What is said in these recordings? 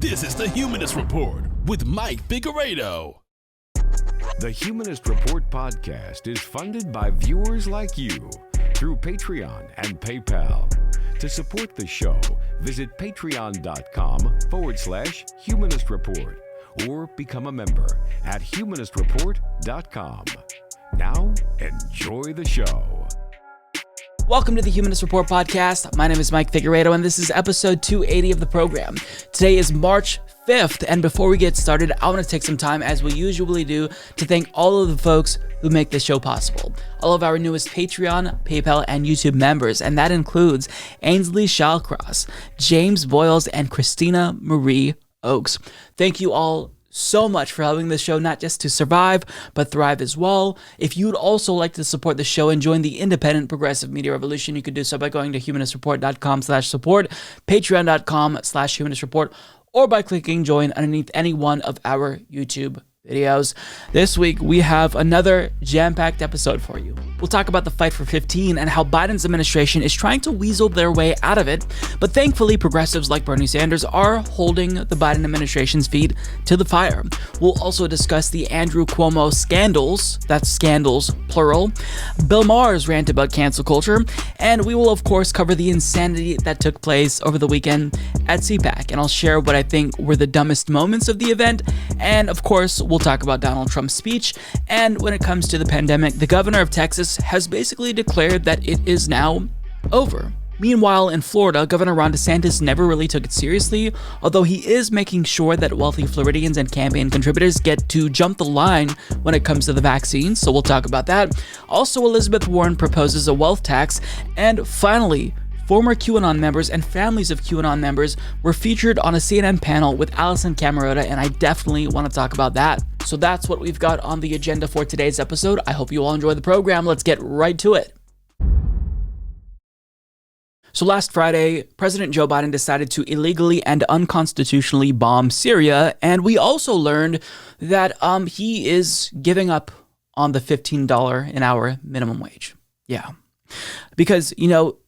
This is the Humanist Report with Mike FIgueredo. The Humanist Report podcast is funded by viewers like you through Patreon and PayPal. To support the show, visit patreon.com/Humanist Report or become a member at humanistreport.com. Now, enjoy the show. Welcome to the Humanist Report podcast. My name is Mike FIgueredo, and this is episode 280 of the program. Today is March 5th, and before we get started, I want to take some time, as we usually do, to thank all of the folks who make this show possible. All of our newest Patreon, PayPal, and YouTube members, and that includes Ainsley Shallcross, James Boyles, and Christina Marie Oakes. Thank you all so much for helping this show not just to survive, but thrive as well. If you'd also like to support the show and join the independent progressive media revolution, you could do so by going to humanistreport.com/support, patreon.com/humanistreport, or by clicking join underneath any one of our YouTube videos. This week, we have another jam-packed episode for you. We'll talk about the fight for 15 and how Biden's administration is trying to weasel their way out of it, but thankfully, progressives like Bernie Sanders are holding the Biden administration's feet to the fire. We'll also discuss the Andrew Cuomo scandals, that's scandals, plural, Bill Maher's rant about cancel culture, and we will, of course, cover the insanity that took place over the weekend at CPAC, and I'll share what I think were the dumbest moments of the event, and, of course, we'll talk about Donald Trump's speech. And when it comes to the pandemic, the governor of Texas has basically declared that it is now over. Meanwhile, in Florida, Governor Ron DeSantis never really took it seriously, although he is making sure that wealthy Floridians and campaign contributors get to jump the line when it comes to the vaccine, so we'll talk about that. Also, Elizabeth Warren proposes a wealth tax, and finally, former QAnon members and families of QAnon members were featured on a CNN panel with Alisyn Camerota, and I definitely want to talk about that. So that's what we've got on the agenda for today's episode. I hope you all enjoy the program. Let's get right to it. So last Friday, President Joe Biden decided to illegally and unconstitutionally bomb Syria, and we also learned that he is giving up on the $15 an hour minimum wage. Yeah. Because,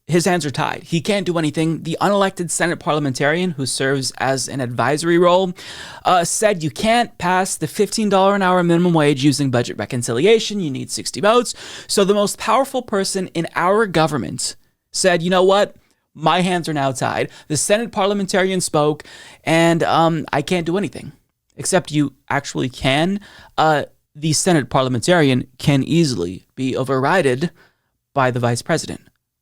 his hands are tied. He can't do anything. The unelected Senate parliamentarian, who serves as an advisory role, said you can't pass the $15 an hour minimum wage using budget reconciliation. You need 60 votes. So the most powerful person in our government said, you know what? My hands are now tied. The Senate parliamentarian spoke, and I can't do anything. Except you actually can. The Senate parliamentarian can easily be overridden by the vice president,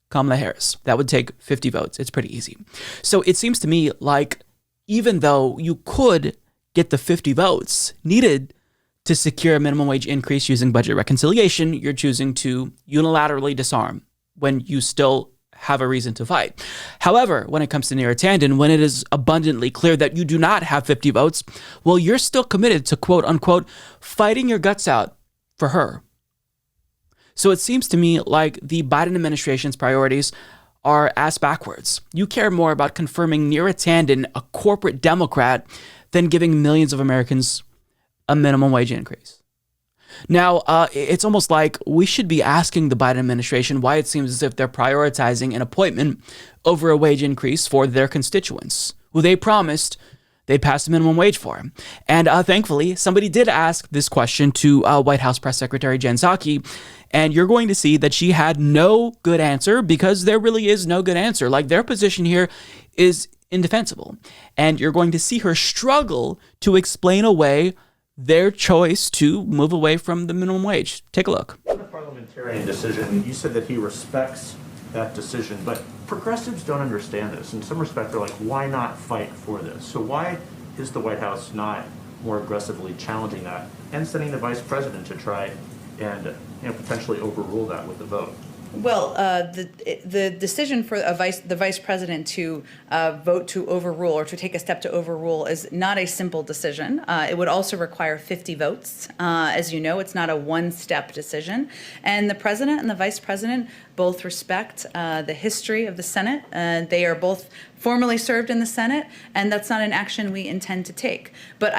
Kamala Harris. That would take 50 votes. It's pretty easy. So it seems to me like even though you could get the 50 votes needed to secure a minimum wage increase using budget reconciliation, you're choosing to unilaterally disarm when you still have a reason to fight. However, when it comes to Neera Tanden, when it is abundantly clear that you do not have 50 votes, well, you're still committed to quote unquote fighting your guts out for her. So it seems to me like the Biden administration's priorities are ass backwards. You care more about confirming Neera Tanden a corporate Democrat than giving millions of Americans a minimum wage increase. Now, it's almost like we should be asking the Biden administration why it seems as if they're prioritizing an appointment over a wage increase for their constituents, who they promised they'd pass the minimum wage for. And thankfully, somebody did ask this question to White House Press Secretary Jen Psaki, and you're going to see that she had no good answer because there really is no good answer. Like, their position here is indefensible. And you're going to see her struggle to explain away their choice to move away from the minimum wage. Take a look. The parliamentarian decision, you said that he respects that decision, but progressives don't understand this. In some respect, they're like, why not fight for this? So why is the White House not more aggressively challenging that and sending the vice president to try and potentially overrule that with the vote? Well, the decision for the vice president to vote to overrule or to take a step to overrule is not a simple decision. It would also require 50 votes. As you know, it's not a one-step decision. And the president and the vice president both respect the history of the Senate. They are both formally served in the Senate, and that's not an action we intend to take. But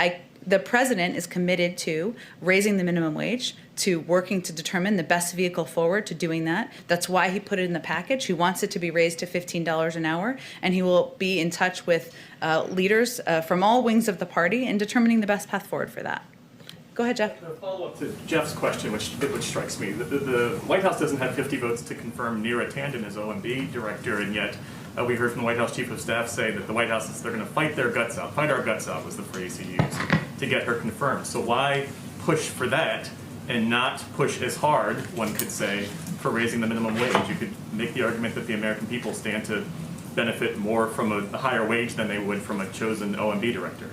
The president is committed to raising the minimum wage, to working to determine the best vehicle forward to doing that. That's why he put it in the package. He wants it to be raised to $15 an hour, and he will be in touch with leaders from all wings of the party in determining the best path forward for that. Go ahead, Jeff. A follow-up to Jeff's question, which strikes me. The White House doesn't have 50 votes to confirm Neera Tanden as OMB director, and yet we heard from the White House Chief of Staff say that the White House is they're going to fight our guts out was the phrase he used, to get her confirmed. So why push for that and not push as hard, one could say, for raising the minimum wage? You could make the argument that the American people stand to benefit more from a higher wage than they would from a chosen OMB director.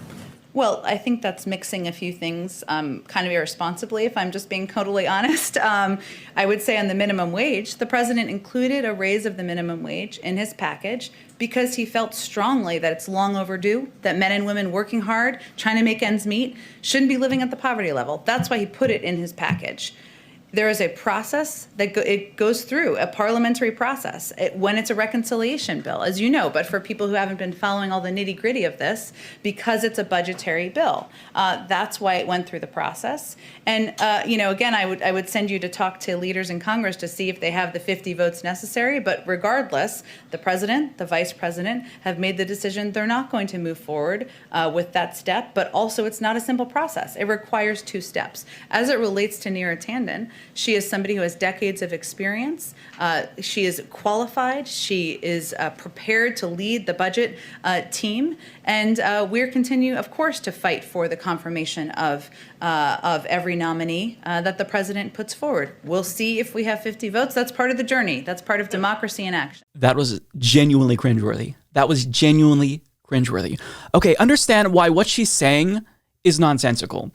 Well, I think that's mixing a few things kind of irresponsibly, if I'm just being totally honest. I would say on the minimum wage, the president included a raise of the minimum wage in his package because he felt strongly that it's long overdue, that men and women working hard, trying to make ends meet, shouldn't be living at the poverty level. That's why he put it in his package. There is a process that it goes through, a parliamentary process, when it's a reconciliation bill, as you know. But for people who haven't been following all the nitty-gritty of this, because it's a budgetary bill, that's why it went through the process. And again, I would send you to talk to leaders in Congress to see if they have the 50 votes necessary. But regardless, the president, the vice president have made the decision they're not going to move forward with that step. But also, it's not a simple process. It requires 2 steps. As it relates to Neera Tanden, she is somebody who has decades of experience. She is qualified. She is prepared to lead the budget team. And we're continue, of course, to fight for the confirmation of every nominee that the president puts forward. We'll see if we have 50 votes. That's part of the journey. That's part of democracy in action. That was genuinely cringeworthy. Okay, understand why what she's saying is nonsensical.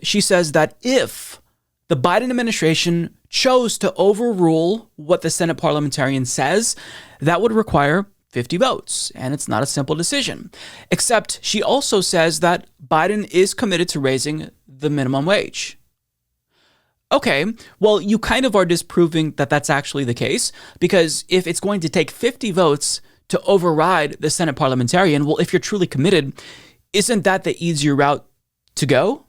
She says that if the Biden administration chose to overrule what the Senate parliamentarian says, that would require 50 votes, and it's not a simple decision. Except she also says that Biden is committed to raising the minimum wage. Okay, well, you kind of are disproving that that's actually the case, because if it's going to take 50 votes to override the Senate parliamentarian, well, if you're truly committed, isn't that the easier route to go?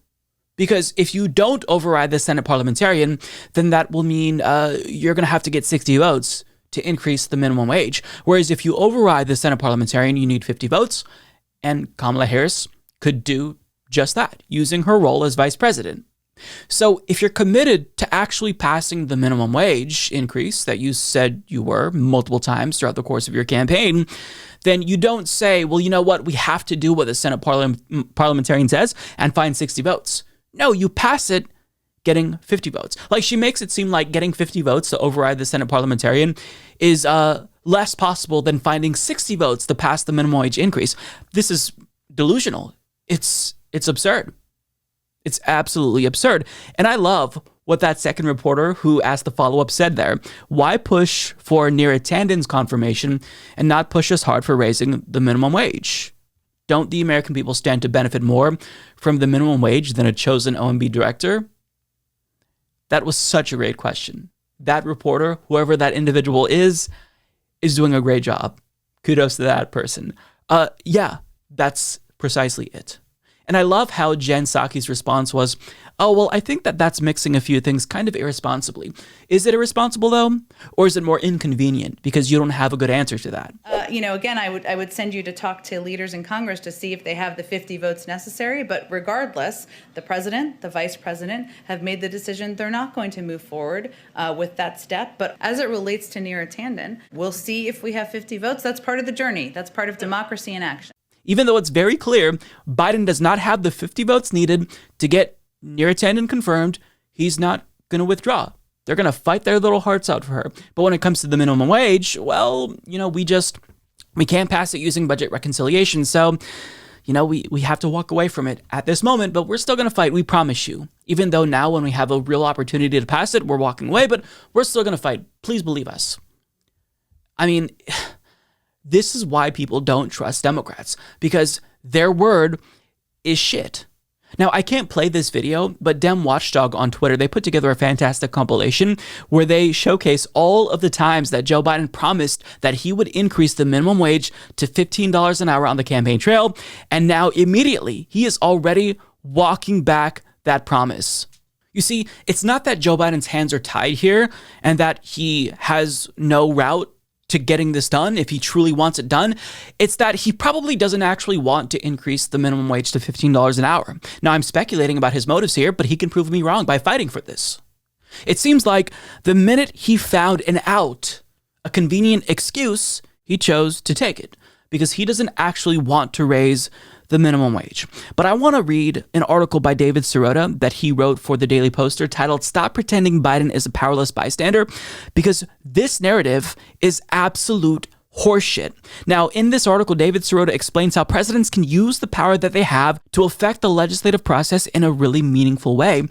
Because if you don't override the Senate parliamentarian, then that will mean you're going to have to get 60 votes to increase the minimum wage. Whereas if you override the Senate parliamentarian, you need 50 votes. And Kamala Harris could do just that, using her role as vice president. So if you're committed to actually passing the minimum wage increase that you said you were multiple times throughout the course of your campaign, then you don't say, well, you know what, we have to do what the Senate parliamentarian says and find 60 votes. No, you pass it getting 50 votes. Like, she makes it seem like getting 50 votes to override the Senate parliamentarian is less possible than finding 60 votes to pass the minimum wage increase. This is delusional. It's absurd. It's absolutely absurd. And I love what that second reporter who asked the follow-up said there. Why push for Neera Tanden's confirmation and not push as hard for raising the minimum wage? Don't the American people stand to benefit more from the minimum wage than a chosen OMB director? That was such a great question. That reporter, whoever that individual is doing a great job. Kudos to that person. Yeah, that's precisely it. And I love how Jen Psaki's response was, oh, well, I think that's mixing a few things kind of irresponsibly. Is it irresponsible, though? Or is it more inconvenient because you don't have a good answer to that? Again, I would send you to talk to leaders in Congress to see if they have the 50 votes necessary. But regardless, the president, the vice president have made the decision they're not going to move forward with that step. But as it relates to Neera Tanden, we'll see if we have 50 votes. That's part of the journey. That's part of democracy in action. Even though it's very clear Biden does not have the 50 votes needed to get Neera Tanden confirmed, he's not going to withdraw. They're going to fight their little hearts out for her. But when it comes to the minimum wage, well, we can't pass it using budget reconciliation. So, we have to walk away from it at this moment, but we're still going to fight. We promise you. Even though now when we have a real opportunity to pass it, we're walking away, but we're still going to fight. Please believe us. I mean, this is why people don't trust Democrats, because their word is shit. Now, I can't play this video, but Dem Watchdog on Twitter, they put together a fantastic compilation where they showcase all of the times that Joe Biden promised that he would increase the minimum wage to $15 an hour on the campaign trail. And now immediately he is already walking back that promise. You see, it's not that Joe Biden's hands are tied here and that he has no route to getting this done if he truly wants it done. It's that he probably doesn't actually want to increase the minimum wage to $15 an hour. Now, I'm speculating about his motives here, but he can prove me wrong by fighting for this. It seems like the minute he found an out, a convenient excuse, he chose to take it because he doesn't actually want to raise the minimum wage. But I want to read an article by David Sirota that he wrote for the Daily Poster titled "Stop Pretending Biden is a Powerless Bystander," because this narrative is absolute horseshit. Now, in this article, David Sirota explains how presidents can use the power that they have to affect the legislative process in a really meaningful way.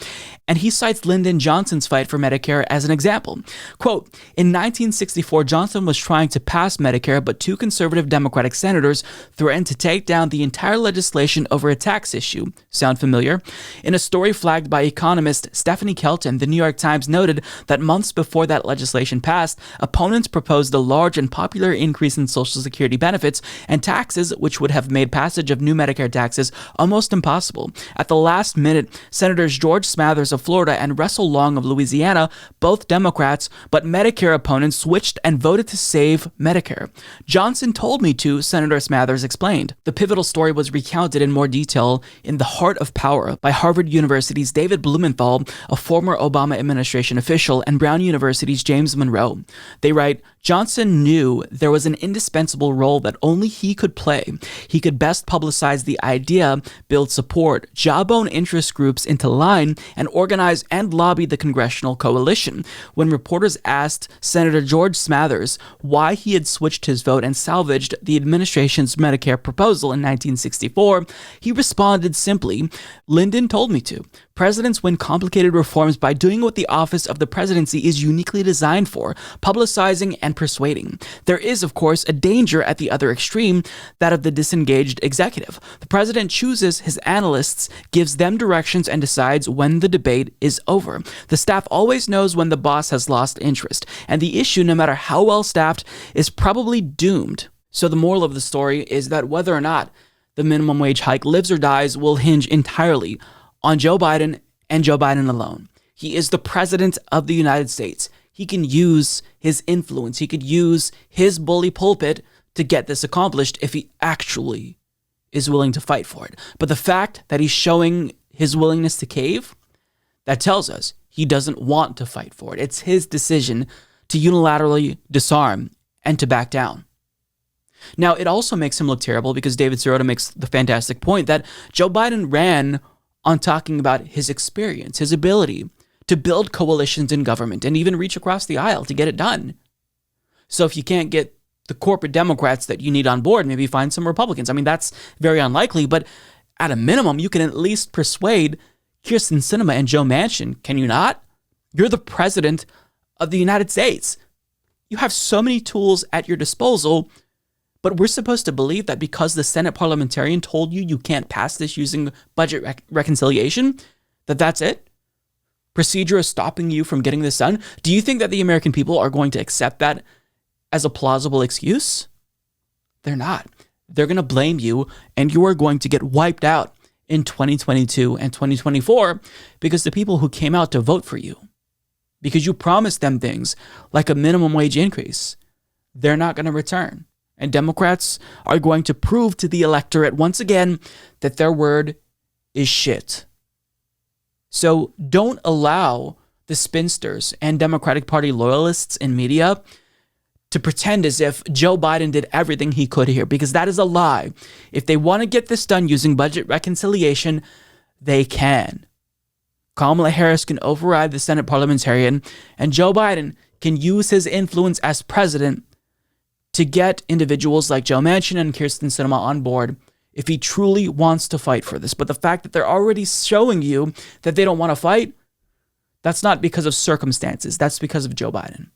And he cites Lyndon Johnson's fight for Medicare as an example. Quote, in 1964, Johnson was trying to pass Medicare, but two conservative Democratic senators threatened to take down the entire legislation over a tax issue. Sound familiar? In a story flagged by economist Stephanie Kelton, the New York Times noted that months before that legislation passed, opponents proposed a large and popular increase in Social Security benefits and taxes, which would have made passage of new Medicare taxes almost impossible. At the last minute, Senators George Smathers of Florida and Russell Long of Louisiana, both Democrats, but Medicare opponents, switched and voted to save Medicare. Johnson told me to, Senator Smathers explained. The pivotal story was recounted in more detail in The Heart of Power by Harvard University's David Blumenthal, a former Obama administration official, and Brown University's James Monroe. They write, Johnson knew there was an indispensable role that only he could play. He could best publicize the idea, build support, jawbone interest groups into line, and organize and lobby the congressional coalition. When reporters asked Senator George Smathers why he had switched his vote and salvaged the administration's Medicare proposal in 1964, he responded simply, Lyndon told me to. Presidents win complicated reforms by doing what the office of the presidency is uniquely designed for, publicizing and persuading. There is, of course, a danger at the other extreme, that of the disengaged executive. The president chooses his analysts, gives them directions, and decides when the debate is over. The staff always knows when the boss has lost interest, and the issue, no matter how well staffed, is probably doomed. So the moral of the story is that whether or not the minimum wage hike lives or dies will hinge entirely on Joe Biden and Joe Biden alone. He is the president of the United States. He can use his influence. He could use his bully pulpit to get this accomplished if he actually is willing to fight for it. But the fact that he's showing his willingness to cave, that tells us he doesn't want to fight for it. It's his decision to unilaterally disarm and to back down. Now, it also makes him look terrible because David Sirota makes the fantastic point that Joe Biden ran on talking about his experience, his ability to build coalitions in government and even reach across the aisle to get it done. So if you can't get the corporate Democrats that you need on board, maybe find some Republicans. I mean, that's very unlikely, but at a minimum, you can at least persuade Kyrsten Sinema and Joe Manchin. Can you not? You're the president of the United States. You have so many tools at your disposal, but we're supposed to believe that because the Senate parliamentarian told you you can't pass this using budget reconciliation, that's it? Procedure is stopping you from getting this done? Do you think that the American people are going to accept that as a plausible excuse? They're not. They're going to blame you, and you are going to get wiped out in 2022 and 2024 because the people who came out to vote for you, because you promised them things like a minimum wage increase, they're not going to return. And Democrats are going to prove to the electorate once again that their word is shit. So don't allow the spinsters and Democratic Party loyalists in media to pretend as if Joe Biden did everything he could here, because that is a lie. If they want to get this done using budget reconciliation, they can. Kamala Harris can override the Senate parliamentarian, and Joe Biden can use his influence as president to get individuals like Joe Manchin and Kyrsten Sinema on board if he truly wants to fight for this. But the fact that they're already showing you that they don't want to fight, that's not because of circumstances. That's because of Joe Biden.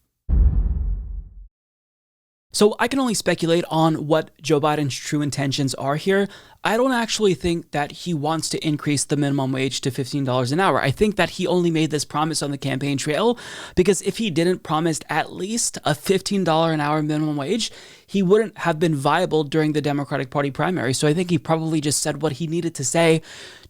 So I can only speculate on what Joe Biden's true intentions are here. I don't actually think that he wants to increase the minimum wage to $15 an hour. I think that he only made this promise on the campaign trail because if he didn't promise at least a $15 an hour minimum wage, he wouldn't have been viable during the Democratic Party primary. So I think he probably just said what he needed to say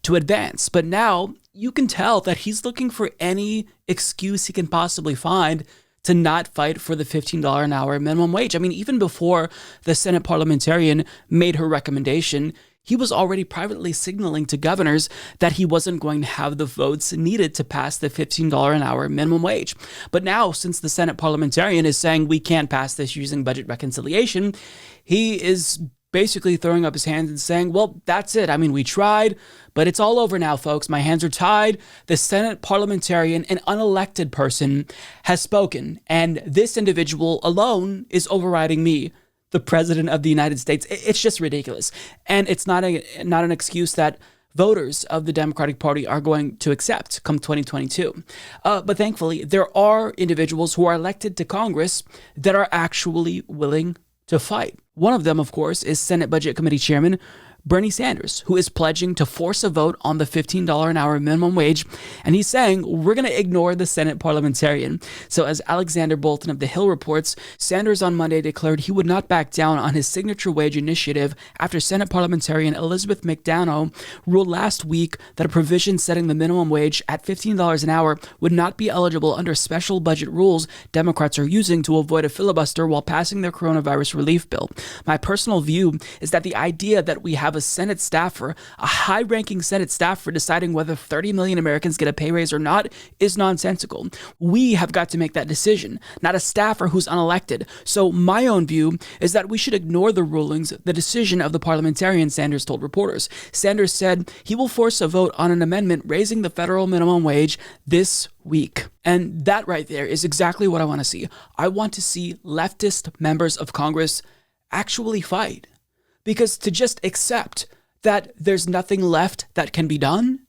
to advance. But now you can tell that he's looking for any excuse he can possibly find to not fight for the $15 an hour minimum wage. I mean, even before the Senate parliamentarian made her recommendation, he was already privately signaling to governors that he wasn't going to have the votes needed to pass the $15 an hour minimum wage. But now, since the Senate parliamentarian is saying we can't pass this using budget reconciliation, he is basically throwing up his hands and saying, well, that's it. I mean, we tried, but it's all over now, folks. My hands are tied. The Senate parliamentarian, an unelected person, has spoken, and this individual alone is overriding me, the president of the United States. It's just ridiculous. And it's not an excuse that voters of the Democratic Party are going to accept come 2022. But thankfully, there are individuals who are elected to Congress that are actually willing to fight. One of them, of course, is Senate Budget Committee Chairman Bernie Sanders, who is pledging to force a vote on the $15 an hour minimum wage. And he's saying, we're going to ignore the Senate parliamentarian. So as Alexander Bolton of The Hill reports, Sanders on Monday declared he would not back down on his signature wage initiative after Senate parliamentarian Elizabeth McDonough ruled last week that a provision setting the minimum wage at $15 an hour would not be eligible under special budget rules Democrats are using to avoid a filibuster while passing their coronavirus relief bill. My personal view is that the idea that we have a Senate staffer, a high-ranking Senate staffer, deciding whether 30 million Americans get a pay raise or not is nonsensical. We have got to make that decision, not a staffer who's unelected. So my own view is that we should ignore the rulings, the decision of the parliamentarian, Sanders told reporters. Sanders said he will force a vote on an amendment raising the federal minimum wage this week. And that right there is exactly what I want to see. I want to see leftist members of Congress actually fight. Because to just accept that there's nothing left that can be done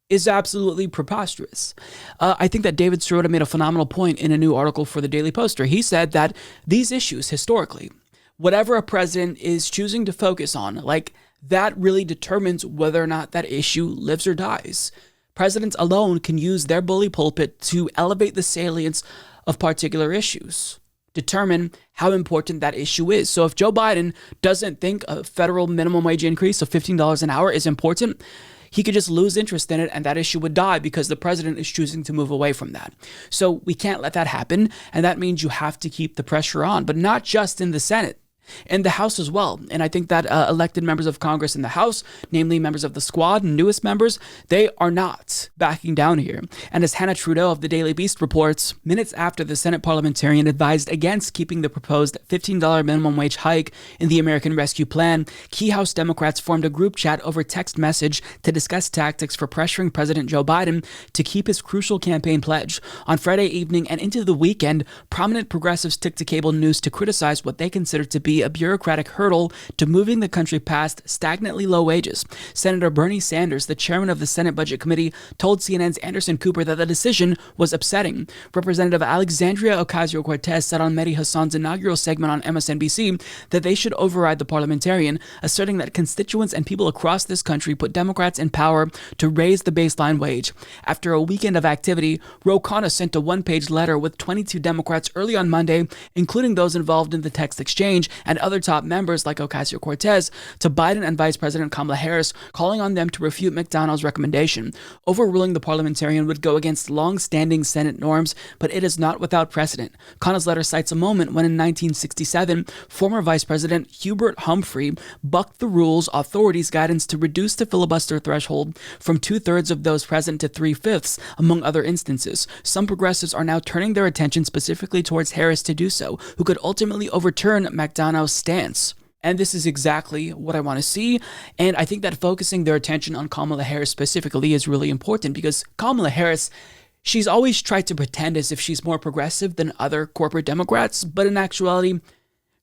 is absolutely preposterous. I think that David Sirota made a phenomenal point in a new article for the Daily Poster. He said that these issues, historically, whatever a president is choosing to focus on, like that really determines whether or not that issue lives or dies. Presidents alone can use their bully pulpit to elevate the salience of particular issues, determine how important that issue is. So if Joe Biden doesn't think a federal minimum wage increase of $15 an hour is important, he could just lose interest in it and that issue would die because the president is choosing to move away from that. So we can't let that happen. And that means you have to keep the pressure on, but not just in the Senate. In the House as well. And I think that elected members of Congress in the House, namely members of the Squad and newest members, they are not backing down here. And as Hannah Trudeau of the Daily Beast reports, minutes after the Senate parliamentarian advised against keeping the proposed $15 minimum wage hike in the American Rescue Plan, key House Democrats formed a group chat over text message to discuss tactics for pressuring President Joe Biden to keep his crucial campaign pledge. On Friday evening and into the weekend, prominent progressives took to cable news to criticize what they consider to be a bureaucratic hurdle to moving the country past stagnantly low wages. Senator Bernie Sanders, the chairman of the Senate Budget Committee, told CNN's Anderson Cooper that the decision was upsetting. Representative Alexandria Ocasio-Cortez said on Mehdi Hasan's inaugural segment on MSNBC that they should override the parliamentarian, asserting that constituents and people across this country put Democrats in power to raise the baseline wage. After a weekend of activity, Ro Khanna sent a one-page letter with 22 Democrats early on Monday, including those involved in the text exchange, and other top members like Ocasio-Cortez, to Biden and Vice President Kamala Harris, calling on them to refute McDonough's recommendation. Overruling the parliamentarian would go against long-standing Senate norms, but it is not without precedent. Khanna's letter cites a moment when in 1967, former Vice President Hubert Humphrey bucked the rules authorities' guidance to reduce the filibuster threshold from 2/3 of those present to 3/5, among other instances. Some progressives are now turning their attention specifically towards Harris to do so, who could ultimately overturn McDonough's stance. And this is exactly what I want to see. And I think that focusing their attention on Kamala Harris specifically is really important because Kamala Harris, she's always tried to pretend as if she's more progressive than other corporate Democrats, but in actuality,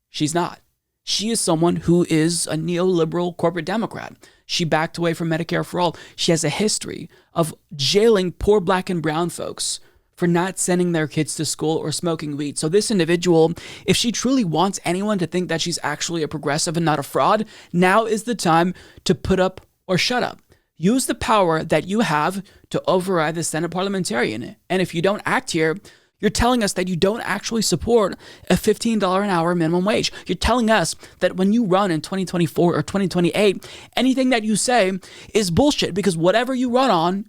she's not. She is someone who is a neoliberal corporate Democrat. She backed away from Medicare for All. She has a history of jailing poor black and brown folks for not sending their kids to school or smoking weed. So this individual, if she truly wants anyone to think that she's actually a progressive and not a fraud, now is the time to put up or shut up. Use the power that you have to override the Senate parliamentarian. And if you don't act here, you're telling us that you don't actually support a $15 an hour minimum wage. You're telling us that when you run in 2024 or 2028, anything that you say is bullshit, because whatever you run on,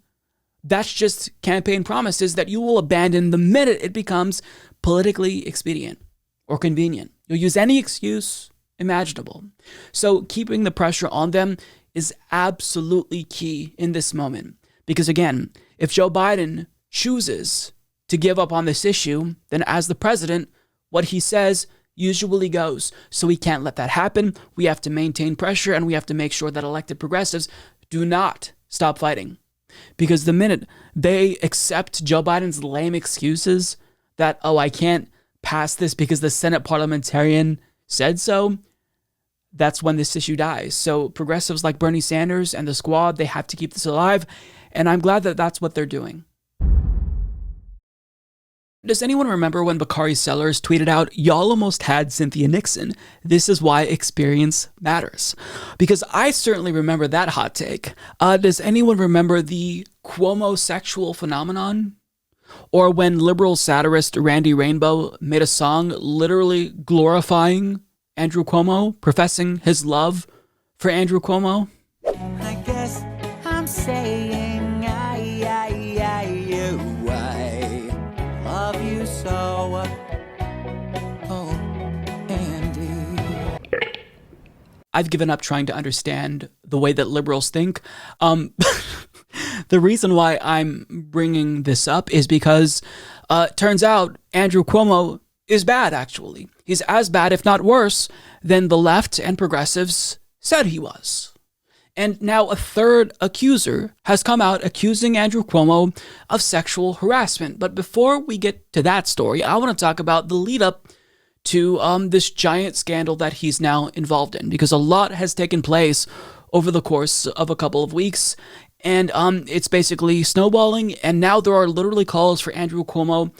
that's just campaign promises that you will abandon the minute it becomes politically expedient or convenient. You'll use any excuse imaginable. So keeping the pressure on them is absolutely key in this moment. Because again, if Joe Biden chooses to give up on this issue, then as the president, what he says usually goes. So we can't let that happen. We have to maintain pressure, and we have to make sure that elected progressives do not stop fighting. Because the minute they accept Joe Biden's lame excuses that, oh, I can't pass this because the Senate parliamentarian said so, that's when this issue dies. So progressives like Bernie Sanders and the squad, they have to keep this alive. And I'm glad that that's what they're doing. Does anyone remember when Bakari Sellers tweeted out, "Y'all almost had Cynthia Nixon. This is why experience matters"? Because I certainly remember that hot take. Does anyone remember the Cuomo sexual phenomenon? Or when liberal satirist Randy Rainbow made a song literally glorifying Andrew Cuomo, professing his love for Andrew Cuomo? I guess I'm saying I love you so. Oh, Andy. I've given up trying to understand the way that liberals think. The reason why I'm bringing this up is because turns out Andrew Cuomo is bad, actually. He's as bad, if not worse, than the left and progressives said he was. And now a third accuser has come out accusing Andrew Cuomo of sexual harassment. But before we get to that story, I want to talk about the lead up to this giant scandal that he's now involved in, because a lot has taken place over the course of a couple of weeks. And it's basically snowballing. And now there are literally calls for Andrew Cuomo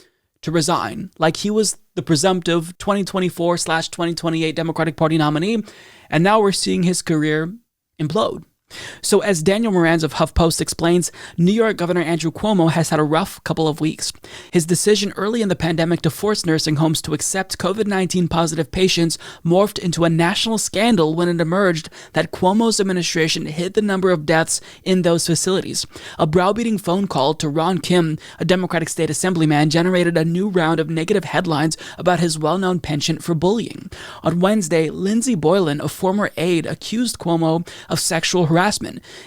to resign, like he was the presumptive 2024/2028 Democratic Party nominee, and now we're seeing his career implode. So as Daniel Moranz of HuffPost explains, New York Governor Andrew Cuomo has had a rough couple of weeks. His decision early in the pandemic to force nursing homes to accept COVID-19 positive patients morphed into a national scandal when it emerged that Cuomo's administration hid the number of deaths in those facilities. A browbeating phone call to Ron Kim, a Democratic state assemblyman, generated a new round of negative headlines about his well-known penchant for bullying. On Wednesday, Lindsey Boylan, a former aide, accused Cuomo of sexual harassment.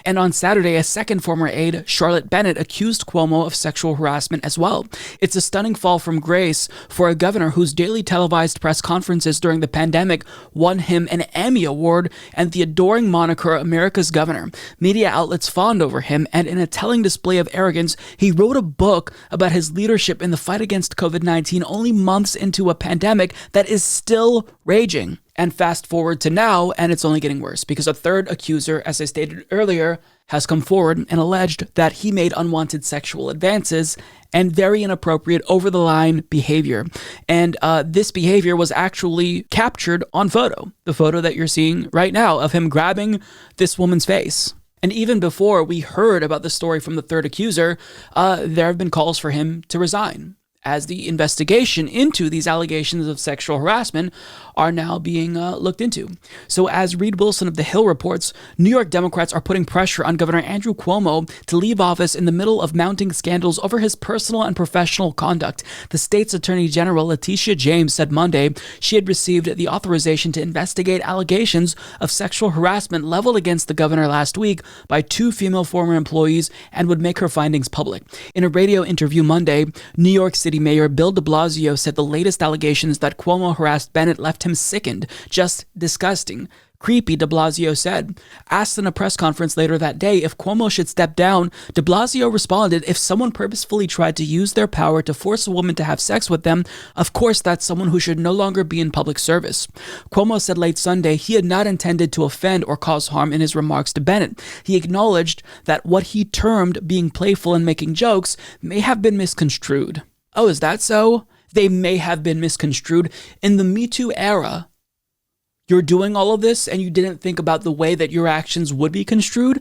And on Saturday, a second former aide, Charlotte Bennett, accused Cuomo of sexual harassment as well. It's a stunning fall from grace for a governor whose daily televised press conferences during the pandemic won him an Emmy Award and the adoring moniker America's Governor. Media outlets fawned over him, and in a telling display of arrogance, he wrote a book about his leadership in the fight against COVID-19 only months into a pandemic that is still raging. And fast forward to now, and it's only getting worse, because a third accuser, as I stated earlier, has come forward and alleged that he made unwanted sexual advances and very inappropriate over-the-line behavior. And this behavior was actually captured on photo, the photo that you're seeing right now of him grabbing this woman's face. And even before we heard about the story from the third accuser, there have been calls for him to resign, as the investigation into these allegations of sexual harassment are now being looked into. So as Reed Wilson of The Hill reports, New York Democrats are putting pressure on Governor Andrew Cuomo to leave office in the middle of mounting scandals over his personal and professional conduct. The state's Attorney General Letitia James said Monday she had received the authorization to investigate allegations of sexual harassment leveled against the governor last week by two female former employees and would make her findings public. In a radio interview Monday, New York City Mayor Bill de Blasio said the latest allegations that Cuomo harassed Bennett left him sickened. Just disgusting. Creepy, de Blasio said. Asked in a press conference later that day if Cuomo should step down, de Blasio responded, if someone purposefully tried to use their power to force a woman to have sex with them, of course that's someone who should no longer be in public service. Cuomo said late Sunday he had not intended to offend or cause harm in his remarks to Bennett. He acknowledged that what he termed being playful and making jokes may have been misconstrued. Oh, is that so? They may have been misconstrued. In the Me Too era, you're doing all of this and you didn't think about the way that your actions would be construed?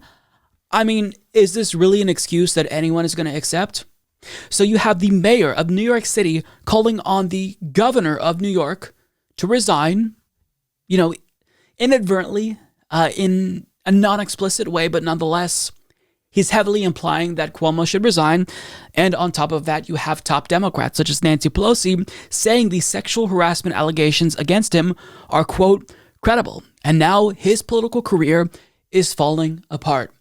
I mean, is this really an excuse that anyone is going to accept? So you have the mayor of New York City calling on the governor of New York to resign, inadvertently, in a non-explicit way, but nonetheless, he's heavily implying that Cuomo should resign. And on top of that, you have top Democrats such as Nancy Pelosi saying the sexual harassment allegations against him are, quote, credible. And now his political career is falling apart.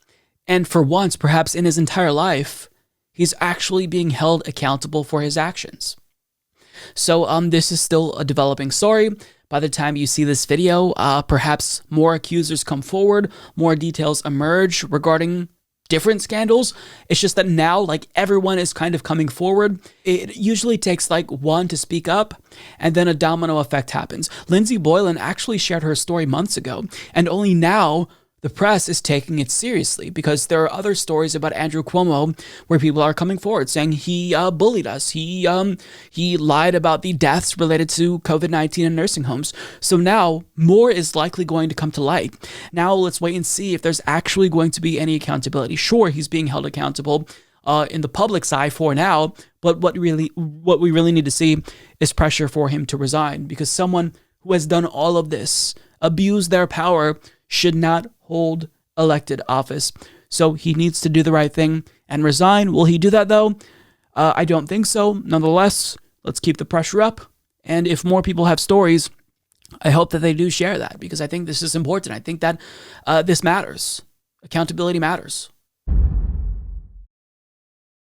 And for once, perhaps in his entire life, he's actually being held accountable for his actions. So this is still a developing story. By the time you see this video, perhaps more accusers come forward, more details emerge regarding different scandals. It's just that now, everyone is kind of coming forward. It usually takes one to speak up, and then a domino effect happens. Lindsay Boylan actually shared her story months ago, and only now the press is taking it seriously because there are other stories about Andrew Cuomo where people are coming forward saying he bullied us. He lied about the deaths related to COVID-19 in nursing homes. So now more is likely going to come to light. Now let's wait and see if there's actually going to be any accountability. Sure, he's being held accountable in the public's eye for now, but what we really need to see is pressure for him to resign, because someone who has done all of this, abused their power, should not hold elected office. So he needs to do the right thing and resign. Will he do that though? I don't think so. Nonetheless, let's keep the pressure up. And if more people have stories, I hope that they do share that, because I think this is important. I think that this matters. Accountability matters.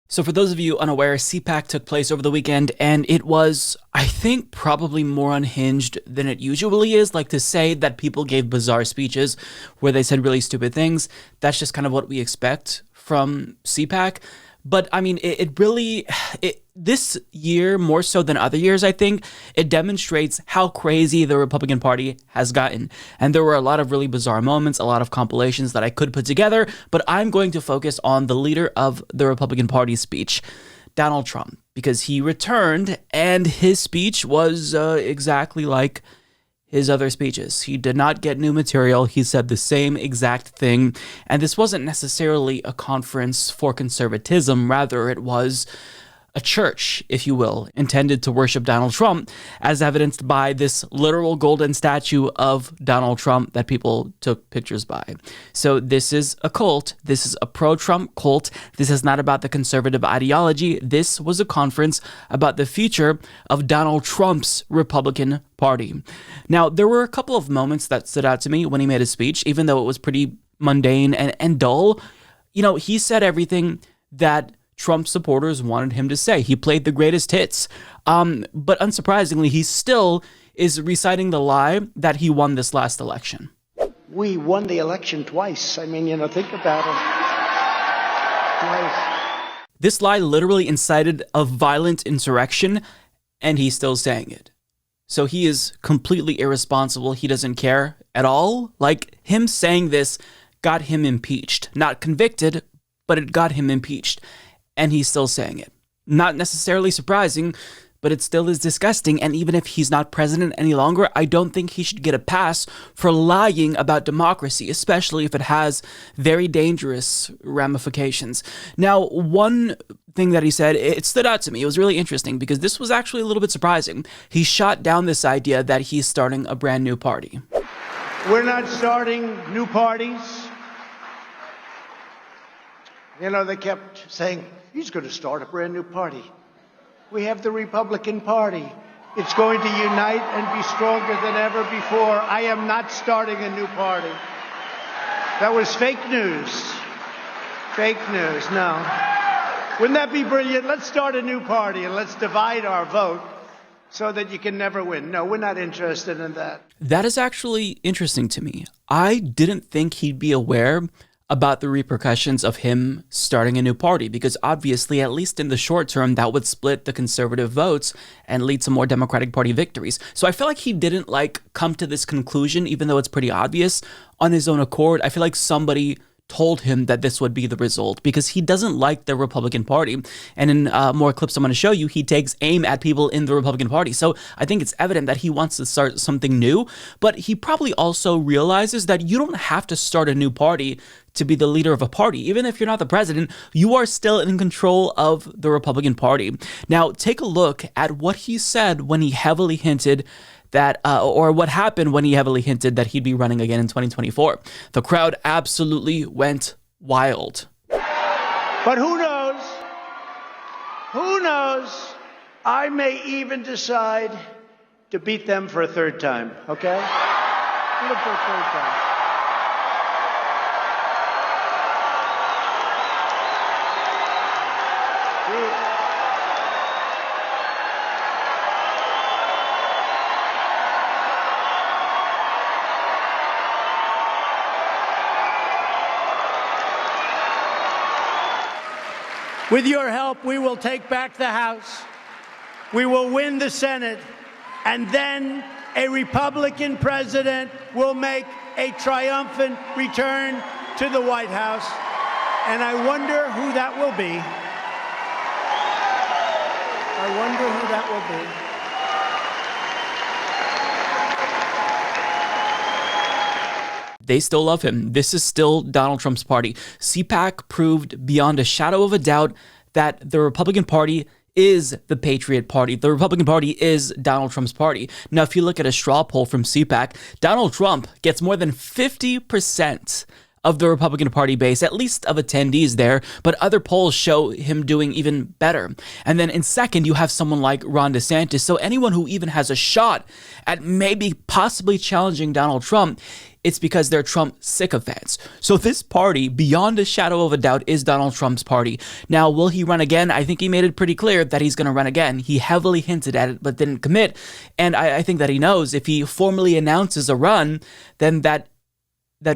So for those of you unaware, CPAC took place over the weekend, and it was, I think, probably more unhinged than it usually is. To say that people gave bizarre speeches where they said really stupid things, that's just kind of what we expect from CPAC. But I mean, this year, more so than other years, I think, it demonstrates how crazy the Republican Party has gotten. And there were a lot of really bizarre moments, a lot of compilations that I could put together, but I'm going to focus on the leader of the Republican Party's speech, Donald Trump, because he returned and his speech was exactly like his other speeches. He did not get new material. He said the same exact thing. And this wasn't necessarily a conference for conservatism. Rather, it was a church, if you will, intended to worship Donald Trump, as evidenced by this literal golden statue of Donald Trump that people took pictures by. So this is a cult. This is a pro-Trump cult. This is not about the conservative ideology. This was a conference about the future of Donald Trump's Republican Party. Now, there were a couple of moments that stood out to me when he made his speech, even though it was pretty mundane and dull. He said everything that Trump supporters wanted him to say. He played the greatest hits. But unsurprisingly, he still is reciting the lie that he won this last election. We won the election twice. I mean, think about it. Twice. This lie literally incited a violent insurrection, and he's still saying it. So he is completely irresponsible. He doesn't care at all. Him saying this got him impeached. Not convicted, but it got him impeached. And he's still saying it. Not necessarily surprising, but it still is disgusting. And even if he's not president any longer, I don't think he should get a pass for lying about democracy, especially if it has very dangerous ramifications. Now, one thing that he said, it stood out to me. It was really interesting because this was actually a little bit surprising. He shot down this idea that he's starting a brand new party. We're not starting new parties. They kept saying, he's going to start a brand new party. We have the Republican Party. It's going to unite and be stronger than ever before. I am not starting a new party. That was fake news. Fake news, no. Wouldn't that be brilliant? Let's start a new party and let's divide our vote so that you can never win. No, we're not interested in that. That is actually interesting to me. I didn't think he'd be aware about the repercussions of him starting a new party, because obviously, at least in the short term, that would split the conservative votes and lead to more Democratic Party victories. So I feel like he didn't come to this conclusion, even though it's pretty obvious, on his own accord. I feel like somebody told him that this would be the result because he doesn't like the Republican Party. And in more clips I'm going to show you, he takes aim at people in the Republican Party. So I think it's evident that he wants to start something new, but he probably also realizes that you don't have to start a new party to be the leader of a party. Even if you're not the president, you are still in control of the Republican Party. Now, take a look at what he said when he heavily hinted that, or what happened when he heavily hinted that he'd be running again in 2024. The crowd absolutely went wild. But who knows? Who knows? I may even decide to beat them for a third time, okay? Beat them for a third time. With your help, we will take back the House, we will win the Senate, and then a Republican president will make a triumphant return to the White House. And I wonder who that will be. I wonder who that will be. They still love him. This is still Donald Trump's party. CPAC proved beyond a shadow of a doubt that the Republican Party is the Patriot Party. The Republican Party is Donald Trump's party. Now, if you look at a straw poll from CPAC, Donald Trump gets more than 50% of the Republican Party base, at least of attendees there, but other polls show him doing even better. And then in second, you have someone like Ron DeSantis. So anyone who even has a shot at maybe possibly challenging Donald Trump, it's because they're Trump sycophants. So this party, beyond a shadow of a doubt, is Donald Trump's party. Now, will he run again? I think he made it pretty clear that he's going to run again. He heavily hinted at it, but didn't commit. And I think that he knows if he formally announces a run, then that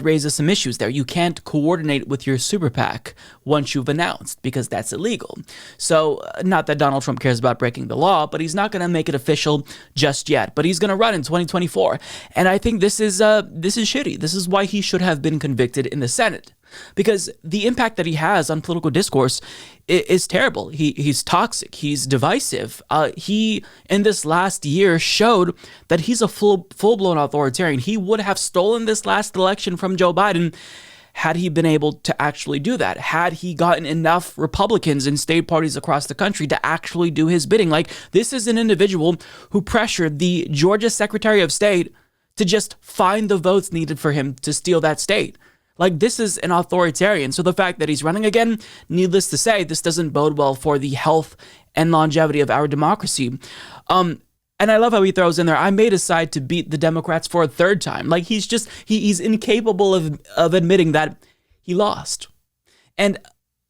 raises some issues there. You can't coordinate with your super PAC once you've announced because that's illegal. So not that Donald Trump cares about breaking the law, but he's not going to make it official just yet. But he's going to run in 2024. And I think this is shitty. This is why he should have been convicted in the Senate. Because the impact that he has on political discourse is terrible. He's toxic. He's divisive. He, in this last year, showed that he's a full-blown authoritarian. He would have stolen this last election from Joe Biden had he been able to actually do that. Had he gotten enough Republicans in state parties across the country to actually do his bidding. Like, this is an individual who pressured the Georgia Secretary of State to just find the votes needed for him to steal that state. Like, this is an authoritarian. So the fact that he's running again, needless to say, this doesn't bode well for the health and longevity of our democracy. And I love how he throws in there, I may decide to beat the Democrats for a third time. Like, he's incapable of admitting that he lost. And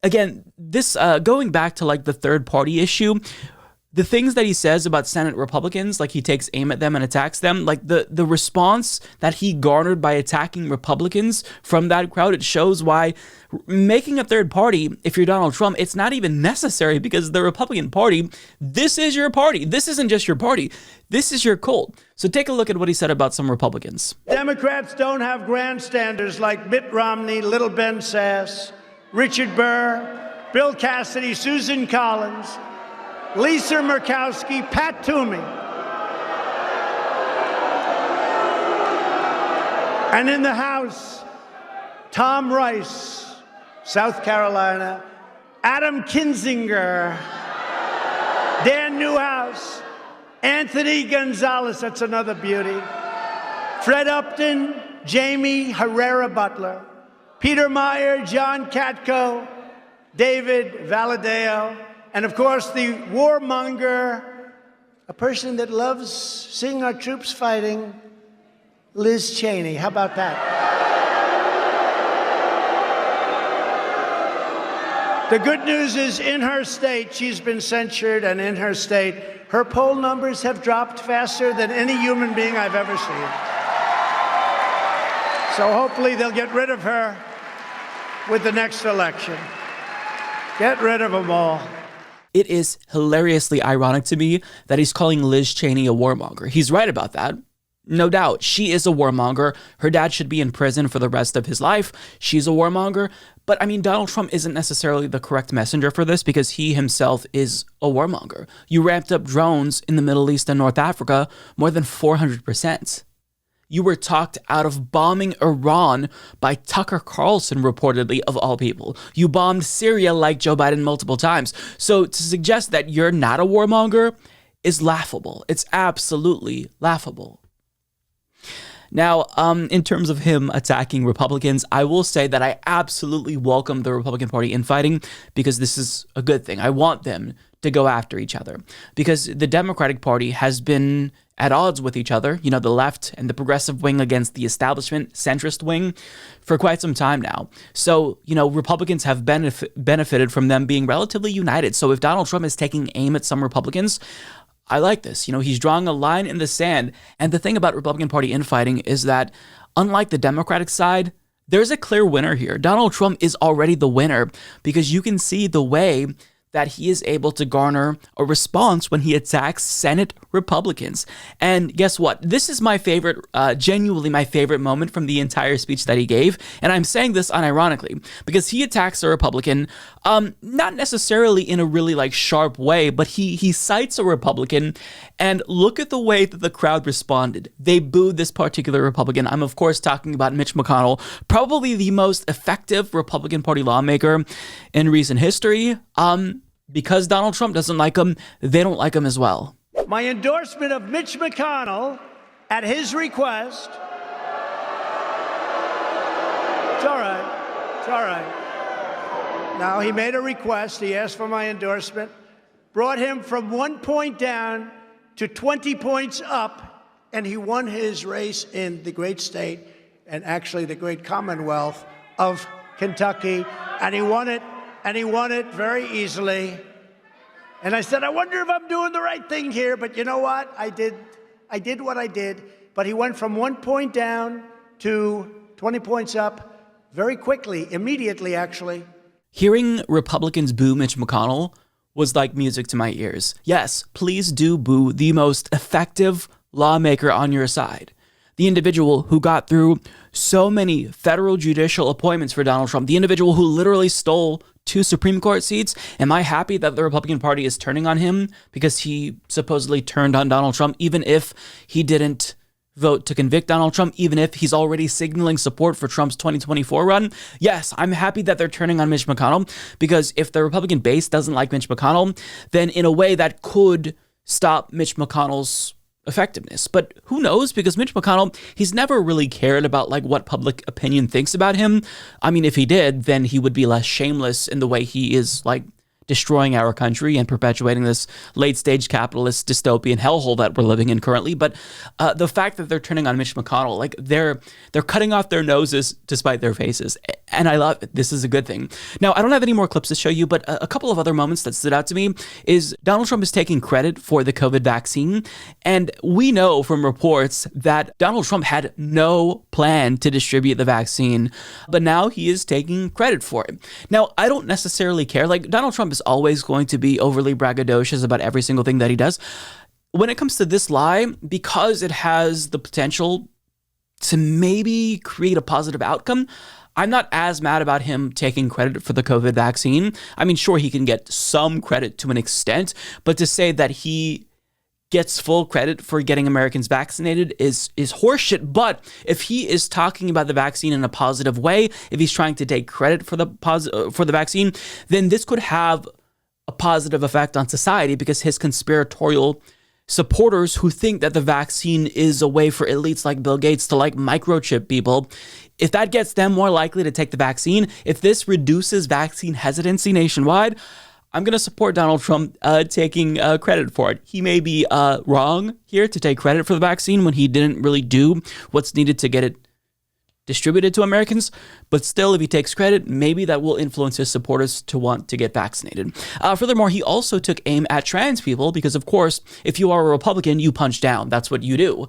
again, this going back to like the third party issue, the things that he says about Senate Republicans, like he takes aim at them and attacks them, like the response that he garnered by attacking Republicans from that crowd, it shows why making a third party, if you're Donald Trump, it's not even necessary because the Republican Party, this is your party. This isn't just your party. This is your cult. So take a look at what he said about some Republicans. Democrats don't have grandstanders like Mitt Romney, Little Ben Sass, Richard Burr, Bill Cassidy, Susan Collins, Lisa Murkowski, Pat Toomey. And in the House, Tom Rice, South Carolina, Adam Kinzinger, Dan Newhouse, Anthony Gonzalez, that's another beauty, Fred Upton, Jamie Herrera Butler, Peter Meyer, John Katko, David Valadeo, and of course the warmonger, a person that loves seeing our troops fighting, Liz Cheney. How about that? The good news is in her state, she's been censured, and in her state, her poll numbers have dropped faster than any human being I've ever seen. So hopefully they'll get rid of her with the next election. Get rid of them all. It is hilariously ironic to me that he's calling Liz Cheney a warmonger. He's right about that. No doubt, she is a warmonger. Her dad should be in prison for the rest of his life. She's a warmonger. But I mean, Donald Trump isn't necessarily the correct messenger for this because he himself is a warmonger. You ramped up drones in the Middle East and North Africa more than 400%. You were talked out of bombing Iran by Tucker Carlson, reportedly, of all people. You bombed Syria like Joe Biden multiple times. So to suggest that you're not a warmonger is laughable. It's absolutely laughable. Now, in terms of him attacking Republicans, I will say that I absolutely welcome the Republican Party infighting because this is a good thing. I want them to go after each other because the Democratic Party has been at odds with each other, you know, the left and the progressive wing against the establishment centrist wing for quite some time now. So, you know, Republicans have benefited from them being relatively united. So if Donald Trump is taking aim at some Republicans, I like this. You know, he's drawing a line in the sand. And the thing about Republican Party infighting is that, unlike the Democratic side, there's a clear winner here. Donald Trump is already the winner because you can see the way that he is able to garner a response when he attacks Senate Republicans. And guess what? This is my favorite, genuinely my favorite moment from the entire speech that he gave. And I'm saying this unironically because he attacks a Republican, not necessarily in a really like sharp way, but he cites a Republican and look at the way that the crowd responded. They booed this particular Republican. I'm of course talking about Mitch McConnell, probably the most effective Republican Party lawmaker in recent history. Because Donald Trump doesn't like him, they don't like him as well. My endorsement of Mitch McConnell at his request. It's all right. It's all right. Now, he made a request. He asked for my endorsement. Brought him from 1 point down to 20 points up. And he won his race in the great state and actually the great Commonwealth of Kentucky. And he won it. And he won it very easily. And I said, I wonder if I'm doing the right thing here. But you know what? I did what I did. But he went from 1 point down to 20 points up very quickly, immediately, actually. Hearing Republicans boo Mitch McConnell was like music to my ears. Yes, please do boo the most effective lawmaker on your side. The individual who got through so many federal judicial appointments for Donald Trump, the individual who literally stole 2 Supreme Court seats. Am I happy that the Republican Party is turning on him because he supposedly turned on Donald Trump, even if he didn't vote to convict Donald Trump, even if he's already signaling support for Trump's 2024 run? Yes, I'm happy that they're turning on Mitch McConnell because if the Republican base doesn't like Mitch McConnell, then in a way that could stop Mitch McConnell's effectiveness. But who knows? Because Mitch McConnell, he's never really cared about like what public opinion thinks about him. I mean, if he did, then he would be less shameless in the way he is like destroying our country and perpetuating this late-stage capitalist dystopian hellhole that we're living in currently. But the fact that they're turning on Mitch McConnell, like they're cutting off their noses despite their faces, and I love it. This is a good thing. Now, I don't have any more clips to show you, but a couple of other moments that stood out to me is Donald Trump is taking credit for the COVID vaccine, and we know from reports that Donald Trump had no plan to distribute the vaccine, but now he is taking credit for it. Now, I don't necessarily care. Like, Donald Trump is always going to be overly braggadocious about every single thing that he does. When it comes to this lie, because it has the potential to maybe create a positive outcome, I'm not as mad about him taking credit for the COVID vaccine. I mean, sure, he can get some credit to an extent, but to say that he gets full credit for getting Americans vaccinated is horseshit. But if he is talking about the vaccine in a positive way, if he's trying to take credit for the vaccine, then this could have a positive effect on society because his conspiratorial supporters who think that the vaccine is a way for elites like Bill Gates to like microchip people, if that gets them more likely to take the vaccine, if this reduces vaccine hesitancy nationwide, I'm going to support Donald Trump taking credit for it. He may be wrong here to take credit for the vaccine when he didn't really do what's needed to get it distributed to Americans. But still, if he takes credit, maybe that will influence his supporters to want to get vaccinated. Furthermore, he also took aim at trans people because, of course, if you are a Republican, you punch down. That's what you do.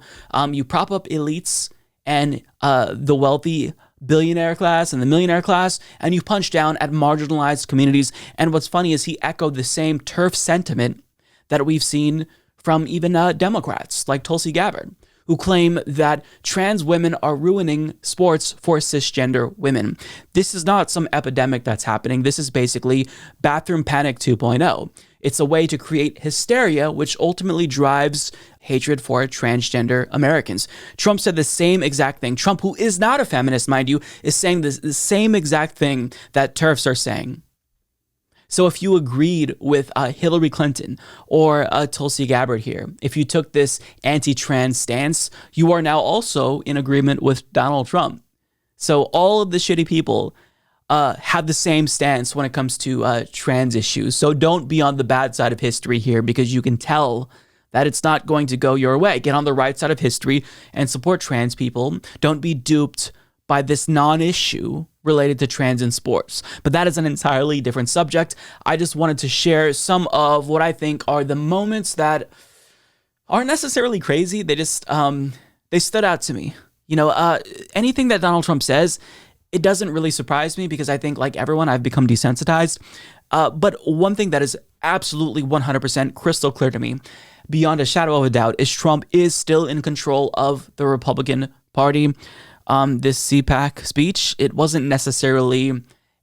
You prop up elites and the wealthy billionaire class and the millionaire class, and you punch down at marginalized communities. And what's funny is he echoed the same turf sentiment that we've seen from even Democrats like Tulsi Gabbard, who claim that trans women are ruining sports for cisgender women. This is not some epidemic that's happening. This is basically bathroom panic 2.0. It's a way to create hysteria, which ultimately drives hatred for transgender Americans. Trump said the same exact thing. Trump, who is not a feminist, mind you, is saying the same exact thing that TERFs are saying. So if you agreed with Hillary Clinton or Tulsi Gabbard here, if you took this anti-trans stance, you are now also in agreement with Donald Trump. So all of the shitty people have the same stance when it comes to trans issues. So don't be on the bad side of history here, because you can tell that it's not going to go your way. Get on the right side of history and support trans people. Don't be duped by this non-issue related to trans in sports. But that is an entirely different subject. I just wanted to share some of what I think are the moments that aren't necessarily crazy. They just, they stood out to me. You know, anything that Donald Trump says, it doesn't really surprise me, because I think, like everyone, I've become desensitized. But one thing that is absolutely 100% crystal clear to me, beyond a shadow of a doubt, is Trump is still in control of the Republican Party. This CPAC speech, it wasn't necessarily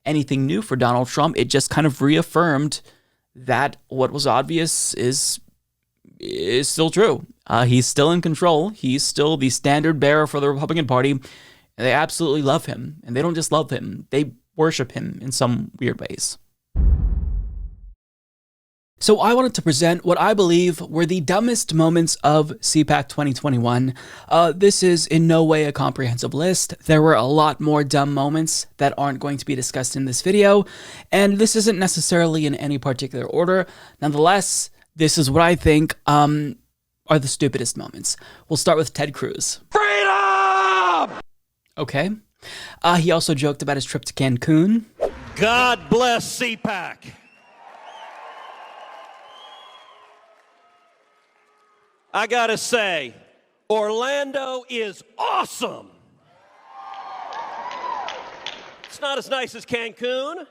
anything new for Donald Trump. It just kind of reaffirmed that what was obvious is still true. He's still in control. He's still the standard bearer for the Republican Party. And they absolutely love him. And they don't just love him, they worship him in some weird ways. So I wanted to present what I believe were the dumbest moments of CPAC 2021. This is in no way a comprehensive list. There were a lot more dumb moments that aren't going to be discussed in this video, and this isn't necessarily in any particular order. Nonetheless, this is what I think are the stupidest moments. We'll start with Ted Cruz. Freedom! Okay. He also joked about his trip to Cancun. God bless CPAC. I gotta say, Orlando is awesome. It's not as nice as Cancun.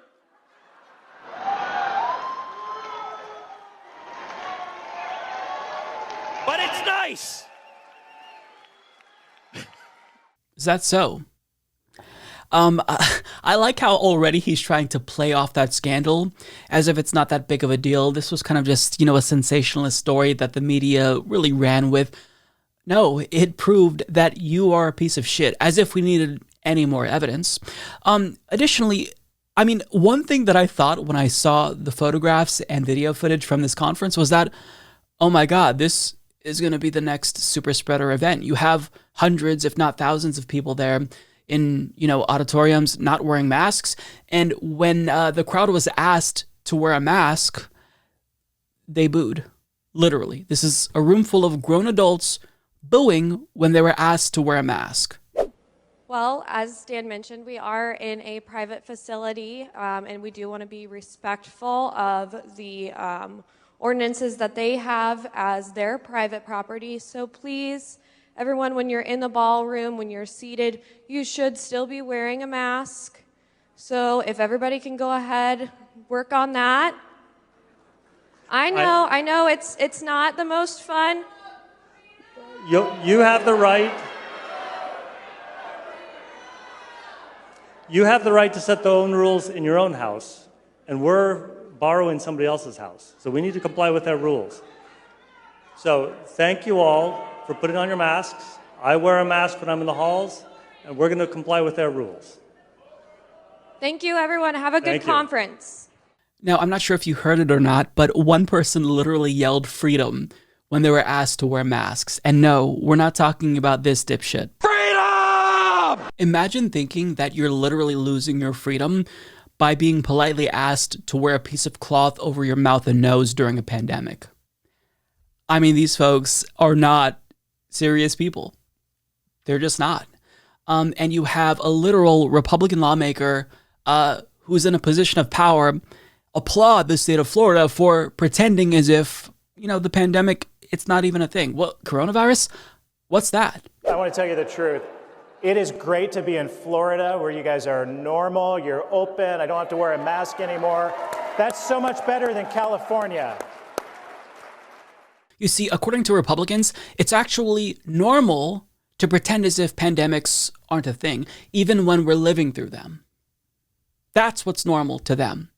But it's nice. Is that so? I like how already he's trying to play off that scandal as if it's not that big of a deal. This was kind of just, a sensationalist story that the media really ran with. No, it proved that you are a piece of shit, as if we needed any more evidence. Additionally, one thing that I thought when I saw the photographs and video footage from this conference was that, oh my God, this is going to be the next super spreader event. You have hundreds, if not thousands of people there in, auditoriums not wearing masks. And when the crowd was asked to wear a mask, they booed. Literally. This is a room full of grown adults booing when they were asked to wear a mask. Well, as Dan mentioned, we are in a private facility, and we do want to be respectful of the ordinances that they have as their private property. So please, everyone, when you're in the ballroom, when you're seated, you should still be wearing a mask. So if everybody can go ahead, work on that. I know it's not the most fun. You have the right. You have the right to set the own rules in your own house, and we're borrowing somebody else's house. So we need to comply with their rules. So thank you all for putting on your masks. I wear a mask when I'm in the halls, and we're going to comply with their rules. Thank you, everyone. Have a good conference. Now, I'm not sure if you heard it or not, but one person literally yelled freedom when they were asked to wear masks. And no, we're not talking about this dipshit. Freedom! Imagine thinking that you're literally losing your freedom by being politely asked to wear a piece of cloth over your mouth and nose during a pandemic. These folks are not serious people. They're just not. And you have a literal Republican lawmaker who's in a position of power applaud the state of Florida for pretending as if, the pandemic, it's not even a thing. What, coronavirus? What's that? I want to tell you the truth. It is great to be in Florida where you guys are normal, you're open, I don't have to wear a mask anymore. That's so much better than California. You see, according to Republicans, it's actually normal to pretend as if pandemics aren't a thing, even when we're living through them. That's what's normal to them.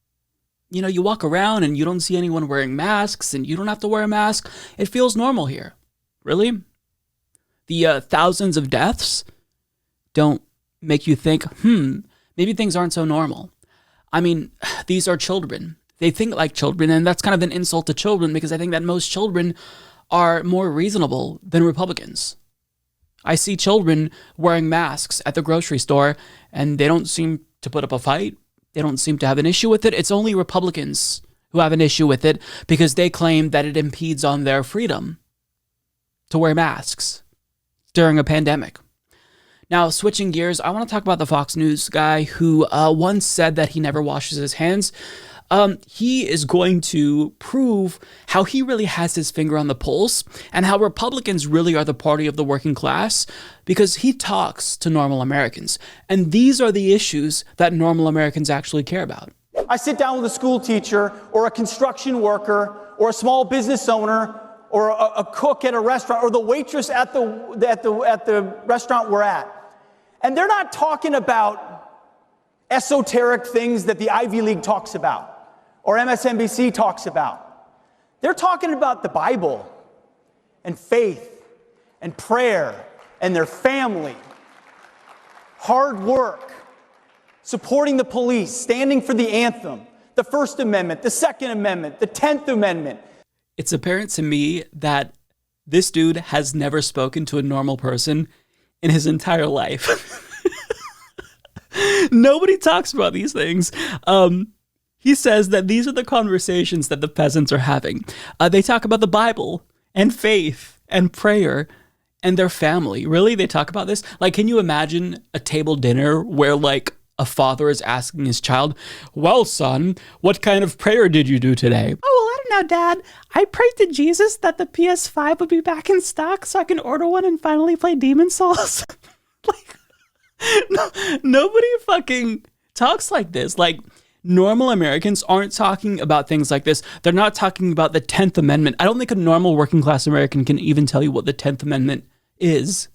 You know, you walk around and you don't see anyone wearing masks and you don't have to wear a mask. It feels normal here. Really? The thousands of deaths don't make you think, maybe things aren't so normal. I mean, these are children. They think like children, and that's kind of an insult to children because I think that most children are more reasonable than Republicans. I see children wearing masks at the grocery store, and they don't seem to put up a fight. They don't seem to have an issue with it. It's only Republicans who have an issue with it because they claim that it impedes on their freedom to wear masks during a pandemic. Now, switching gears, I want to talk about the Fox News guy who once said that he never washes his hands. He is going to prove how he really has his finger on the pulse and how Republicans really are the party of the working class because he talks to normal Americans. And these are the issues that normal Americans actually care about. I sit down with a school teacher or a construction worker or a small business owner or a cook at a restaurant or the waitress at the restaurant we're at. And they're not talking about esoteric things that the Ivy League talks about or MSNBC talks about. They're talking about the Bible and faith and prayer and their family, hard work, supporting the police, standing for the anthem, the First Amendment, the Second Amendment, the 10th Amendment. It's apparent to me that this dude has never spoken to a normal person in his entire life. Nobody talks about these things. He says that these are the conversations that the peasants are having. They talk about the Bible and faith and prayer and their family. Really? They talk about this? Like, can you imagine a table dinner where, like, a father is asking his child, well, son, what kind of prayer did you do today? Oh, well, I don't know, Dad. I prayed to Jesus that the PS5 would be back in stock so I can order one and finally play Demon Souls. Nobody fucking talks like this. Like, normal Americans aren't talking about things like this. They're not talking about the 10th Amendment. I don't think a normal working class American can even tell you what the 10th Amendment is.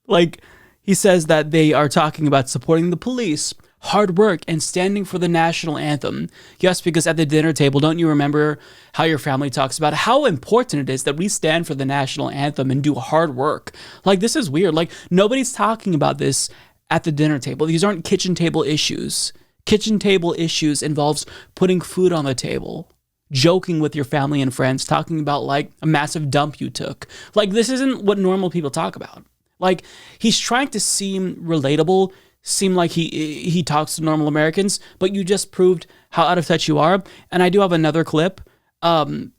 Like, he says that they are talking about supporting the police, hard work, and standing for the national anthem. Yes, because at the dinner table, don't you remember how your family talks about how important it is that we stand for the national anthem and do hard work? Like, this is weird. Like, nobody's talking about this at the dinner table. These aren't kitchen table issues. Kitchen table issues involves putting food on the table, joking with your family and friends, talking about, like, a massive dump you took. Like, this isn't what normal people talk about. Like, he's trying to seem relatable, seem like he talks to normal Americans, but you just proved how out of touch you are. And I do have another clip of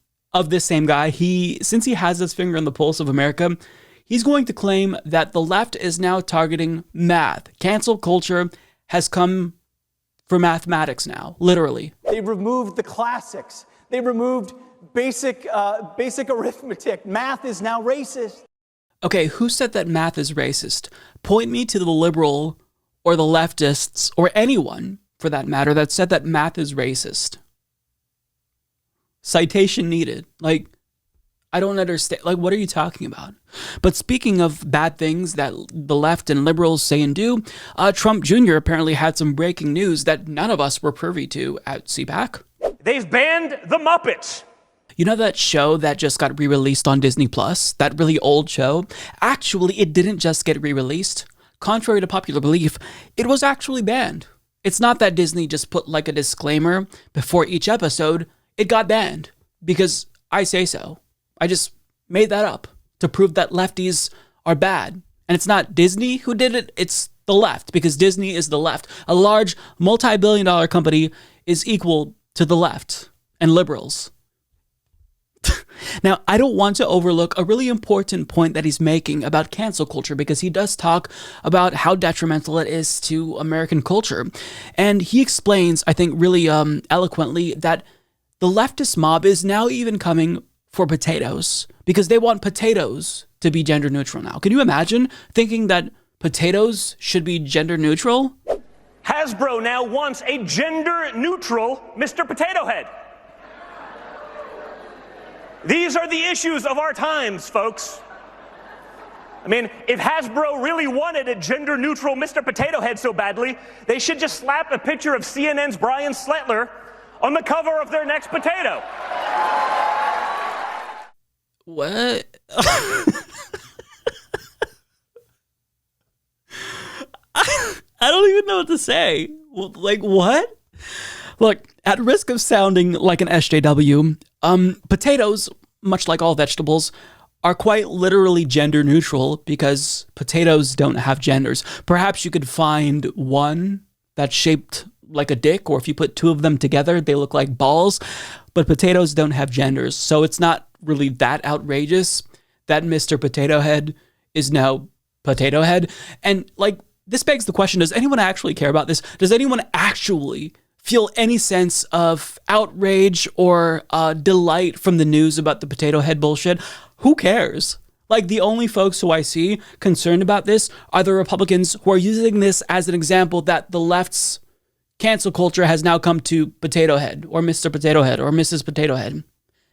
this same guy. Since he has his finger on the pulse of America, he's going to claim that the left is now targeting math. Cancel culture has come for mathematics now, literally. They removed the classics. They removed basic arithmetic. Math is now racist. Okay, who said that math is racist? Point me to the liberal or the leftists or anyone, for that matter, that said that math is racist. Citation needed. Like, I don't understand. Like, what are you talking about? But speaking of bad things that the left and liberals say and do, Trump Jr. apparently had some breaking news that none of us were privy to at CPAC. They've banned the Muppets. You know that show that just got re-released on Disney Plus? That really old show? Actually, it didn't just get re-released. Contrary to popular belief, it was actually banned. It's not that Disney just put like a disclaimer before each episode. It got banned because I say so. I just made that up to prove that lefties are bad. And it's not Disney who did it, it's the left, because Disney is the left. A large multi-billion-dollar company is equal to the left and liberals. Now, I don't want to overlook a really important point that he's making about cancel culture, because he does talk about how detrimental it is to American culture. And he explains, I think really eloquently, that the leftist mob is now even coming for potatoes, because they want potatoes to be gender neutral now. Can you imagine thinking that potatoes should be gender neutral? Hasbro now wants a gender neutral Mr. Potato Head. These are the issues of our times, folks. I mean, if Hasbro really wanted a gender-neutral Mr. Potato Head so badly, they should just slap a picture of CNN's Brian Sletler on the cover of their next potato. What? I don't even know what to say. Like, what? Look, at risk of sounding like an SJW, potatoes, much like all vegetables, are quite literally gender neutral because potatoes don't have genders. Perhaps you could find one that's shaped like a dick, or if you put two of them together, they look like balls, but potatoes don't have genders. So it's not really that outrageous that Mr. Potato Head is now Potato Head. And like, this begs the question, does anyone actually care about this? Does anyone actually feel any sense of outrage or delight from the news about the Potato Head bullshit? Who cares? Like, the only folks who I see concerned about this are the Republicans who are using this as an example that the left's cancel culture has now come to Potato Head or Mr. Potato Head or Mrs. Potato Head.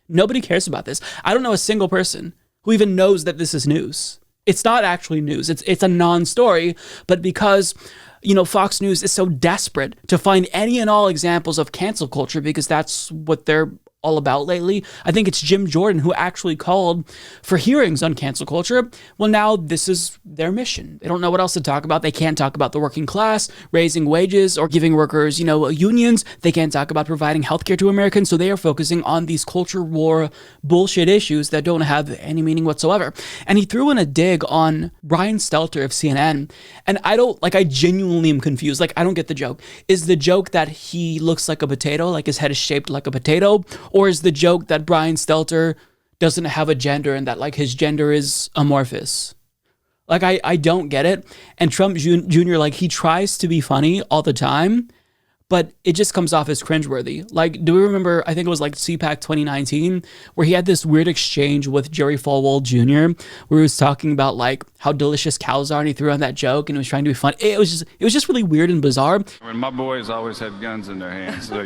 Nobody cares about this. I don't know a single person who even knows that this is news. It's not actually news. It's a non-story, but because, you know, Fox News is so desperate to find any and all examples of cancel culture because that's what they're all about lately. I think it's Jim Jordan who actually called for hearings on cancel culture. Well, now this is their mission. They don't know what else to talk about. They can't talk about the working class, raising wages, or giving workers, you know, unions. They can't talk about providing healthcare to Americans. So they are focusing on these culture war bullshit issues that don't have any meaning whatsoever. And he threw in a dig on Brian Stelter of CNN. And I genuinely am confused. Like, I don't get the joke. Is the joke that he looks like a potato, like his head is shaped like a potato? Or is the joke that Brian Stelter doesn't have a gender and that, like, his gender is amorphous? Like, I don't get it. And Trump Jr., like, he tries to be funny all the time, but it just comes off as cringeworthy. Like, do we remember, I think it was like CPAC 2019, where he had this weird exchange with Jerry Falwell Jr., where he was talking about, like, how delicious cows are, and he threw out that joke, and he was trying to be funny. It was just really weird and bizarre. When my boys always had guns in their hands, so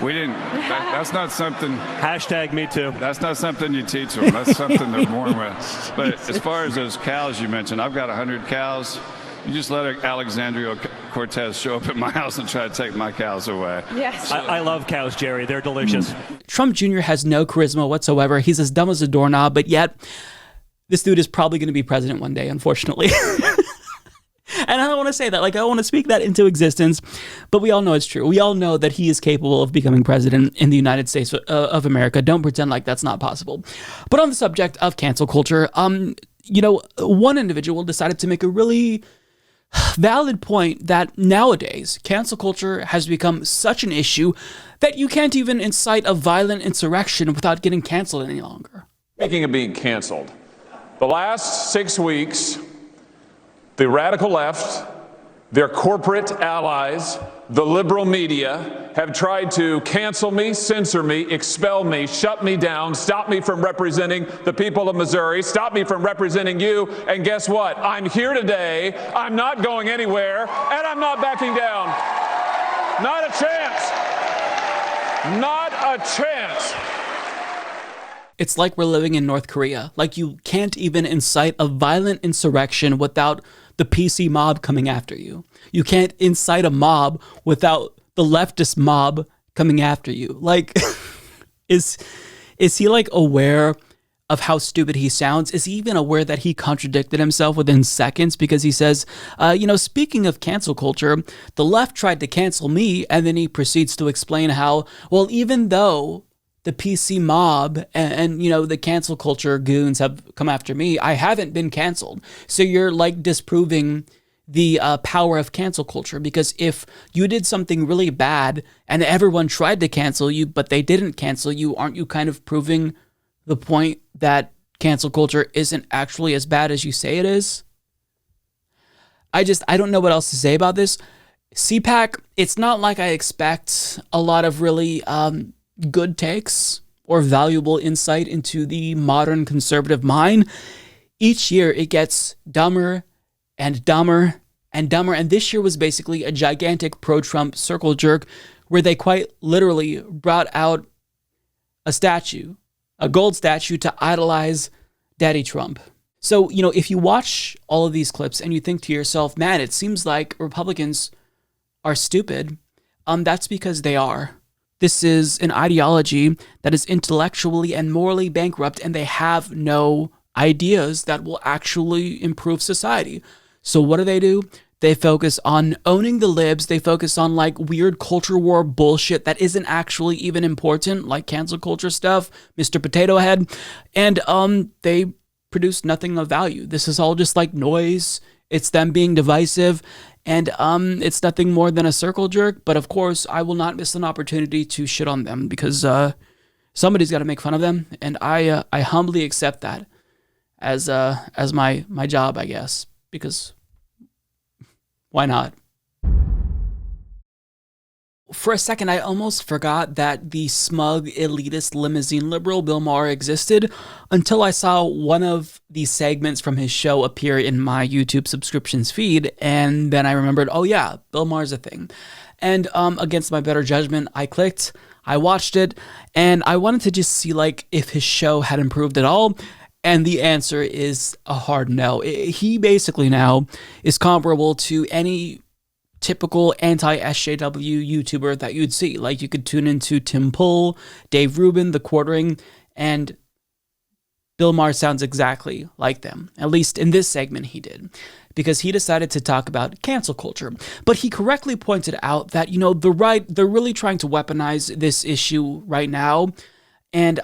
we didn't, that's not something... Hashtag me too. That's not something you teach them. That's something they're born with. But as far as those cows you mentioned, I've got 100 cows. You just let Ocasio-Cortez show up at my house and try to take my cows away. Yes. I love cows, Jerry. They're delicious. Trump Jr. has no charisma whatsoever. He's as dumb as a doorknob, but yet this dude is probably going to be president one day, unfortunately. And I don't want to say that. Like, I don't want to speak that into existence, but we all know it's true. We all know that he is capable of becoming president in the United States of America. Don't pretend like that's not possible. But on the subject of cancel culture, you know, one individual decided to make a really valid point that nowadays cancel culture has become such an issue that you can't even incite a violent insurrection without getting canceled any longer. Speaking of being canceled, the last 6 weeks, the radical left, their corporate allies, the liberal media have tried to cancel me, censor me, expel me, shut me down, stop me from representing the people of Missouri, stop me from representing you. And guess what? I'm here today. I'm not going anywhere, and I'm not backing down. Not a chance. Not a chance. It's like we're living in North Korea. Like, you can't even incite a violent insurrection without the PC mob coming after you. You can't incite a mob without the leftist mob coming after you. Like, is he like aware of how stupid he sounds? Is he even aware that he contradicted himself within seconds? Because he says, you know, speaking of cancel culture, the left tried to cancel me, and then he proceeds to explain how, well, even though the PC mob and you know, the cancel culture goons have come after me, I haven't been canceled. So you're like disproving the power of cancel culture, because if you did something really bad and everyone tried to cancel you, but they didn't cancel you, aren't you kind of proving the point that cancel culture isn't actually as bad as you say it is? I don't know what else to say about this. CPAC, it's not like I expect a lot of really good takes or valuable insight into the modern conservative mind. Each year it gets dumber and dumber and dumber, and this year was basically a gigantic pro-Trump circle jerk where they quite literally brought out a statue a gold statue to idolize Daddy Trump. So, if you watch all of these clips and you think to yourself, man, it seems like Republicans are stupid, that's because they are. This is an ideology that is intellectually and morally bankrupt, and they have no ideas that will actually improve society. So what do? They focus on owning the libs. They focus on like weird culture war bullshit that isn't actually even important, like cancel culture stuff, Mr. Potato Head. And they produce nothing of value. This is all just like noise. It's them being divisive. And it's nothing more than a circle jerk. But of course, I will not miss an opportunity to shit on them because somebody's got to make fun of them. And I humbly accept that as my job, I guess, because why not? For a second, I almost forgot that the smug, elitist, limousine liberal Bill Maher existed until I saw one of these segments from his show appear in my YouTube subscriptions feed, and then I remembered, oh yeah, Bill Maher's a thing. And against my better judgment, I clicked, I watched it, and I wanted to just see like if his show had improved at all. And the answer is a hard no. He basically now is comparable to any typical anti-SJW YouTuber that you'd see. Like you could tune into Tim Pool, Dave Rubin, The Quartering, and Bill Maher sounds exactly like them. At least in this segment he did. Because he decided to talk about cancel culture. But he correctly pointed out that, the right, they're really trying to weaponize this issue right now. And,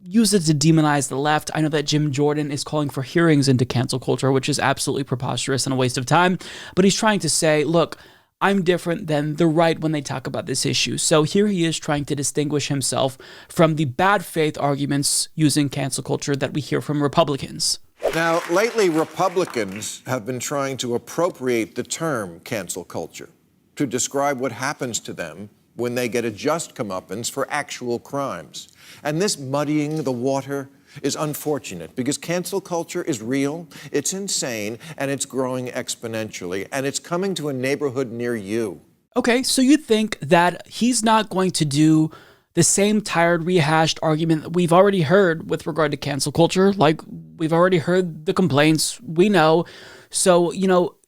use it to demonize the left. I know that Jim Jordan is calling for hearings into cancel culture, which is absolutely preposterous and a waste of time. But he's trying to say, look, I'm different than the right when they talk about this issue. So here he is trying to distinguish himself from the bad faith arguments using cancel culture that we hear from Republicans. Now, lately, Republicans have been trying to appropriate the term cancel culture to describe what happens to them when they get a just comeuppance for actual crimes. And this muddying the water is unfortunate because cancel culture is real, it's insane, and it's growing exponentially, and it's coming to a neighborhood near you. Okay, so you think that he's not going to do the same tired, rehashed argument that we've already heard with regard to cancel culture? Like, we've already heard the complaints, we know. So,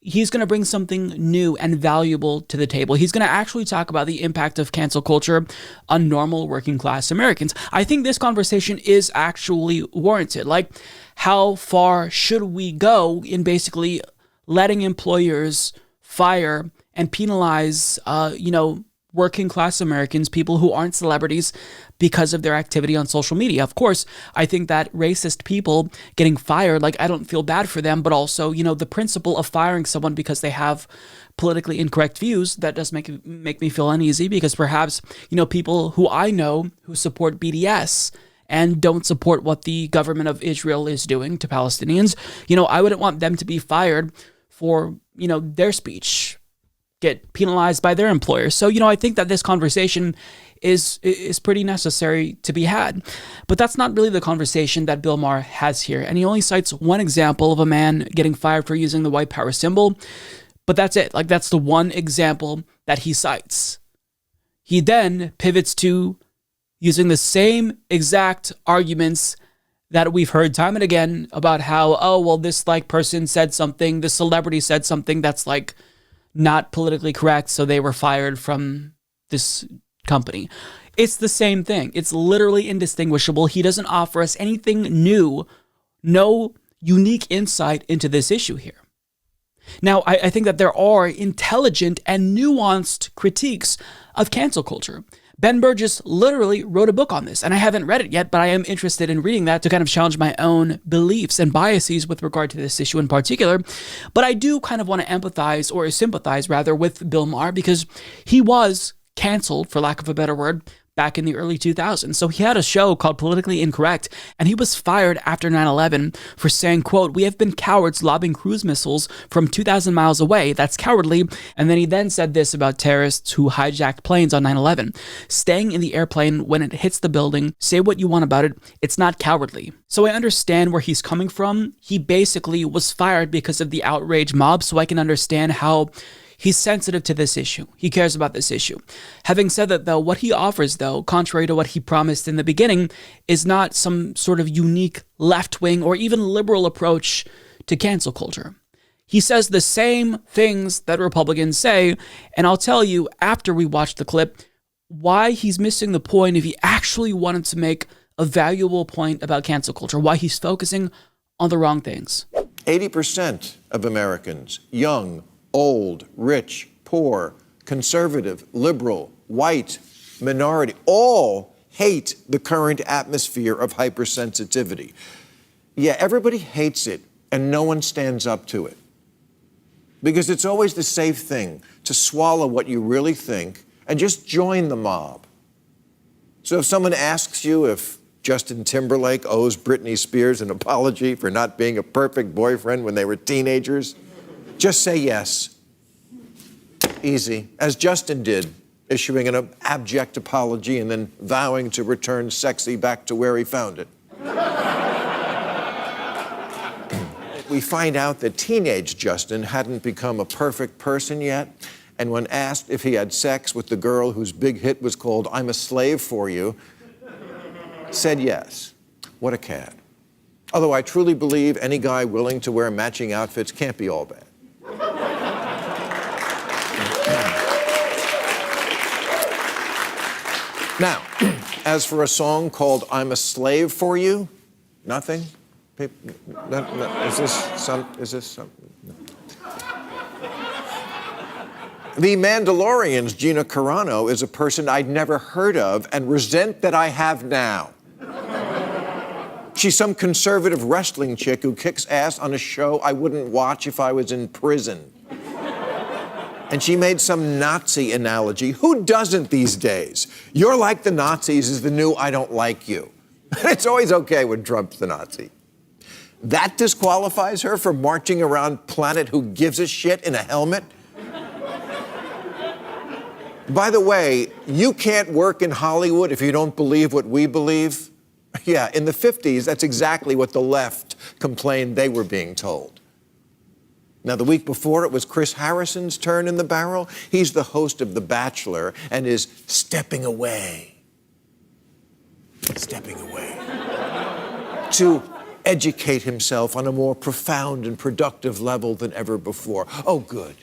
he's going to bring something new and valuable to the table. He's going to actually talk about the impact of cancel culture on normal working class Americans. I think this conversation is actually warranted. Like, how far should we go in basically letting employers fire and penalize, working class Americans, people who aren't celebrities, because of their activity on social media? Of course, I think that racist people getting fired, like, I don't feel bad for them, but also, the principle of firing someone because they have politically incorrect views, that does make me feel uneasy, because perhaps, people who I know who support BDS and don't support what the government of Israel is doing to Palestinians, I wouldn't want them to be fired for, their speech, get penalized by their employers. So, I think that this conversation is pretty necessary to be had. But that's not really the conversation that Bill Maher has here. And he only cites one example of a man getting fired for using the white power symbol. But that's it. Like, that's the one example that he cites. He then pivots to using the same exact arguments that we've heard time and again about how, this person said something, the celebrity said something that's not politically correct, so they were fired from this company. It's the same thing. It's literally indistinguishable. He doesn't offer us anything new, no unique insight into this issue here. Now, I think that there are intelligent and nuanced critiques of cancel culture. Ben Burgess literally wrote a book on this, and I haven't read it yet, but I am interested in reading that to kind of challenge my own beliefs and biases with regard to this issue in particular. But I do kind of want to empathize, or sympathize rather, with Bill Maher, because he was canceled, for lack of a better word, back in the early 2000s. So he had a show called Politically Incorrect, and he was fired after 9/11 for saying, quote, "We have been cowards lobbing cruise missiles from 2,000 miles away. That's cowardly." And then he then said this about terrorists who hijacked planes on 9/11. "Staying in the airplane when it hits the building, say what you want about it, it's not cowardly." So I understand where he's coming from. He basically was fired because of the outrage mob, so I can understand how He's sensitive to this issue. He cares about this issue. Having said that, though, what he offers, though, contrary to what he promised in the beginning, is not some sort of unique left-wing or even liberal approach to cancel culture. He says the same things that Republicans say, and I'll tell you after we watch the clip why he's missing the point if he actually wanted to make a valuable point about cancel culture, why he's focusing on the wrong things. 80% of Americans, young, old, rich, poor, conservative, liberal, white, minority, all hate the current atmosphere of hypersensitivity. Yeah, everybody hates it, and no one stands up to it. Because it's always the safe thing to swallow what you really think and just join the mob. So if someone asks you if Justin Timberlake owes Britney Spears an apology for not being a perfect boyfriend when they were teenagers, just say yes. Easy, as Justin did, issuing an abject apology and then vowing to return sexy back to where he found it. We find out that teenage Justin hadn't become a perfect person yet, and when asked if he had sex with the girl whose big hit was called I'm a Slave for You, said yes. What a cad. Although I truly believe any guy willing to wear matching outfits can't be all bad. Now, as for a song called I'm a Slave for You, nothing? Is this some? No. The Mandalorian's Gina Carano is a person I'd never heard of and resent that I have now. She's some conservative wrestling chick who kicks ass on a show I wouldn't watch if I was in prison. And she made some Nazi analogy. Who doesn't these days? You're like the Nazis is the new I don't like you. It's always okay when Trump's the Nazi. That disqualifies her from marching around planet Who Gives a Shit in a helmet? By the way, you can't work in Hollywood if you don't believe what we believe. Yeah, in the 50s, that's exactly what the left complained they were being told. Now, the week before, it was Chris Harrison's turn in the barrel. He's the host of The Bachelor and is stepping away to educate himself on a more profound and productive level than ever before. Oh, good.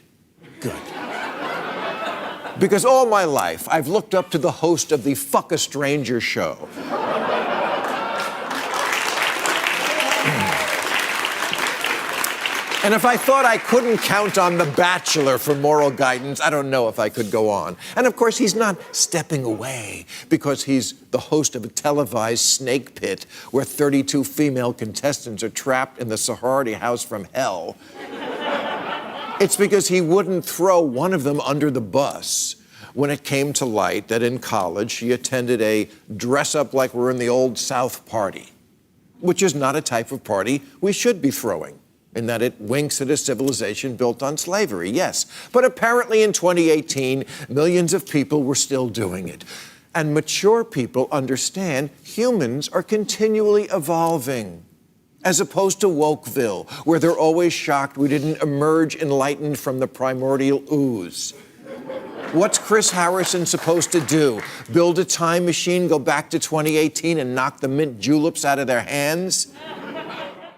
Because all my life, I've looked up to the host of the Fuck a Stranger show. And if I thought I couldn't count on The Bachelor for moral guidance, I don't know if I could go on. And of course, he's not stepping away because he's the host of a televised snake pit where 32 female contestants are trapped in the sorority house from hell. It's because he wouldn't throw one of them under the bus when it came to light that in college she attended a dress-up-like-we're-in-the-old South party, which is not a type of party we should be throwing, in that it winks at a civilization built on slavery, yes. But apparently in 2018, millions of people were still doing it. And mature people understand humans are continually evolving, as opposed to Wokeville, where they're always shocked we didn't emerge enlightened from the primordial ooze. What's Chris Harrison supposed to do? Build a time machine, go back to 2018 and knock the mint juleps out of their hands?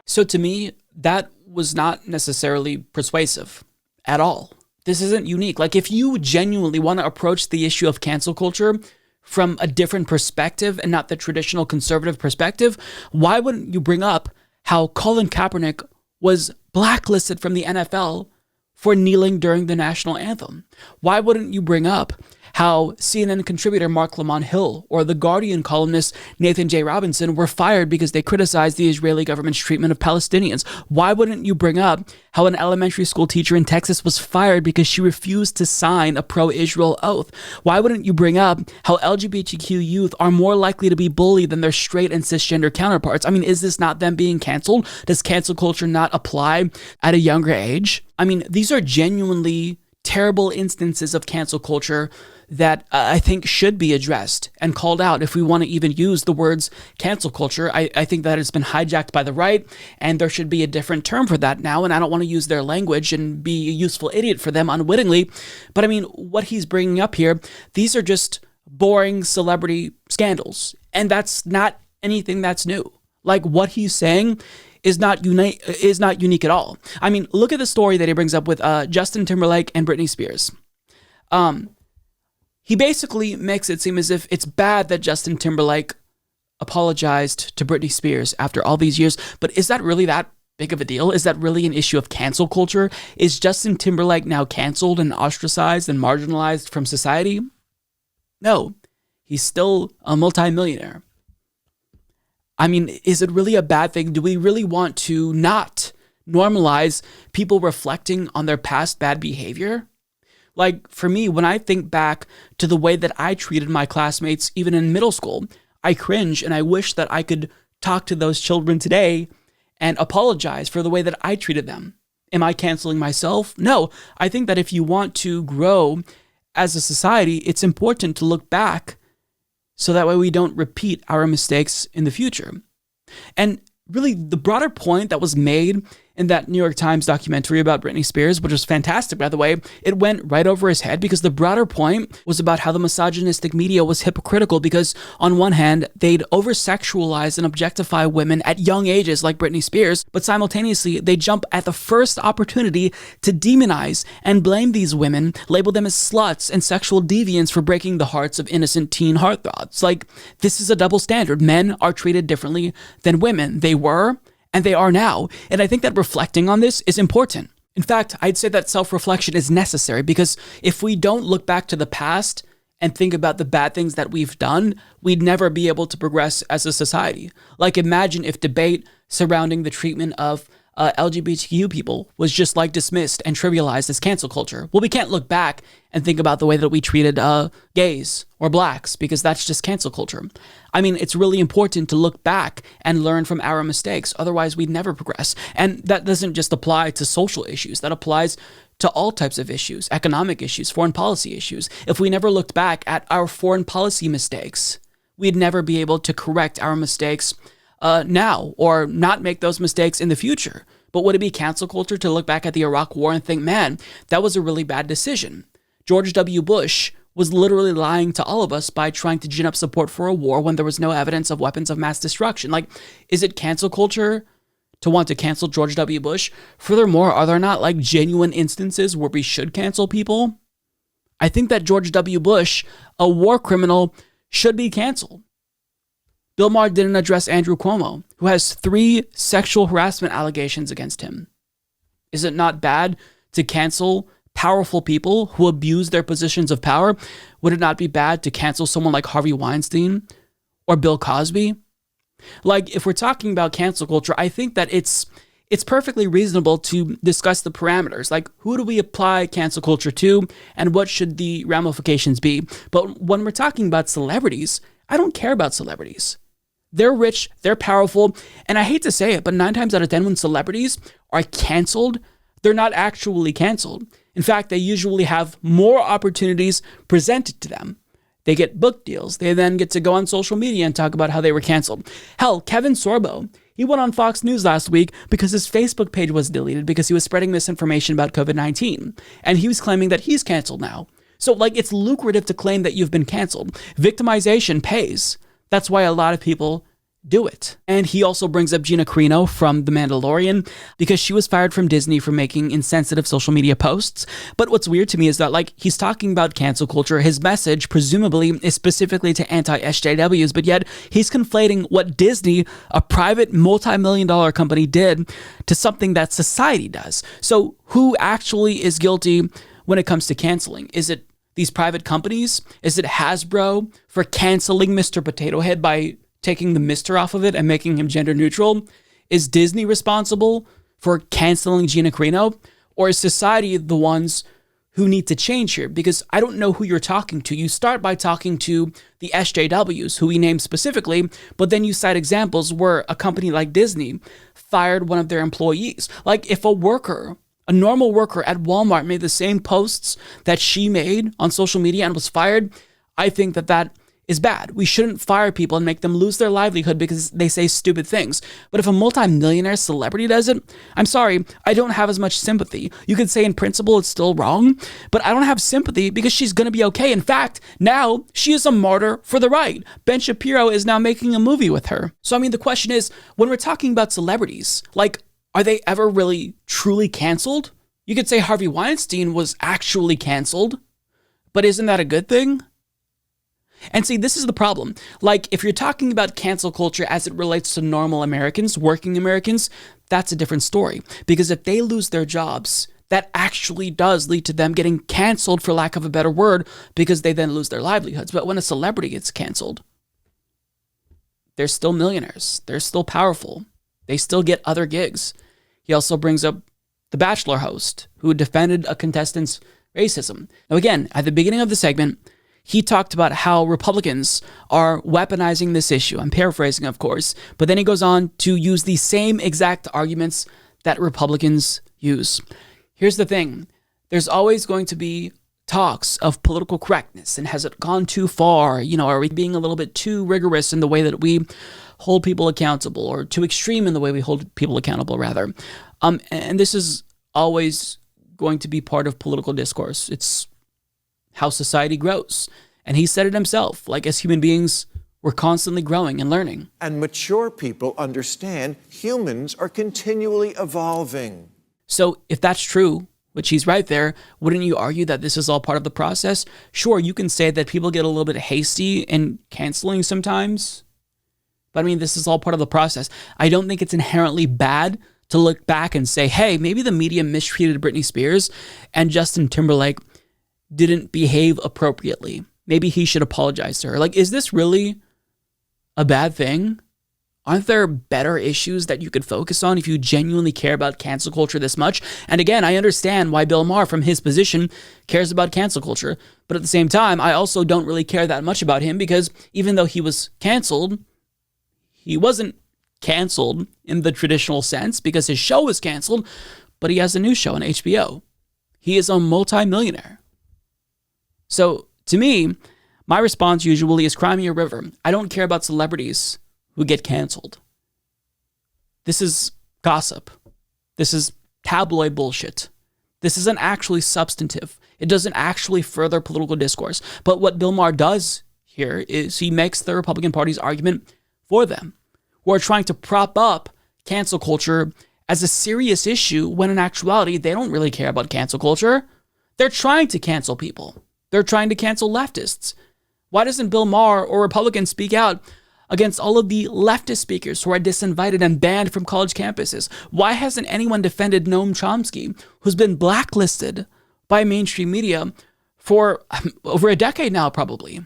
So to me, that was not necessarily persuasive at all. This isn't unique. Like, if you genuinely want to approach the issue of cancel culture from a different perspective and not the traditional conservative perspective, why wouldn't you bring up how Colin Kaepernick was blacklisted from the NFL for kneeling during the national anthem? Why wouldn't you bring up how CNN contributor Mark Lamont Hill or The Guardian columnist Nathan J. Robinson were fired because they criticized the Israeli government's treatment of Palestinians? Why wouldn't you bring up how an elementary school teacher in Texas was fired because she refused to sign a pro-Israel oath? Why wouldn't you bring up how LGBTQ youth are more likely to be bullied than their straight and cisgender counterparts? I mean, is this not them being canceled? Does cancel culture not apply at a younger age? I mean, these are genuinely terrible instances of cancel culture that I think should be addressed and called out if we want to even use the words cancel culture. I think that it's been hijacked by the right, and there should be a different term for that now, and I don't want to use their language and be a useful idiot for them unwittingly. But I mean, what he's bringing up here, these are just boring celebrity scandals, and that's not anything that's new. Like, what he's saying is not unique at all. I mean, look at the story that he brings up with Justin Timberlake and Britney Spears. He basically makes it seem as if it's bad that Justin Timberlake apologized to Britney Spears after all these years, but is that really that big of a deal? Is that really an issue of cancel culture? Is Justin Timberlake now canceled and ostracized and marginalized from society? No, he's still a multimillionaire. I mean, is it really a bad thing? Do we really want to not normalize people reflecting on their past bad behavior? Like, for me, when I think back to the way that I treated my classmates, even in middle school, I cringe and I wish that I could talk to those children today and apologize for the way that I treated them. Am I canceling myself? No. I think that if you want to grow as a society, it's important to look back so that way we don't repeat our mistakes in the future. And really, the broader point that was made in that New York Times documentary about Britney Spears, which was fantastic, by the way, it went right over his head because the broader point was about how the misogynistic media was hypocritical because, on one hand, they'd over-sexualize and objectify women at young ages like Britney Spears, but simultaneously, they jump at the first opportunity to demonize and blame these women, label them as sluts and sexual deviants for breaking the hearts of innocent teen heartthrobs. Like, this is a double standard. Men are treated differently than women. They were, and they are now. And I think that reflecting on this is important. In fact, I'd say that self-reflection is necessary because if we don't look back to the past and think about the bad things that we've done, we'd never be able to progress as a society. Like, imagine if debate surrounding the treatment of LGBTQ people was just like dismissed and trivialized as cancel culture. Well, we can't look back and think about the way that we treated gays or blacks because that's just cancel culture. I mean, it's really important to look back and learn from our mistakes. Otherwise, we'd never progress. And that doesn't just apply to social issues. That applies to all types of issues, economic issues, foreign policy issues. If we never looked back at our foreign policy mistakes, we'd never be able to correct our mistakes now or not make those mistakes in the future. But would it be cancel culture to look back at the Iraq War and think, man, that was a really bad decision? George W. Bush was literally lying to all of us by trying to gin up support for a war when there was no evidence of weapons of mass destruction. Like, is it cancel culture to want to cancel George W. Bush? Furthermore, are there not like genuine instances where we should cancel people? I think that George W. Bush, a war criminal, should be canceled. Bill Maher didn't address Andrew Cuomo, who has 3 sexual harassment allegations against him. Is it not bad to cancel powerful people who abuse their positions of power? Would it not be bad to cancel someone like Harvey Weinstein or Bill Cosby? Like, if we're talking about cancel culture, I think that it's perfectly reasonable to discuss the parameters. Like, who do we apply cancel culture to and what should the ramifications be? But when we're talking about celebrities, I don't care about celebrities. They're rich, they're powerful, and I hate to say it, but 9 times out of 10 when celebrities are canceled, they're not actually canceled. In fact, they usually have more opportunities presented to them. They get book deals. They then get to go on social media and talk about how they were canceled. Hell, Kevin Sorbo, he went on Fox News last week because his Facebook page was deleted because he was spreading misinformation about COVID-19. And he was claiming that he's canceled now. So, like, it's lucrative to claim that you've been canceled. Victimization pays. That's why a lot of people do it. And he also brings up Gina Carano from The Mandalorian because she was fired from Disney for making insensitive social media posts. But what's weird to me is that, like, he's talking about cancel culture. His message, presumably, is specifically to anti-SJWs, but yet he's conflating what Disney, a private multi-million-dollar company, did to something that society does. So who actually is guilty when it comes to canceling? Is it these private companies? Is it Hasbro for canceling Mr. Potato Head by taking the Mr. off of it and making him gender neutral? Is Disney responsible for canceling Gina Carano? Or is society the ones who need to change here? Because I don't know who you're talking to. You start by talking to the SJWs, who we named specifically, but then you cite examples where a company like Disney fired one of their employees. Like, if a worker a normal worker at Walmart made the same posts that she made on social media and was fired, I think that is bad. We shouldn't fire people and make them lose their livelihood because they say stupid things. But if a multi-millionaire celebrity does it, I'm sorry, I don't have as much sympathy. You could say in principle it's still wrong, but I don't have sympathy because she's going to be okay. In fact, now she is a martyr for the right. Ben Shapiro is now making a movie with her. So, I mean, the question is, when we're talking about celebrities, like, are they ever really truly canceled? You could say Harvey Weinstein was actually canceled, but isn't that a good thing? And see, this is the problem. Like, if you're talking about cancel culture as it relates to normal Americans, working Americans, that's a different story. Because if they lose their jobs, that actually does lead to them getting canceled, for lack of a better word, because they then lose their livelihoods. But when a celebrity gets canceled, they're still millionaires. They're still powerful. They still get other gigs. He also brings up the Bachelor host who defended a contestant's racism. Now, again, at the beginning of the segment, he talked about how Republicans are weaponizing this issue. I'm paraphrasing, of course, but then he goes on to use the same exact arguments that Republicans use. Here's the thing. There's always going to be talks of political correctness, and has it gone too far? You know, are we being a little bit too rigorous in the way that we hold people accountable, or too extreme in the way we hold people accountable, rather? And this is always going to be part of political discourse. It's how society grows. And he said it himself, like, as human beings, we're constantly growing and learning. And mature people understand humans are continually evolving. So if that's true, which he's right there, wouldn't you argue that this is all part of the process? Sure, you can say that people get a little bit hasty in canceling sometimes, but I mean, this is all part of the process. I don't think it's inherently bad to look back and say, hey, maybe the media mistreated Britney Spears and Justin Timberlake didn't behave appropriately. Maybe he should apologize to her. Like, is this really a bad thing? Aren't there better issues that you could focus on if you genuinely care about cancel culture this much? And again, I understand why Bill Maher, from his position, cares about cancel culture. But at the same time, I also don't really care that much about him, because even though he was canceled, he wasn't canceled in the traditional sense because his show was canceled, but he has a new show on HBO. He is a multi-millionaire. So, to me, my response usually is cry me a river. I don't care about celebrities who get canceled. This is gossip. This is tabloid bullshit. This isn't actually substantive. It doesn't actually further political discourse. But what Bill Maher does here is he makes the Republican Party's argument for them, who are trying to prop up cancel culture as a serious issue when in actuality they don't really care about cancel culture. They're trying to cancel people. They're trying to cancel leftists. Why doesn't Bill Maher or Republicans speak out against all of the leftist speakers who are disinvited and banned from college campuses? Why hasn't anyone defended Noam Chomsky, who's been blacklisted by mainstream media for over a decade now, probably?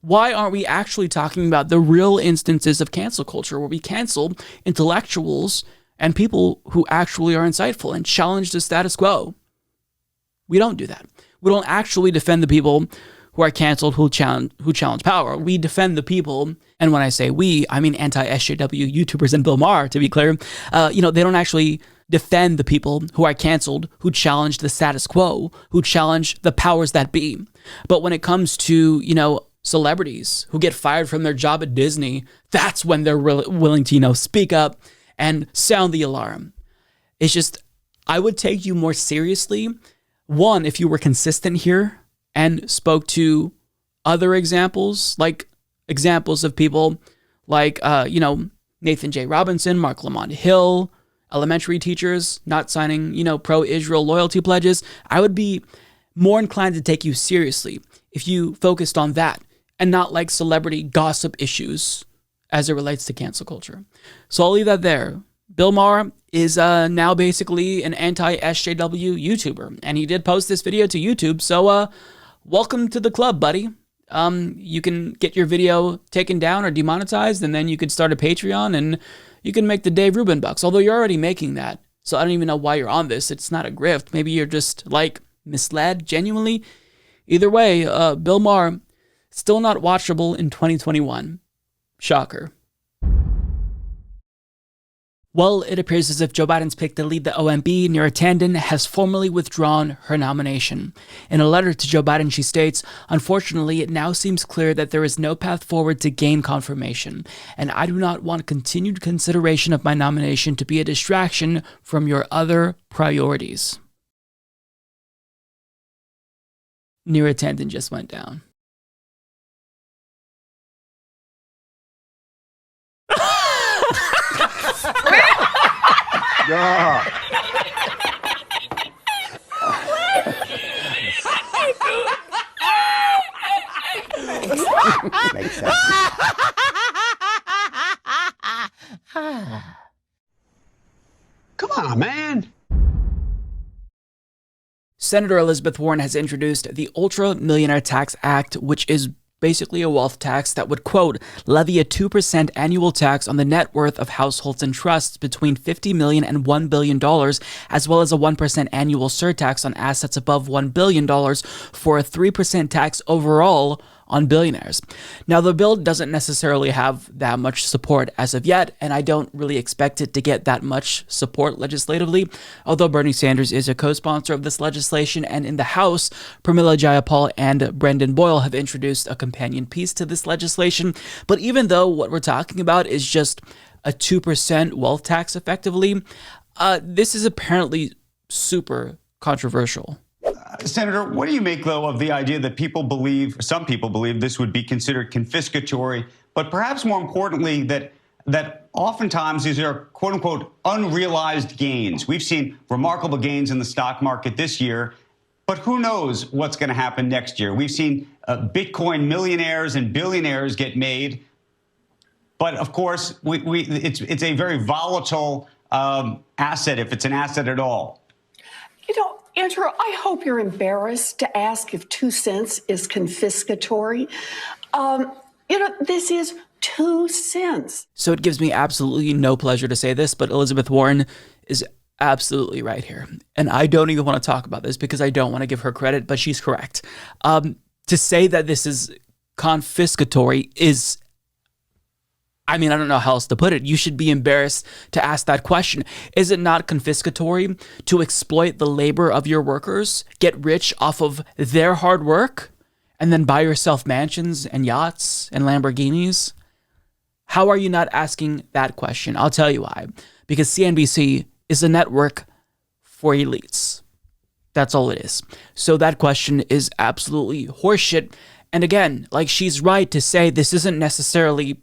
Why aren't we actually talking about the real instances of cancel culture where we cancel intellectuals and people who actually are insightful and challenge the status quo? We don't do that. We don't actually defend the people who are canceled, who challenge power. We defend the people, and when I say we, I mean anti-SJW YouTubers and Bill Maher, to be clear. They don't actually defend the people who are canceled, who challenge the status quo, who challenge the powers that be. But when it comes to, celebrities who get fired from their job at Disney, that's when they're willing to, speak up and sound the alarm. It's just, I would take you more seriously, one, if you were consistent here and spoke to other examples, like examples of people like, Nathan J. Robinson, Mark Lamont Hill, elementary teachers not signing, pro-Israel loyalty pledges. I would be more inclined to take you seriously if you focused on that and not like celebrity gossip issues as it relates to cancel culture. So I'll leave that there. Bill Maher is now basically an anti-SJW YouTuber, and he did post this video to YouTube, so welcome to the club, buddy. You can get your video taken down or demonetized, and then you could start a Patreon, and you can make the Dave Rubin bucks, although you're already making that, so I don't even know why you're on this. It's not a grift. Maybe you're just, misled, genuinely. Either way, Bill Maher, still not watchable in 2021. Shocker. Well, it appears as if Joe Biden's pick to lead the OMB, Neera Tanden, has formally withdrawn her nomination. In a letter to Joe Biden, she states, "Unfortunately, it now seems clear that there is no path forward to gain confirmation, and I do not want continued consideration of my nomination to be a distraction from your other priorities." Neera Tanden just went down. Yeah. Makes sense. Come on, man. Senator Elizabeth Warren has introduced the Ultra Millionaire Tax Act, which is basically a wealth tax that would, quote, levy a 2% annual tax on the net worth of households and trusts between $50 million and $1 billion, as well as a 1% annual surtax on assets above $1 billion for a 3% tax overall on billionaires. Now, the bill doesn't necessarily have that much support as of yet, and I don't really expect it to get that much support legislatively, although Bernie Sanders is a co-sponsor of this legislation, and in the House, Pramila Jayapal and Brendan Boyle have introduced a companion piece to this legislation. But even though what we're talking about is just a 2% wealth tax effectively, this is apparently super controversial. Senator, what do you make, though, of the idea that some people believe this would be considered confiscatory, but perhaps more importantly, that oftentimes these are, quote unquote, unrealized gains? We've seen remarkable gains in the stock market this year, but who knows what's going to happen next year? We've seen Bitcoin millionaires and billionaires get made, but of course, it's a very volatile asset, if it's an asset at all. You know, Andrew, I hope you're embarrassed to ask if 2 cents is confiscatory. This is 2 cents. So it gives me absolutely no pleasure to say this, but Elizabeth Warren is absolutely right here. And I don't even want to talk about this because I don't want to give her credit, but she's correct. To say that this is confiscatory is, I don't know how else to put it. You should be embarrassed to ask that question. Is it not confiscatory to exploit the labor of your workers, get rich off of their hard work, and then buy yourself mansions and yachts and Lamborghinis? How are you not asking that question? I'll tell you why. Because CNBC is a network for elites. That's all it is. So that question is absolutely horseshit. And again, she's right to say this isn't necessarily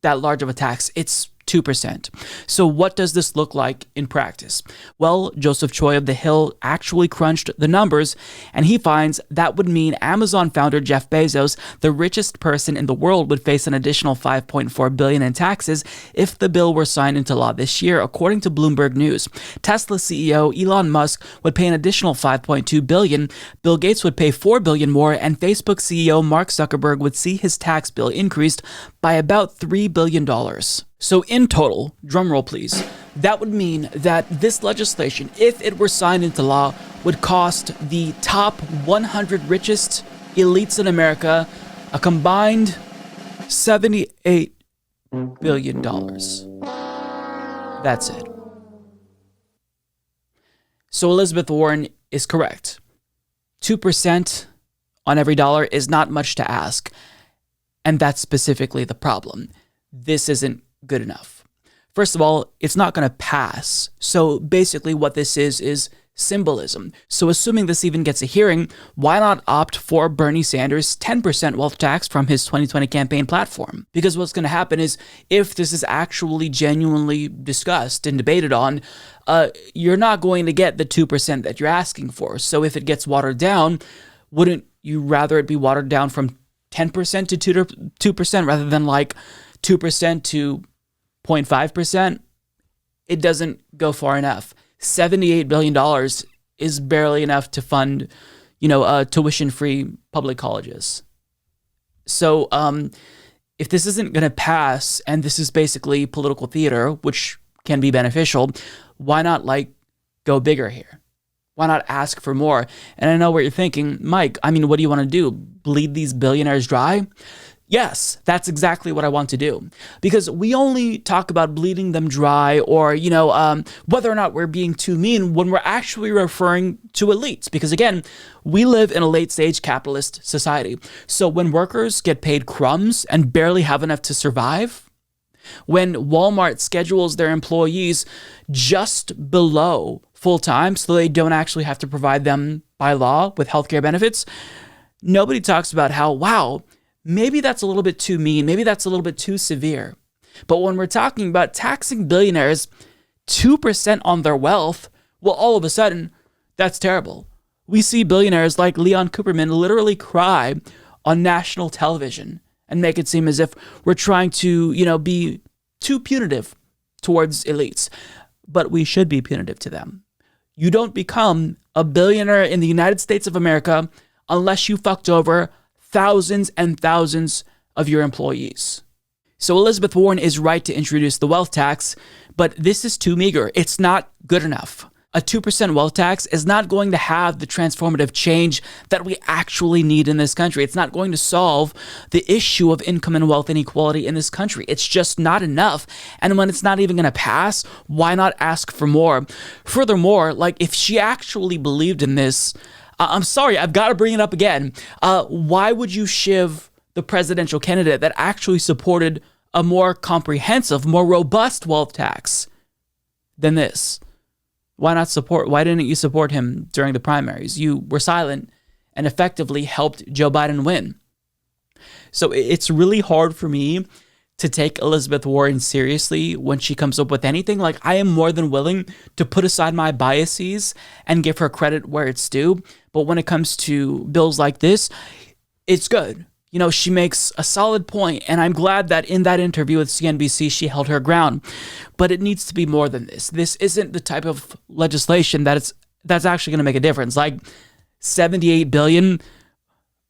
that large of a tax. It's 2%. So what does this look like in practice? Well, Joseph Choi of The Hill actually crunched the numbers, and he finds that would mean Amazon founder Jeff Bezos, the richest person in the world, would face an additional $5.4 billion in taxes if the bill were signed into law this year, according to Bloomberg News. Tesla CEO Elon Musk would pay an additional $5.2 billion, Bill Gates would pay $4 billion more, and Facebook CEO Mark Zuckerberg would see his tax bill increased by about $3 billion. So in total, drumroll please, that would mean that this legislation, if it were signed into law, would cost the top 100 richest elites in America a combined $78 billion. That's it. So Elizabeth Warren is correct. 2% on every dollar is not much to ask, and that's specifically the problem. This isn't good enough. First of all, it's not going to pass. So basically what this is symbolism. So assuming this even gets a hearing, why not opt for Bernie Sanders' 10% wealth tax from his 2020 campaign platform? Because what's going to happen is if this is actually genuinely discussed and debated on, you're not going to get the 2% that you're asking for. So if it gets watered down, wouldn't you rather it be watered down from 10% to 2% rather than 2% to 0.5%, it doesn't go far enough. $78 billion is barely enough to fund, tuition-free public colleges. So if this isn't going to pass, and this is basically political theater, which can be beneficial, why not go bigger here? Why not ask for more? And I know what you're thinking, Mike, what do you want to do? Bleed these billionaires dry? Yes, that's exactly what I want to do. Because we only talk about bleeding them dry or, whether or not we're being too mean when we're actually referring to elites. Because again, we live in a late stage capitalist society. So when workers get paid crumbs and barely have enough to survive, when Walmart schedules their employees just below full time so they don't actually have to provide them by law with healthcare benefits, nobody talks about how, wow, maybe that's a little bit too mean. Maybe that's a little bit too severe. But when we're talking about taxing billionaires 2% on their wealth, well, all of a sudden, that's terrible. We see billionaires like Leon Cooperman literally cry on national television and make it seem as if we're trying to, be too punitive towards elites. But we should be punitive to them. You don't become a billionaire in the United States of America unless you fucked over thousands and thousands of your employees. So Elizabeth Warren is right to introduce the wealth tax, but this is too meager. It's not good enough. A 2% wealth tax is not going to have the transformative change that we actually need in this country. It's not going to solve the issue of income and wealth inequality in this country. It's just not enough. And when it's not even going to pass, why not ask for more? Furthermore, if she actually believed in this, I'm sorry, I've got to bring it up again. Why would you shiv the presidential candidate that actually supported a more comprehensive, more robust wealth tax than this? Why didn't you support him during the primaries? You were silent and effectively helped Joe Biden win. So it's really hard for me to take Elizabeth Warren seriously when she comes up with anything. I am more than willing to put aside my biases and give her credit where it's due. But when it comes to bills like this, it's good. She makes a solid point, and I'm glad that in that interview with CNBC, she held her ground. But it needs to be more than this. This isn't the type of legislation that's actually going to make a difference. $78 billion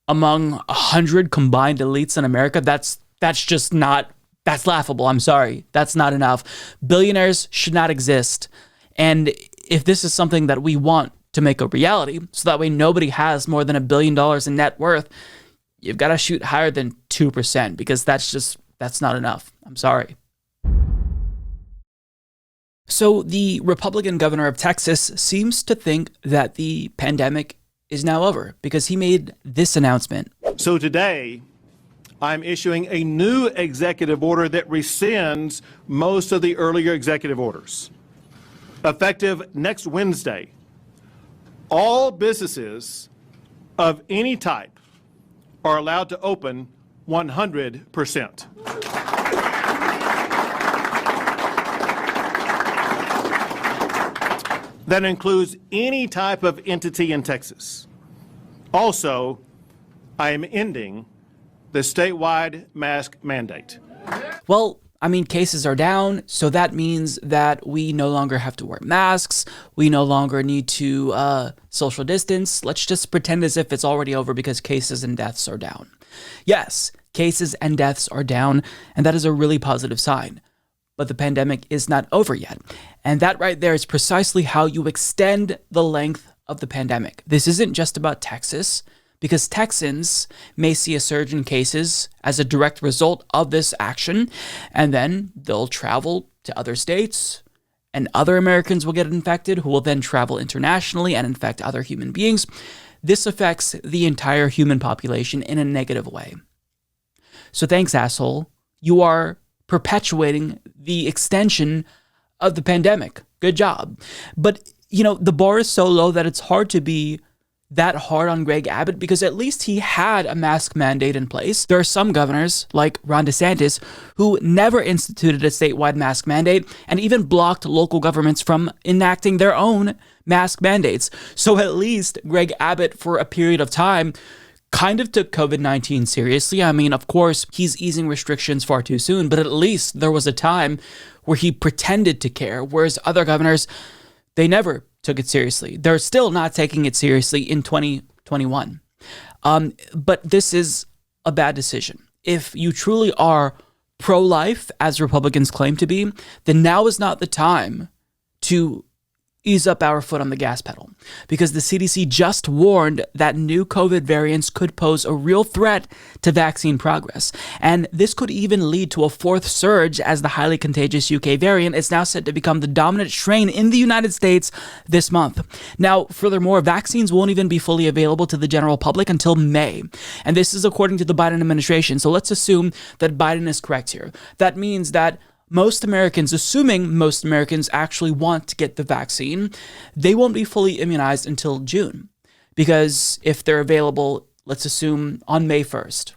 among 100 combined elites in America, that's just not, that's laughable. I'm sorry. That's not enough. Billionaires should not exist. And if this is something that we want to make a reality, so that way nobody has more than $1 billion in net worth, you've got to shoot higher than 2% because that's not enough. I'm sorry. So the Republican governor of Texas seems to think that the pandemic is now over because he made this announcement. So today, I'm issuing a new executive order that rescinds most of the earlier executive orders. Effective next Wednesday, all businesses of any type are allowed to open 100%. That includes any type of entity in Texas. Also, I am ending the statewide mask mandate. Well, cases are down, so that means that we no longer have to wear masks. We no longer need to social distance. Let's just pretend as if it's already over because cases and deaths are down. Yes, cases and deaths are down, and that is a really positive sign. But the pandemic is not over yet. And that right there is precisely how you extend the length of the pandemic. This isn't just about Texas, because Texans may see a surge in cases as a direct result of this action, and then they'll travel to other states, and other Americans will get infected, who will then travel internationally and infect other human beings. This affects the entire human population in a negative way. So thanks, asshole. You are perpetuating the extension of the pandemic. Good job. But, the bar is so low that it's hard to be that hard on Greg Abbott because at least he had a mask mandate in place. There are some governors, like Ron DeSantis, who never instituted a statewide mask mandate and even blocked local governments from enacting their own mask mandates. So at least Greg Abbott, for a period of time, kind of took COVID-19 seriously. Of course, he's easing restrictions far too soon, but at least there was a time where he pretended to care, whereas other governors, they never took it seriously. They're still not taking it seriously in 2021. But this is a bad decision. If you truly are pro-life, as Republicans claim to be, then now is not the time to ease up our foot on the gas pedal, because the CDC just warned that new COVID variants could pose a real threat to vaccine progress. And this could even lead to a fourth surge, as the highly contagious UK variant is now set to become the dominant strain in the United States this month. Now, furthermore, vaccines won't even be fully available to the general public until May. And this is according to the Biden administration. So let's assume that Biden is correct here. That means that most Americans, assuming most Americans actually want to get the vaccine, they won't be fully immunized until June. Because if they're available, let's assume on May 1st,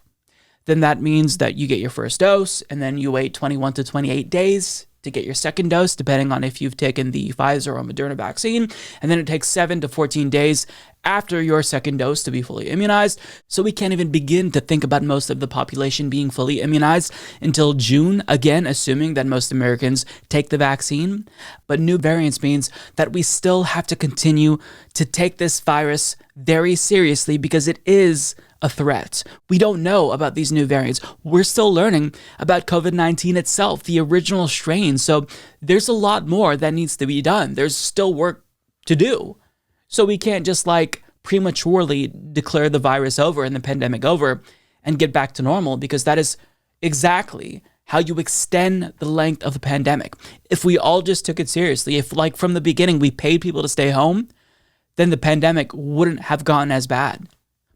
then that means that you get your first dose and then you wait 21 to 28 days to get your second dose, depending on if you've taken the Pfizer or Moderna vaccine. And then it takes 7 to 14 days after your second dose to be fully immunized. So we can't even begin to think about most of the population being fully immunized until June, again, assuming that most Americans take the vaccine. But new variants means that we still have to continue to take this virus very seriously, because it is a threat. We don't know about these new variants. We're still learning about COVID-19 itself, the original strain. So there's a lot more that needs to be done. There's still work to do. So we can't just prematurely declare the virus over and the pandemic over and get back to normal, because that is exactly how you extend the length of the pandemic. If we all just took it seriously, if from the beginning we paid people to stay home, then the pandemic wouldn't have gotten as bad.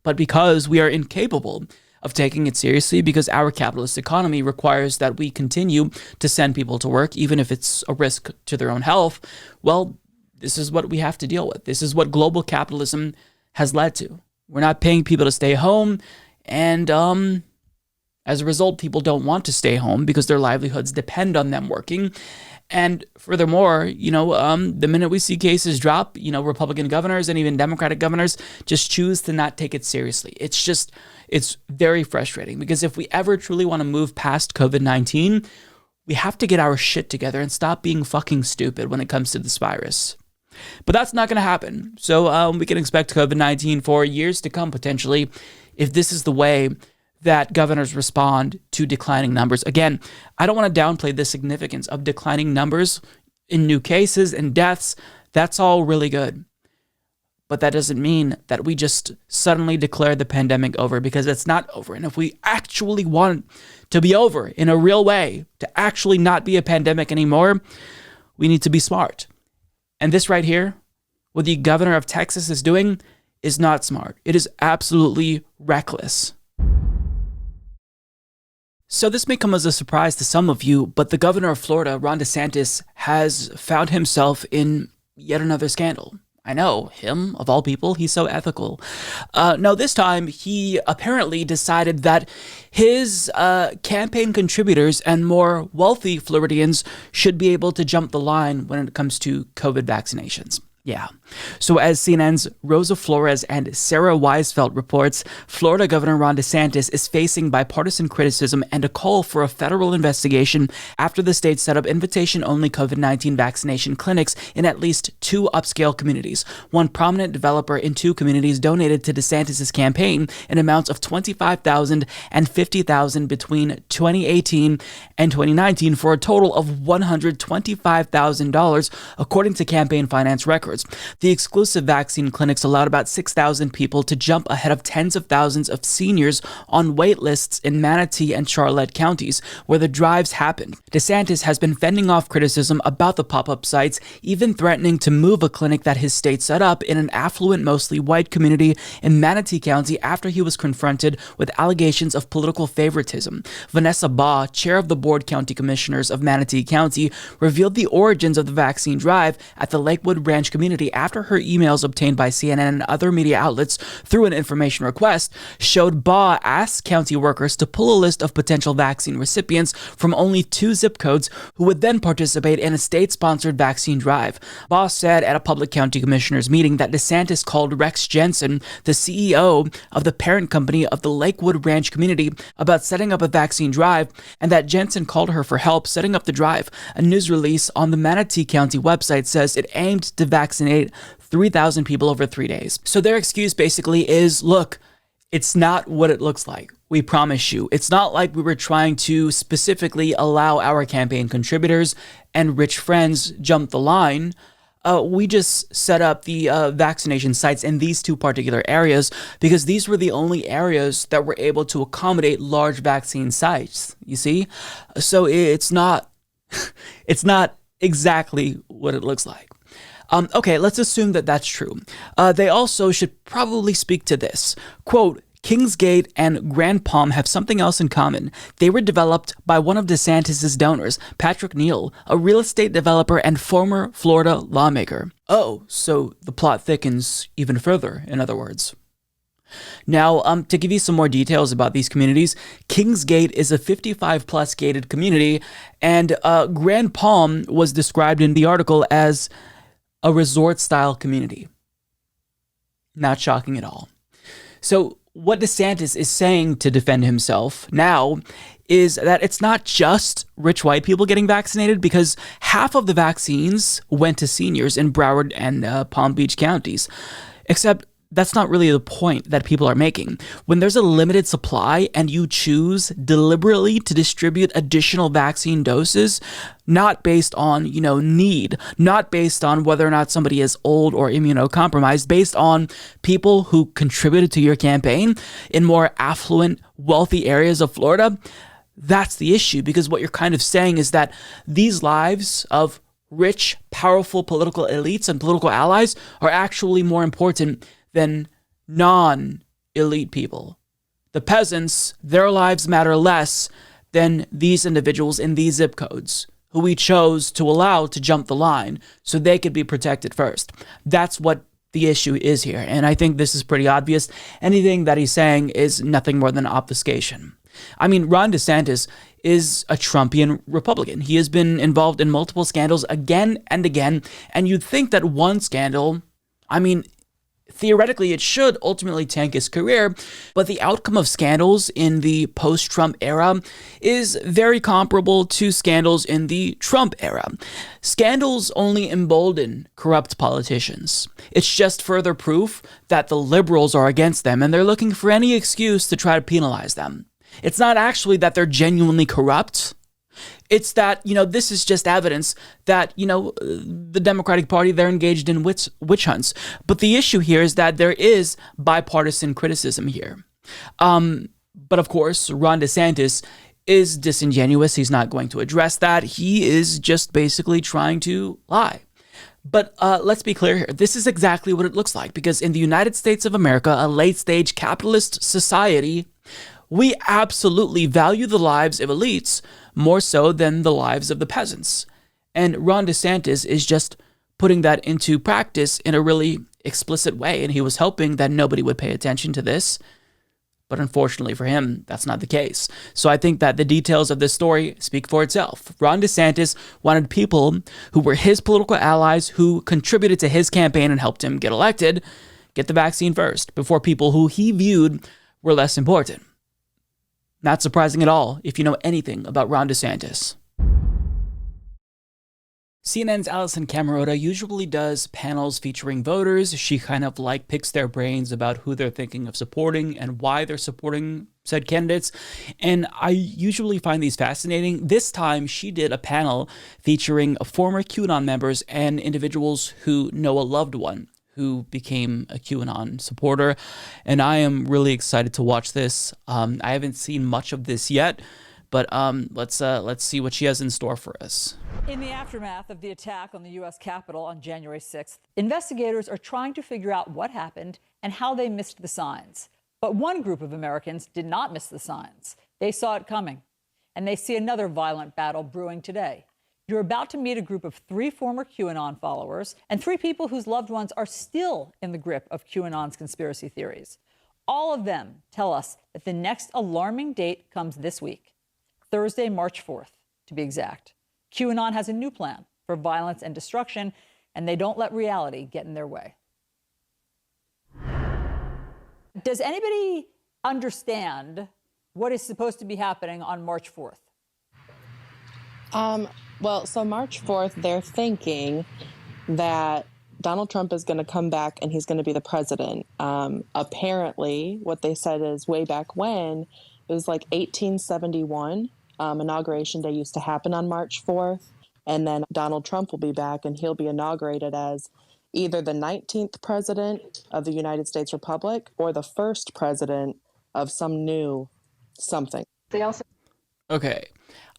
But because we are incapable of taking it seriously, because our capitalist economy requires that we continue to send people to work, even if it's a risk to their own health, well, this is what we have to deal with. This is what global capitalism has led to. We're not paying people to stay home, and as a result, people don't want to stay home because their livelihoods depend on them working. And furthermore, the minute we see cases drop, Republican governors and even Democratic governors just choose to not take it seriously. It's very frustrating, because if we ever truly want to move past COVID-19, we have to get our shit together and stop being fucking stupid when it comes to this virus. But that's not going to happen. So we can expect COVID-19 for years to come, potentially, if this is the way that governors respond to declining numbers. Again, I don't want to downplay the significance of declining numbers in new cases and deaths. That's all really good. But that doesn't mean that we just suddenly declare the pandemic over, because it's not over. And if we actually want it to be over in a real way, to actually not be a pandemic anymore, we need to be smart. And this right here, what the governor of Texas is doing, is not smart. It is absolutely reckless. So this may come as a surprise to some of you, but the governor of Florida, Ron DeSantis, has found himself in yet another scandal. I know, him, of all people, he's so ethical. No, this time he apparently decided that his campaign contributors and more wealthy Floridians should be able to jump the line when it comes to COVID vaccinations. Yeah. So as CNN's Rosa Flores and Sarah Weisfeld reports, Florida Governor Ron DeSantis is facing bipartisan criticism and a call for a federal investigation after the state set up invitation-only COVID-19 vaccination clinics in at least 2 upscale communities. One prominent developer in 2 communities donated to DeSantis' campaign in amounts of $25,000 and $50,000 between 2018 and 2019 for a total of $125,000, according to campaign finance records. The exclusive vaccine clinics allowed about 6,000 people to jump ahead of tens of thousands of seniors on wait lists in Manatee and Charlotte counties, where the drives happened. DeSantis has been fending off criticism about the pop-up sites, even threatening to move a clinic that his state set up in an affluent, mostly white community in Manatee County after he was confronted with allegations of political favoritism. Vanessa Baugh, chair of the board county commissioners of Manatee County, revealed the origins of the vaccine drive at the Lakewood Ranch community after her emails obtained by CNN and other media outlets through an information request showed Baugh asked county workers to pull a list of potential vaccine recipients from only 2 zip codes who would then participate in a state-sponsored vaccine drive. Baugh said at a public county commissioners meeting that DeSantis called Rex Jensen, the CEO of the parent company of the Lakewood Ranch community, about setting up a vaccine drive, and that Jensen called her for help setting up the drive. A news release on the Manatee County website says it aimed to vaccinate 3,000 people over 3 days. So their excuse basically is, look, it's not what it looks like. We promise you. It's not like we were trying to specifically allow our campaign contributors and rich friends jump the line. we just set up the vaccination sites in these two particular areas because these were the only areas that were able to accommodate large vaccine sites, you see? So it's not exactly what it looks like. Okay, let's assume that that's true. They also should probably speak to this. Quote, Kingsgate and Grand Palm have something else in common. They were developed by one of DeSantis' donors, Patrick Neal, a real estate developer and former Florida lawmaker. Oh, so the plot thickens even further, in other words. Now, to give you some more details about these communities, Kingsgate is a 55-plus gated community, and Grand Palm was described in the article as a resort-style community. Not shocking at all. So, what DeSantis is saying to defend himself now is that it's not just rich white people getting vaccinated, because half of the vaccines went to seniors in Broward and Palm Beach counties. Except that's not really the point that people are making. When there's a limited supply and you choose deliberately to distribute additional vaccine doses, not based on, need, not based on whether or not somebody is old or immunocompromised, based on people who contributed to your campaign in more affluent, wealthy areas of Florida, that's the issue. Because what you're kind of saying is that these lives of rich, powerful political elites and political allies are actually more important than non-elite people. The peasants, their lives matter less than these individuals in these zip codes who we chose to allow to jump the line so they could be protected first. That's what the issue is here, and I think this is pretty obvious. Anything that he's saying is nothing more than obfuscation. I mean, Ron DeSantis is a Trumpian Republican. He has been involved in multiple scandals again and again, and you'd think that one scandal, theoretically, it should ultimately tank his career, but the outcome of scandals in the post-Trump era is very comparable to scandals in the Trump era. Scandals only embolden corrupt politicians. It's just further proof that the liberals are against them, and they're looking for any excuse to try to penalize them. It's not actually that they're genuinely corrupt. It's that, this is just evidence that, the Democratic Party, they're engaged in witch hunts. But the issue here is that there is bipartisan criticism here. But of course, Ron DeSantis is disingenuous. He's not going to address that. He is just basically trying to lie. But let's be clear here. This is exactly what it looks like, because in the United States of America, a late-stage capitalist society, we absolutely value the lives of elites more so than the lives of the peasants. And Ron DeSantis is just putting that into practice in a really explicit way, and he was hoping that nobody would pay attention to this. But unfortunately for him, that's not the case. So I think that the details of this story speak for itself. Ron DeSantis wanted people who were his political allies, who contributed to his campaign and helped him get elected, get the vaccine first, before people who he viewed were less important. Not surprising at all if you know anything about Ron DeSantis. CNN's Alison Camerota usually does panels featuring voters. She kind of picks their brains about who they're thinking of supporting and why they're supporting said candidates. And I usually find these fascinating. This time she did a panel featuring former QAnon members and individuals who know a loved one who became a QAnon supporter, and I am really excited to watch this. I haven't seen much of this yet, but let's see what she has in store for us. In the aftermath of the attack on the U.S. Capitol on January 6th, investigators are trying to figure out what happened and how they missed the signs. But one group of Americans did not miss the signs. They saw it coming, and they see another violent battle brewing today. You're about to meet a group of 3 former QAnon followers and 3 people whose loved ones are still in the grip of QAnon's conspiracy theories. All of them tell us that the next alarming date comes this week, Thursday, March 4th, to be exact. QAnon has a new plan for violence and destruction, and they don't let reality get in their way. Does anybody understand what is supposed to be happening on March 4th? Well, so March 4th, they're thinking that Donald Trump is going to come back and he's going to be the president. Apparently, what they said is way back when, it was 1871. Inauguration Day used to happen on March 4th. And then Donald Trump will be back, and he'll be inaugurated as either the 19th president of the United States Republic or the first president of some new something. They also Okay.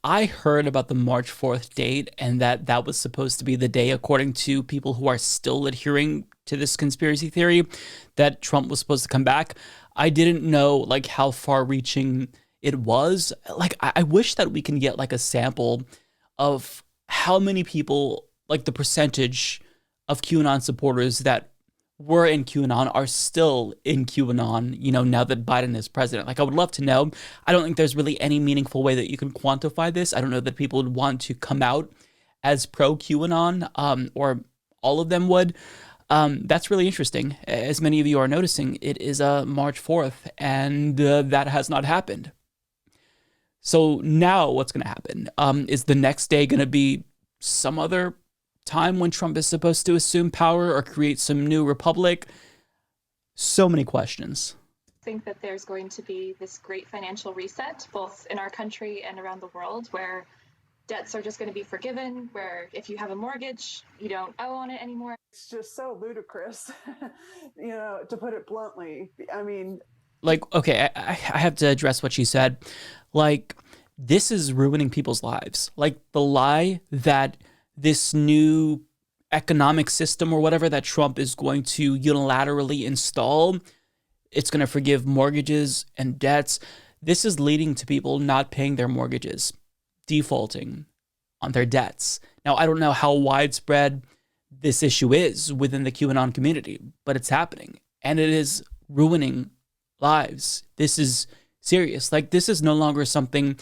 I heard about the March 4th date and that was supposed to be the day, according to people who are still adhering to this conspiracy theory, that Trump was supposed to come back. I didn't know like how far reaching it was. Like, I wish that we can get like a sample of how many people, like the percentage of QAnon supporters that were in QAnon are still in QAnon, you know, now that Biden is president. Like, I would love to know. I don't think there's really any meaningful way that you can quantify this. I don't know that people would want to come out as pro QAnon, or all of them would. That's really interesting. As many of you are noticing, it is March 4th, and that has not happened. So now what's going to happen? Is the next day going to be some other time when Trump is supposed to assume power or create some new republic? So many questions. think that there's going to be this great financial reset, both in our country and around the world, where debts are just going to be forgiven, where if you have a mortgage, you don't owe on it anymore. It's just so ludicrous, you know, to put it bluntly. I mean, like, okay, I have to address what she said. Like, this is ruining people's lives. Like, the lie that this new economic system or whatever that Trump is going to unilaterally install, it's going to forgive mortgages and debts. This is leading to people not paying their mortgages, defaulting on their debts. Now, I don't know how widespread this issue is within the QAnon community, but it's happening, and it is ruining lives. This is serious. Like, this is no longer something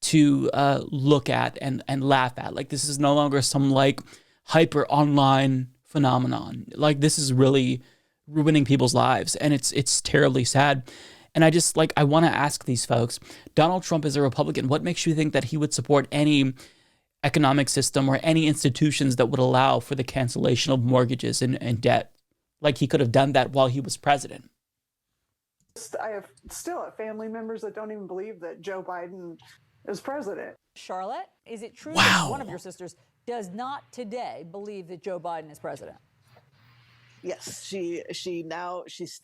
to look at and laugh at. Like, this is no longer some like hyper online phenomenon. Like, this is really ruining people's lives, and it's terribly sad. And I just, like, I want to ask these folks, Donald Trump is a Republican. What makes you think that he would support any economic system or any institutions that would allow for the cancellation of mortgages and debt? Like, he could have done that while he was president. I have still family members that don't even believe that Joe Biden is president. Charlotte, is it true that one of your sisters does not today believe that Joe Biden is president? Yes, she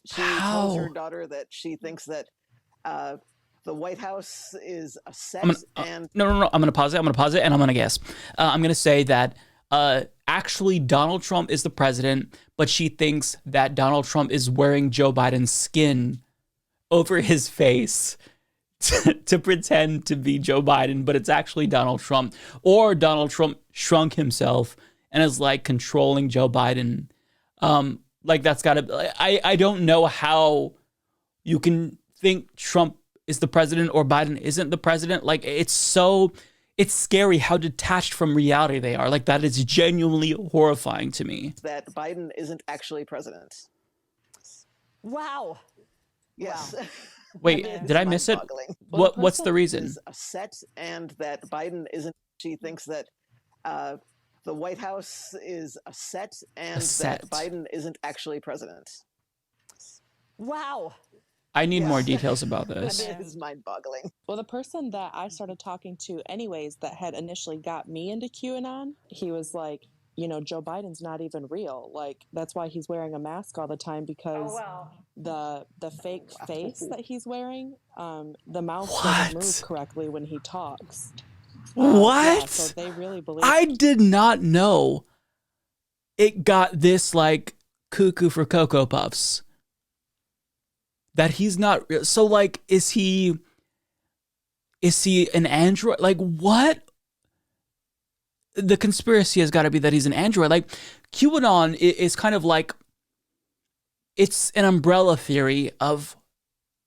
tells her daughter that she thinks that the White House is a set. No. I'm going to pause it. And I'm going to guess. I'm going to say that actually Donald Trump is the president, but she thinks that Donald Trump is wearing Joe Biden's skin over his face to pretend to be Joe Biden, but it's actually Donald Trump. Or Donald Trump shrunk himself and is like controlling Joe Biden. Like, that's gotta, I don't know how you can think Trump is the president or Biden isn't the president. Like, it's scary how detached from reality they are. Like, that is genuinely horrifying to me. That Biden isn't actually president. Wow. Yes. Wow. Wait, did I miss it? What's the reason? Is a set, and that Biden isn't. She thinks that the White House is a set, and that Biden isn't actually president. Wow. I need more details about this. It is mind-boggling. Well, the person that I started talking to anyways that had initially got me into QAnon, he was like, you know, Joe Biden's not even real. Like, that's why he's wearing a mask all the time, because the fake face that he's wearing, the mouth doesn't move correctly when he talks. What? Yeah, so they really believe. I did not know it got this like cuckoo for Cocoa Puffs. That he's not real. So, like, is he an android? Like, what? The conspiracy has got to be that he's an android. Like, QAnon is kind of like, it's an umbrella theory of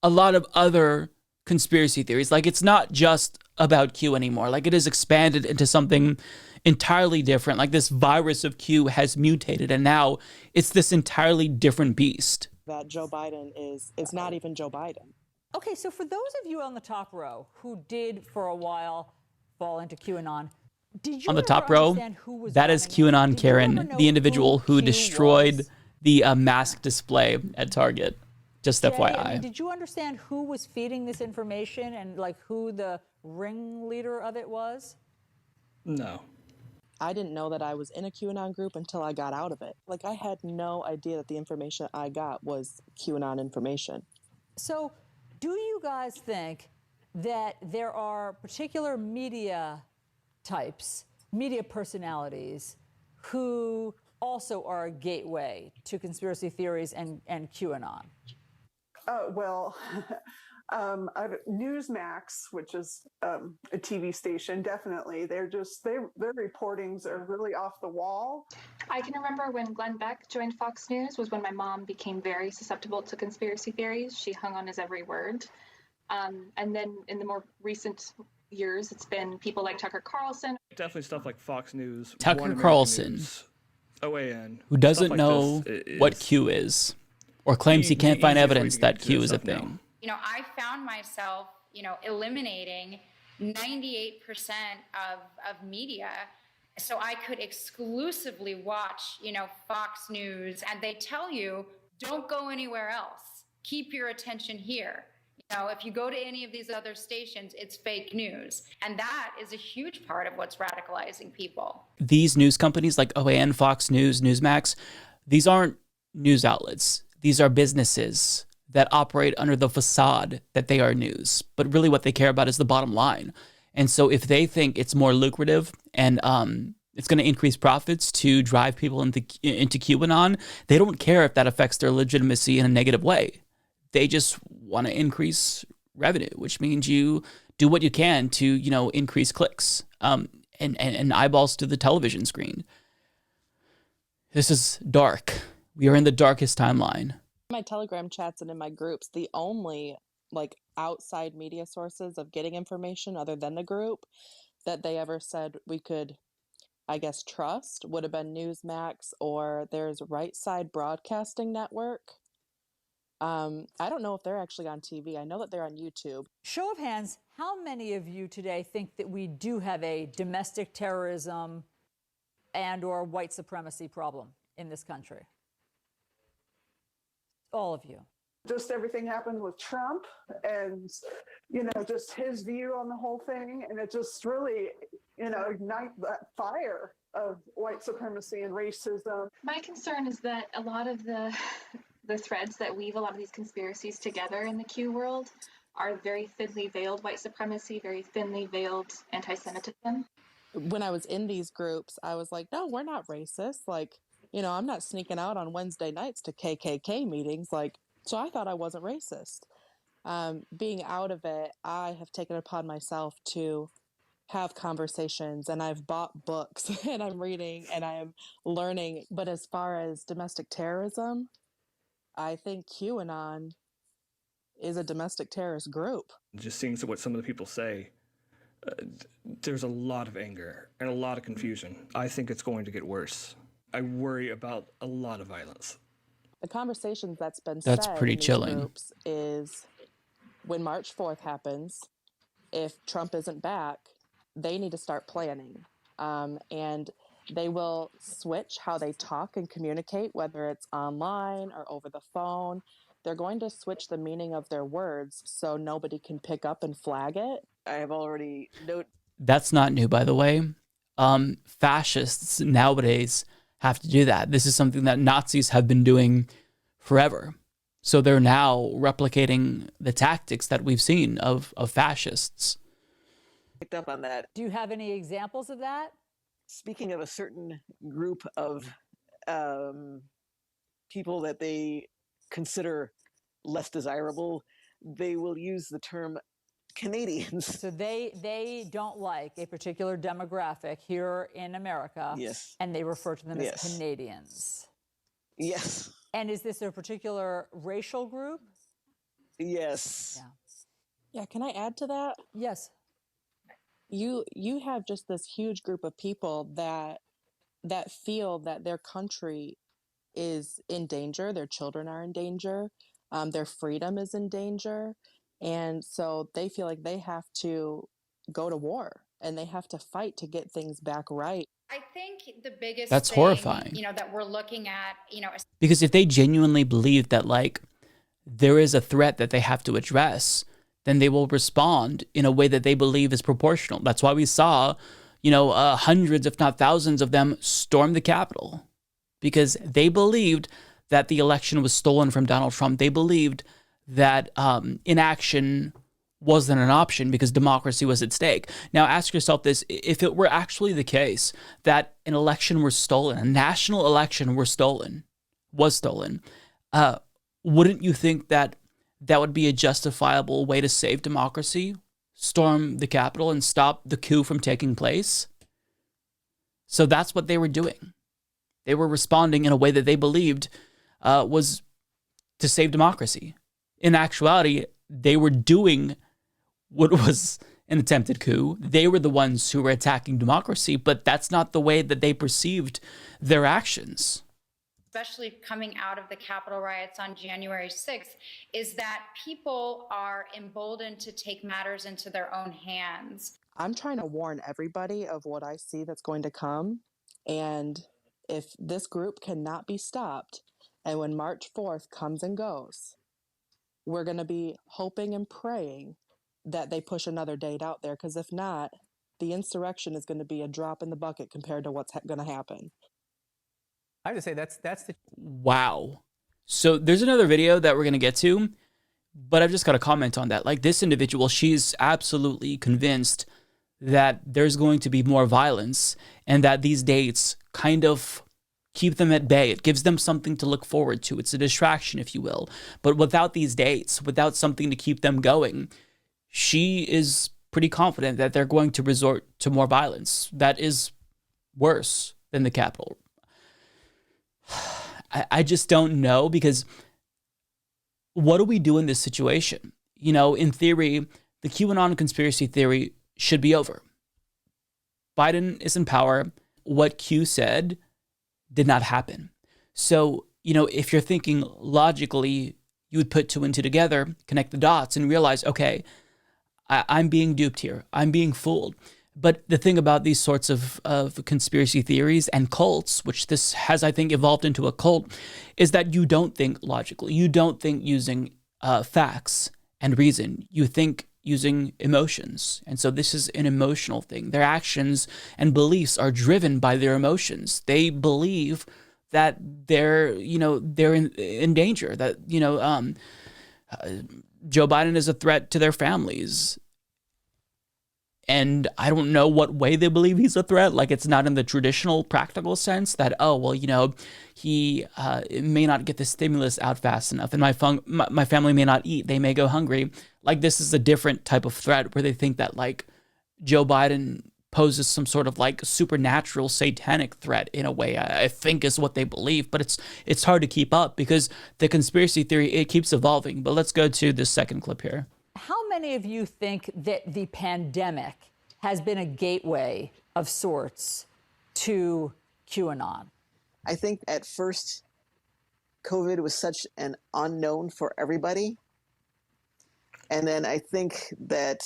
a lot of other conspiracy theories. Like, it's not just about Q anymore. Like, it is expanded into something entirely different. Like, this virus of Q has mutated, and now it's this entirely different beast. That Joe Biden is not even Joe Biden. Okay, so for those of you on the top row who did for a while fall into QAnon, did you on the ever top row, understand who was that is QAnon Karen, the individual who destroyed the mask display at Target. Just Jay, FYI. I mean, did you understand who was feeding this information and like who the ringleader of it was? No. I didn't know that I was in a QAnon group until I got out of it. Like, I had no idea that the information I got was QAnon information. So do you guys think that there are particular media types, media personalities, who also are a gateway to conspiracy theories and QAnon? Well, Newsmax, which is a TV station, definitely. Their reportings are really off the wall. I can remember when Glenn Beck joined Fox News was when my mom became very susceptible to conspiracy theories. She hung on his every word. And then in the more recent years, it's been people like Tucker Carlson. Definitely stuff like Fox News. Tucker Carlson, OAN, who doesn't like know what Q is, or claims he can't find evidence that Q is a thing. You know, I found myself, eliminating 98% of media so I could exclusively watch, Fox News, and they tell you, don't go anywhere else. Keep your attention here. If you go to any of these other stations, it's fake news. And that is a huge part of what's radicalizing people. These news companies like OAN, Fox News, Newsmax, these aren't news outlets. These are businesses that operate under the facade that they are news. But really what they care about is the bottom line. And so if they think it's more lucrative and it's going to increase profits to drive people into QAnon, they don't care if that affects their legitimacy in a negative way. They just want to increase revenue, which means you do what you can to, increase clicks and eyeballs to the television screen. This is dark. We are in the darkest timeline. In my Telegram chats and in my groups, the only outside media sources of getting information other than the group that they ever said we could, I guess, trust would have been Newsmax, or there's Right Side Broadcasting Network. I don't know if they're actually on TV. I know that they're on YouTube. Show of hands, how many of you today think that we do have a domestic terrorism and or white supremacy problem in this country? All of you. Just everything happened with Trump and, just his view on the whole thing. And it just really, ignite that fire of white supremacy and racism. My concern is that a lot of the threads that weave a lot of these conspiracies together in the Q world are very thinly veiled white supremacy, very thinly veiled anti-Semitism. When I was in these groups, I was like, no, we're not racist. I'm not sneaking out on Wednesday nights to KKK meetings. So I thought I wasn't racist. Being out of it, I have taken it upon myself to have conversations, and I've bought books and I'm reading and I am learning. But as far as domestic terrorism, I think QAnon is a domestic terrorist group. Just seeing what some of the people say, there's a lot of anger and a lot of confusion. I think it's going to get worse. I worry about a lot of violence. The conversations that's been That's said pretty in these chilling. groups is when March 4th happens, if Trump isn't back, they need to start planning. And they will switch how they talk and communicate, whether it's online or over the phone. They're going to switch the meaning of their words so nobody can pick up and flag it. I have already noted. That's not new, by the way. Fascists nowadays have to do that. This is something that Nazis have been doing forever. So they're now replicating the tactics that we've seen of fascists. Picked up on that. Do you have any examples of that? Speaking of a certain group of people that they consider less desirable, they will use the term Canadians. So they don't like a particular demographic here in America. Yes. And they refer to them Yes. as Canadians. Yes. And is this a particular racial group? Yes. Yeah, can I add to that? Yes. You have just this huge group of people that feel that their country is in danger, their children are in danger, their freedom is in danger, and so they feel like they have to go to war and they have to fight to get things back right. I think the biggest That's thing, horrifying. That we're looking at, Because if they genuinely believe that there is a threat that they have to address, then they will respond in a way that they believe is proportional. That's why we saw, hundreds, if not thousands of them stormed the Capitol because they believed that the election was stolen from Donald Trump. They believed that inaction wasn't an option because democracy was at stake. Now ask yourself this, if it were actually the case that an election were stolen, a national election was stolen, wouldn't you think that that would be a justifiable way to save democracy? Storm the Capitol and stop the coup from taking place? So that's what they were doing. They were responding in a way that they believed was to save democracy. In actuality, they were doing what was an attempted coup. They were the ones who were attacking democracy, but that's not the way that they perceived their actions. Especially coming out of the Capitol riots on January 6th, is that people are emboldened to take matters into their own hands. I'm trying to warn everybody of what I see that's going to come. And if this group cannot be stopped, and when March 4th comes and goes, we're going to be hoping and praying that they push another date out there, because if not, the insurrection is going to be a drop in the bucket compared to what's going to happen. I have to say that's the wow. So there's another video that we're going to get to, but I've just got to comment on that. Like, this individual, she's absolutely convinced that there's going to be more violence and that these dates kind of keep them at bay. It gives them something to look forward to. It's a distraction, if you will. But without these dates, without something to keep them going, she is pretty confident that they're going to resort to more violence. That is worse than the Capitol. I just don't know, because what do we do in this situation? In theory, the QAnon conspiracy theory should be over. Biden is in power. What Q said did not happen. So, if you're thinking logically, you would put two and two together, connect the dots, and realize, okay, I'm being duped here. I'm being fooled. But the thing about these sorts of conspiracy theories and cults, which this has, I think, evolved into a cult, is that you don't think logically. You don't think using facts and reason. You think using emotions. And so this is an emotional thing. Their actions and beliefs are driven by their emotions. They believe that they're in danger, that, Joe Biden is a threat to their families. And I don't know what way they believe he's a threat. Like, it's not in the traditional practical sense that, he may not get the stimulus out fast enough, and my family may not eat. They may go hungry. Like, this is a different type of threat where they think that, like, Joe Biden poses some sort of, like, supernatural satanic threat in a way, I think is what they believe. But it's hard to keep up because the conspiracy theory, it keeps evolving. But let's go to this second clip here. How many of you think that the pandemic has been a gateway of sorts to QAnon? I think at first, COVID was such an unknown for everybody. And then I think that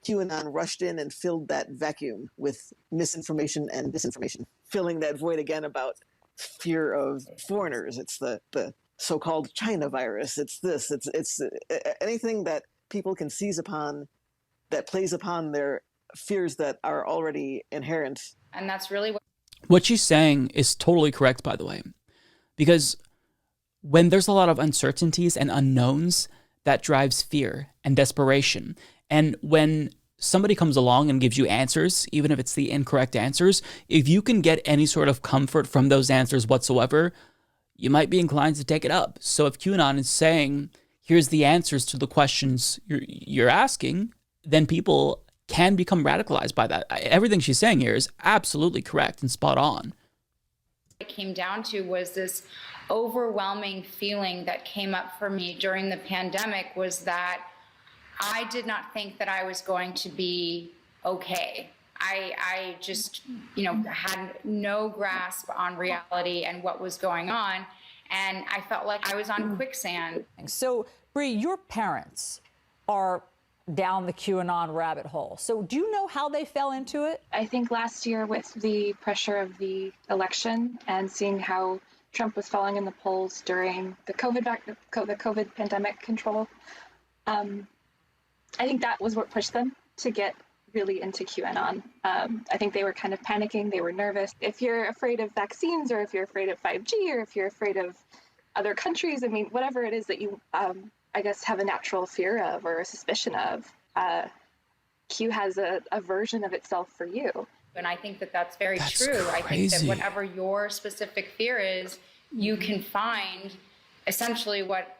QAnon rushed in and filled that vacuum with misinformation and disinformation, filling that void again about fear of foreigners. It's the so-called China virus. It's this. It's anything that people can seize upon that plays upon their fears that are already inherent. And that's really what she's saying is totally correct, by the way, because when there's a lot of uncertainties and unknowns, that drives fear and desperation. And when somebody comes along and gives you answers, even if it's the incorrect answers, if you can get any sort of comfort from those answers whatsoever, you might be inclined to take it up. So if QAnon is saying, here's the answers to the questions you're asking, then people can become radicalized by that. Everything she's saying here is absolutely correct and spot on. It came down to was this overwhelming feeling that came up for me during the pandemic was that I did not think that I was going to be okay. I just, had no grasp on reality and what was going on. And I felt like I was on quicksand. So, Bree, your parents are down the QAnon rabbit hole. So do you know how they fell into it? I think last year with the pressure of the election and seeing how Trump was falling in the polls during the COVID pandemic control, I think that was what pushed them to get really into QAnon. I think they were kind of panicking. They were nervous. If you're afraid of vaccines, or if you're afraid of 5G, or if you're afraid of other countries, I mean, whatever it is that you, I guess, have a natural fear of or a suspicion of, Q has a version of itself for you. And I think that that's very That's true. I think that crazy. whatever your specific fear is, you can find essentially what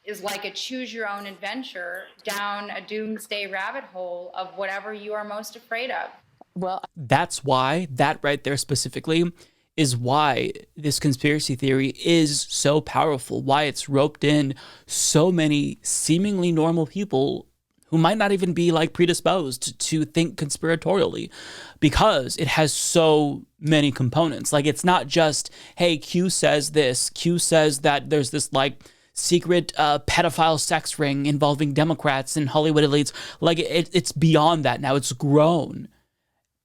is like a choose your own adventure down a doomsday rabbit hole of whatever you are most afraid of. Well, That's why, that right there specifically, is why this conspiracy theory is so powerful, why it's roped in so many seemingly normal people who might not even be like predisposed to think conspiratorially, because it has so many components. Like, it's not just, hey, Q says this, Q says that there's this like secret pedophile sex ring involving Democrats and Hollywood elites. Like, it's beyond that now. It's grown.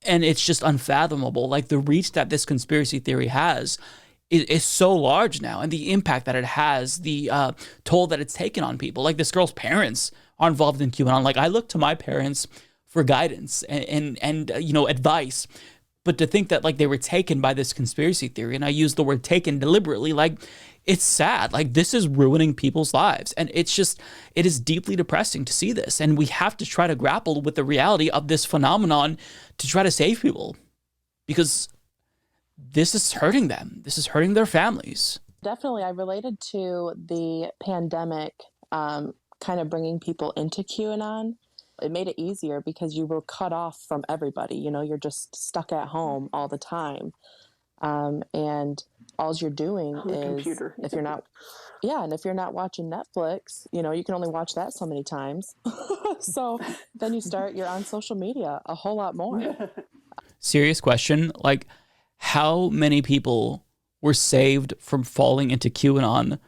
And it's just unfathomable. Like, the reach that this conspiracy theory has is so large now, and the impact that it has, the toll that it's taken on people. Like, this girl's parents are involved in QAnon. Like, I look to my parents for guidance and you know, advice. But to think that like they were taken by this conspiracy theory, and I use the word taken deliberately, like, it's sad. Like, this is ruining people's lives. And it is deeply depressing to see this. And we have to try to grapple with the reality of this phenomenon to try to save people, because this is hurting them. This is hurting their families. definitely, I related to the pandemic kind of bringing people into QAnon. It made it easier because you were cut off from everybody. You know, you're just stuck at home all the time. And all you're doing is, computer. if you're not, and if you're not watching Netflix, you know, you can only watch that so many times. So then you're on social media a whole lot more. Serious question. Like, how many people were saved from falling into QAnon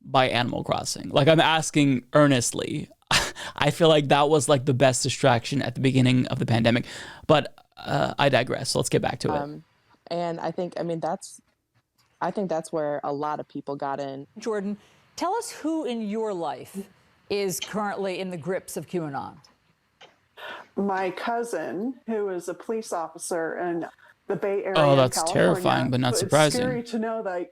by Animal Crossing? Like, I'm asking earnestly. I feel like that was like the best distraction at the beginning of the pandemic, but I digress. So let's get back to it. And I think that's where a lot of people got in. Jordan, tell us who in your life is currently in the grips of QAnon. My cousin, who is a police officer in the Bay Area. Oh, that's in California. terrifying, but not surprising. It's scary to know that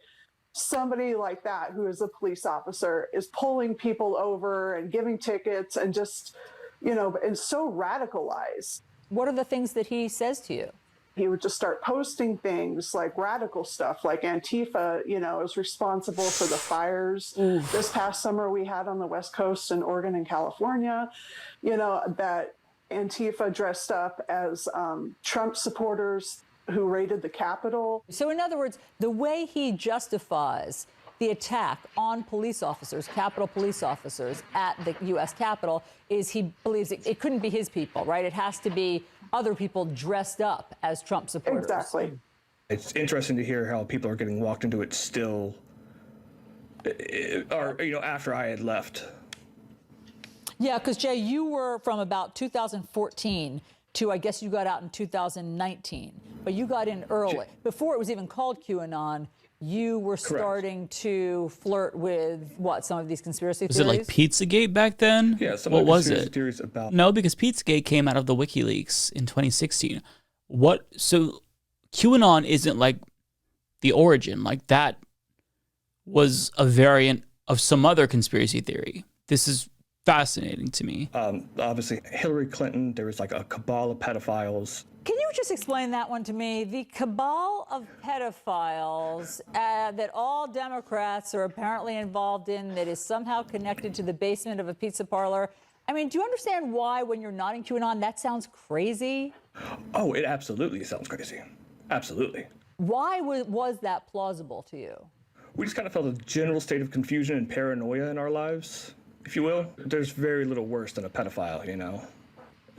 somebody like that, who is a police officer, is pulling people over and giving tickets and just, you know, and so radicalized. What are the things that he says to you? He would just start posting things like radical stuff, like Antifa, you know, is responsible for the fires this past summer we had on the West Coast in Oregon and California, you know, that Antifa dressed up as Trump supporters who raided the Capitol. So in other words, the way he justifies the attack on police officers, Capitol police officers at the U.S. Capitol, is he believes it couldn't be his people, right? It has to be other people dressed up as Trump supporters. Exactly. It's interesting to hear how people are getting walked into it still, or, you know, after I had left. Yeah, because Jay, you were from about 2014 to, I guess you got out in 2019, but you got in early. Before it was even called QAnon, you were starting to flirt with some of these conspiracy Was theories? it like Pizzagate back then? Yeah, some what of the was conspiracy it? theories about. No, because Pizzagate came out of the WikiLeaks in 2016. So QAnon isn't like the origin. Like, that was a variant of some other conspiracy theory. This is fascinating to me. Obviously, Hillary Clinton, there was like a cabal of pedophiles. Can you just explain that one to me? The cabal of pedophiles that all Democrats are apparently involved in, that is somehow connected to the basement of a pizza parlor. I mean, do you understand why, when you're not in QAnon, that sounds crazy? Oh, it absolutely sounds crazy. Absolutely. Why was that plausible to you? We just kind of felt a general state of confusion and paranoia in our lives, if you will. There's very little worse than a pedophile, you know?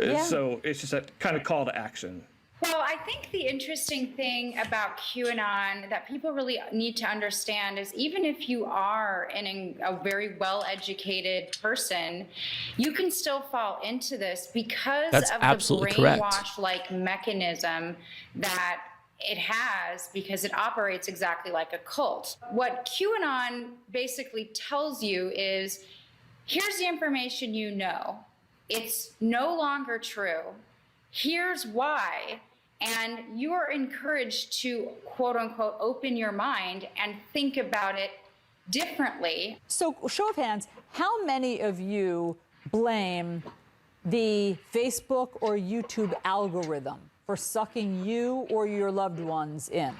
Yeah. So it's just a kind of call to action. Well, I think the interesting thing about QAnon that people really need to understand is, even if you are a very well-educated person, you can still fall into this because That's of absolutely the correct. brainwash-like mechanism that it has, because it operates exactly like a cult. What QAnon basically tells you is, here's the information you know. It's no longer true. Here's why. And you are encouraged to, quote unquote, open your mind and think about it differently. So, show of hands, how many of you blame the Facebook or YouTube algorithm for sucking you or your loved ones in?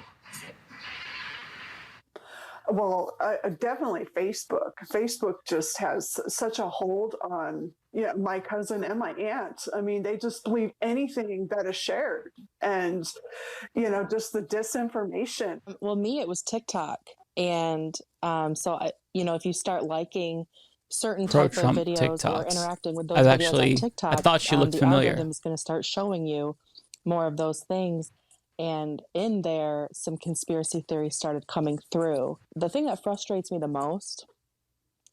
Well, definitely Facebook. Facebook just has such a hold on my cousin and my aunt. I mean, they just believe anything that is shared, and just the disinformation. Well, me, it was TikTok, and so if you start liking certain type of Pro-Trump videos or TikToks. interacting with those videos on TikTok, I thought she looked the familiar. algorithm is going to start showing you more of those things. And in there, some conspiracy theories started coming through. The thing that frustrates me the most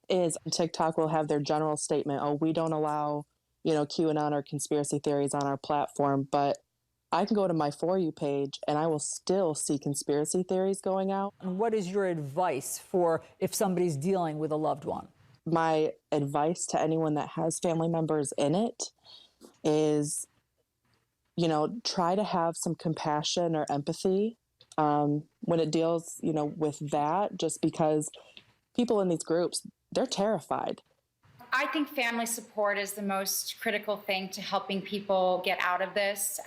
is TikTok will have their general statement, oh, we don't allow, QAnon or conspiracy theories on our platform. But I can go to my For You page and I will still see conspiracy theories going out. And what is your advice for if somebody's dealing with a loved one? My advice to anyone that has family members in it is, try to have some compassion or empathy when it deals, with that, just because people in these groups, they're terrified. I think family support is the most critical thing to helping people get out of this.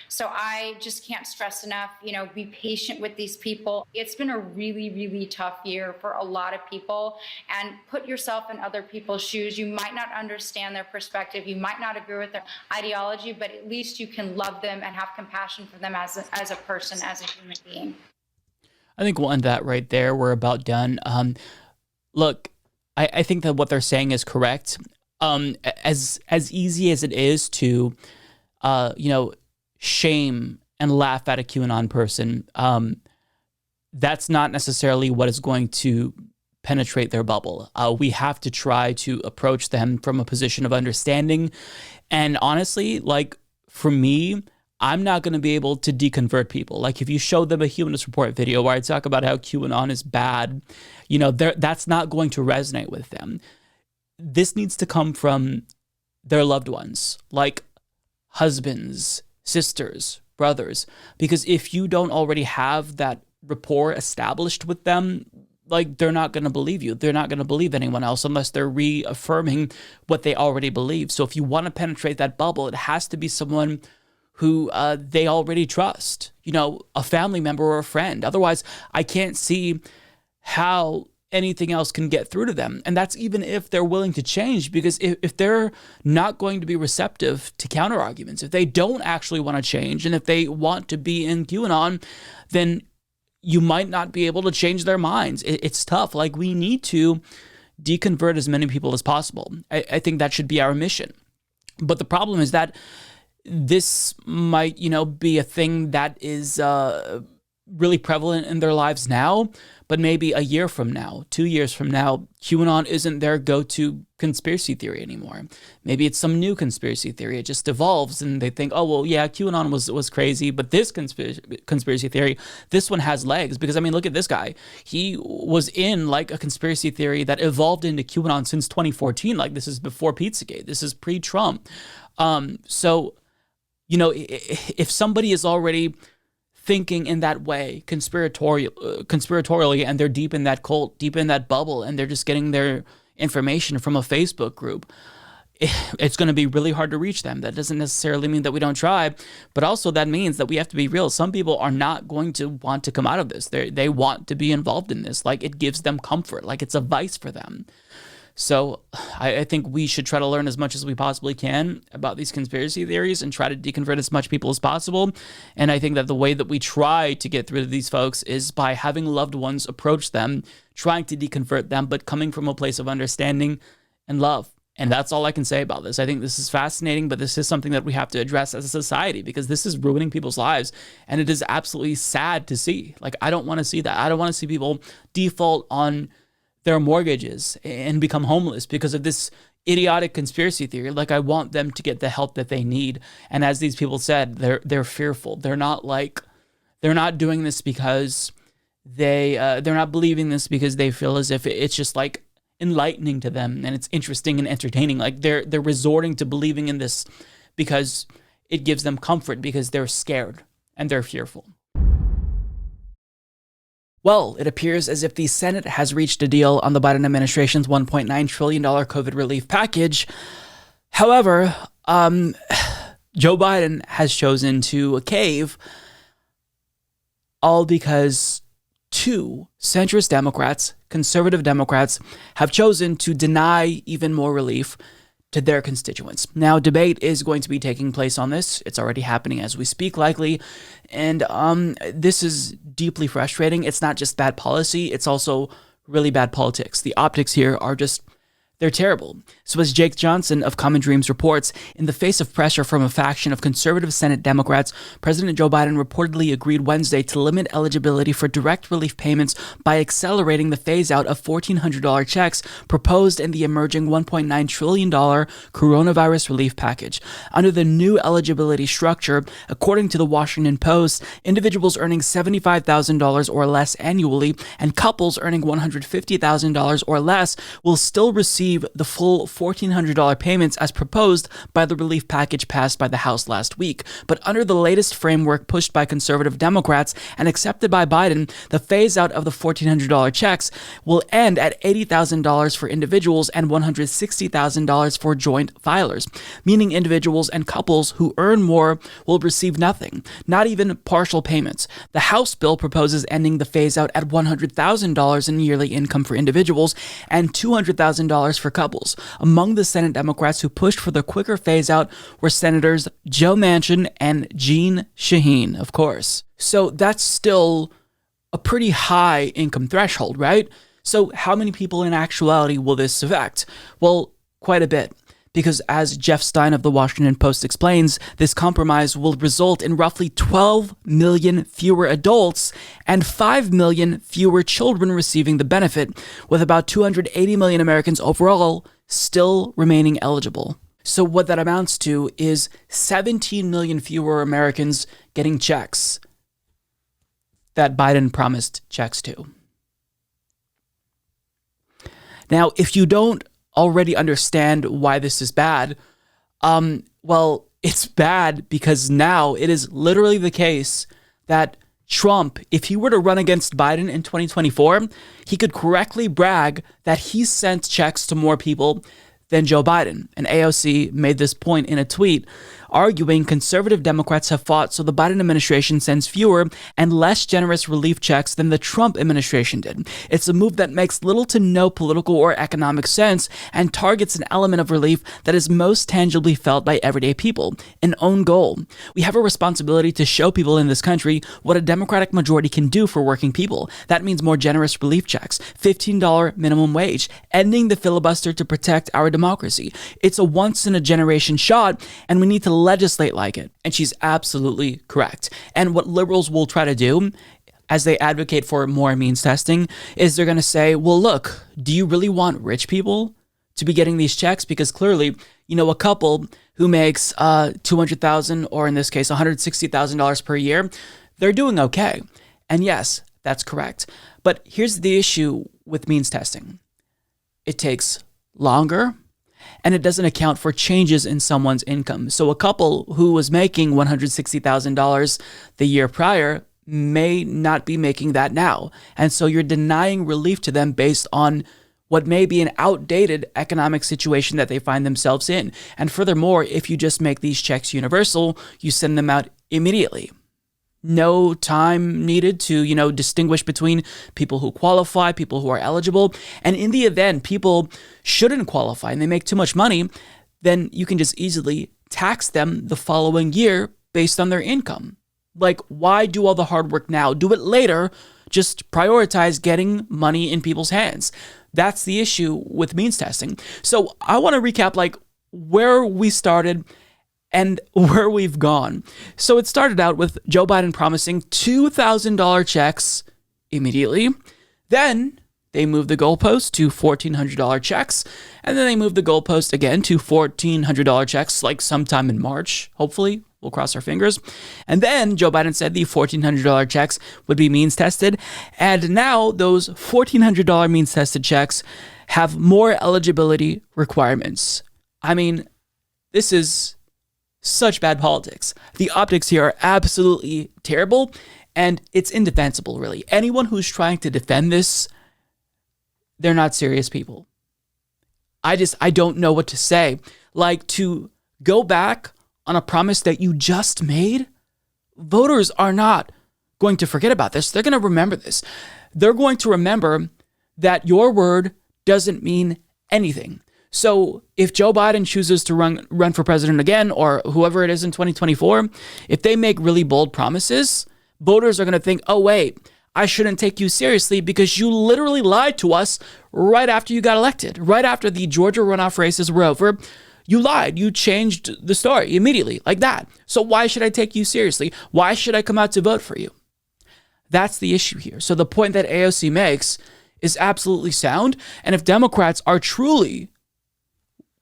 So I just can't stress enough, be patient with these people. It's been a really, really tough year for a lot of people, and put yourself in other people's shoes. You might not understand their perspective. You might not agree with their ideology, but at least you can love them and have compassion for them as a person, as a human being. I think we'll end that right there. We're about done. Look, I think that what they're saying is correct. As easy as it is to, shame and laugh at a QAnon person, that's not necessarily what is going to penetrate their bubble. We have to try to approach them from a position of understanding. And honestly, for me, I'm not going to be able to deconvert people. Like, if you show them a Humanist Report video where I talk about how QAnon is bad, that's not going to resonate with them. This needs to come from their loved ones, like husbands, sisters, brothers. Because if you don't already have that rapport established with them, they're not going to believe you. They're not going to believe anyone else unless they're reaffirming what they already believe. So if you want to penetrate that bubble, it has to be someone who they already trust, a family member or a friend. Otherwise, I can't see how anything else can get through to them. And that's even if they're willing to change, because if they're not going to be receptive to counter arguments, if they don't actually want to change, and if they want to be in QAnon, then you might not be able to change their minds. It's tough. We need to deconvert as many people as possible. I think that should be our mission. But the problem is that this might, be a thing that is really prevalent in their lives now, but maybe a year from now, 2 years from now, QAnon isn't their go-to conspiracy theory anymore. Maybe it's some new conspiracy theory. It just evolves and they think, oh, well, yeah, QAnon was crazy, but this conspiracy theory, this one has legs. Because, look at this guy. He was in a conspiracy theory that evolved into QAnon since 2014. This is before Pizzagate. This is pre-Trump. So, if somebody is already thinking in that way, conspiratorially, and they're deep in that cult, deep in that bubble, and they're just getting their information from a Facebook group, it's going to be really hard to reach them. That doesn't necessarily mean that we don't try, but also that means that we have to be real. Some people are not going to want to come out of this. They want to be involved in this. It gives them comfort. It's a vice for them. So I think we should try to learn as much as we possibly can about these conspiracy theories and try to deconvert as much people as possible. And I think that the way that we try to get through to these folks is by having loved ones approach them, trying to deconvert them, but coming from a place of understanding and love. And that's all I can say about this. I think this is fascinating, but this is something that we have to address as a society, because this is ruining people's lives. And it is absolutely sad to see. I don't want to see that. I don't want to see people default on their mortgages and become homeless because of this idiotic conspiracy theory. I want them to get the help that they need. And as these people said, they're fearful. They're not doing this because they're not believing this because they feel as if it's just enlightening to them and it's interesting and entertaining. They're resorting to believing in this because it gives them comfort because they're scared and they're fearful. Well, it appears as if the Senate has reached a deal on the Biden administration's $1.9 trillion COVID relief package. However, Joe Biden has chosen to cave, all because two centrist Democrats, conservative Democrats, have chosen to deny even more relief to their constituents. Now, debate is going to be taking place on this. It's already happening as we speak, likely. And this is deeply frustrating. It's not just bad policy, it's also really bad politics. The optics here are just, they're terrible. So as Jake Johnson of Common Dreams reports, in the face of pressure from a faction of conservative Senate Democrats, President Joe Biden reportedly agreed Wednesday to limit eligibility for direct relief payments by accelerating the phase-out of $1,400 checks proposed in the emerging $1.9 trillion coronavirus relief package. Under the new eligibility structure, according to the Washington Post, individuals earning $75,000 or less annually and couples earning $150,000 or less will still receive the full $1,400 payments as proposed by the relief package passed by the House last week. But under the latest framework pushed by conservative Democrats and accepted by Biden, the phase-out of the $1,400 checks will end at $80,000 for individuals and $160,000 for joint filers, meaning individuals and couples who earn more will receive nothing, not even partial payments. The House bill proposes ending the phase-out at $100,000 in yearly income for individuals and $200,000 for couples. Among the Senate Democrats who pushed for the quicker phase-out were Senators Joe Manchin and Jeanne Shaheen, of course. So that's still a pretty high income threshold, right? So how many people in actuality will this affect? Well, quite a bit. Because as Jeff Stein of the Washington Post explains, this compromise will result in roughly 12 million fewer adults and 5 million fewer children receiving the benefit, with about 280 million Americans overall still remaining eligible. So what that amounts to is 17 million fewer Americans getting checks that Biden promised checks to. Now, if you don't already understand why this is bad, well, it's bad because now it is literally the case that Trump, if he were to run against Biden in 2024, he could correctly brag that he sent checks to more people than Joe Biden. And AOC made this point in a tweet, arguing conservative Democrats have fought so the Biden administration sends fewer and less generous relief checks than the Trump administration did. It's a move that makes little to no political or economic sense and targets an element of relief that is most tangibly felt by everyday people, an own goal. We have a responsibility to show people in this country what a Democratic majority can do for working people. That means more generous relief checks, $15 minimum wage, ending the filibuster to protect our democracy. It's a once-in-a-generation shot, and we need to legislate like it. And she's absolutely correct. And what liberals will try to do as they advocate for more means testing is they're going to say, well, look, do you really want rich people to be getting these checks? Because clearly, you know, a couple who makes $200,000 or in this case $160,000 per year, they're doing okay. And yes, that's correct. But here's the issue with means testing. It takes longer, and it doesn't account for changes in someone's income. So a couple who was making $160,000 the year prior may not be making that now. And so you're denying relief to them based on what may be an outdated economic situation that they find themselves in. And furthermore, if you just make these checks universal, you send them out immediately. No time needed to, distinguish between people who qualify, people who are eligible. And in the event people shouldn't qualify and they make too much money, then you can just easily tax them the following year based on their income. Like, why do all the hard work now? Do it later. Just prioritize getting money in people's hands. That's the issue with means testing. So I want to recap where we started and where we've gone. So it started out with Joe Biden promising $2,000 checks immediately. Then they moved the goalpost to $1,400 checks. And then they moved the goalpost again to $1,400 checks sometime in March, hopefully. We'll cross our fingers. And then Joe Biden said the $1,400 checks would be means tested. And now those $1,400 means tested checks have more eligibility requirements. I mean, this is such bad politics. The optics here are absolutely terrible, and it's indefensible, really. Anyone who's trying to defend this, they're not serious people. I don't know what to say. Like, to go back on a promise that you just made, voters are not going to forget about this. They're going to remember this. They're going to remember that your word doesn't mean anything. So if Joe Biden chooses to run for president again, or whoever it is in 2024, if they make really bold promises, voters are going to think, oh, wait, I shouldn't take you seriously because you literally lied to us right after you got elected. Right after the Georgia runoff races were over, you lied. You changed the story immediately, like that. So why should I take you seriously? Why should I come out to vote for you? That's the issue here. So the point that AOC makes is absolutely sound. And if Democrats are truly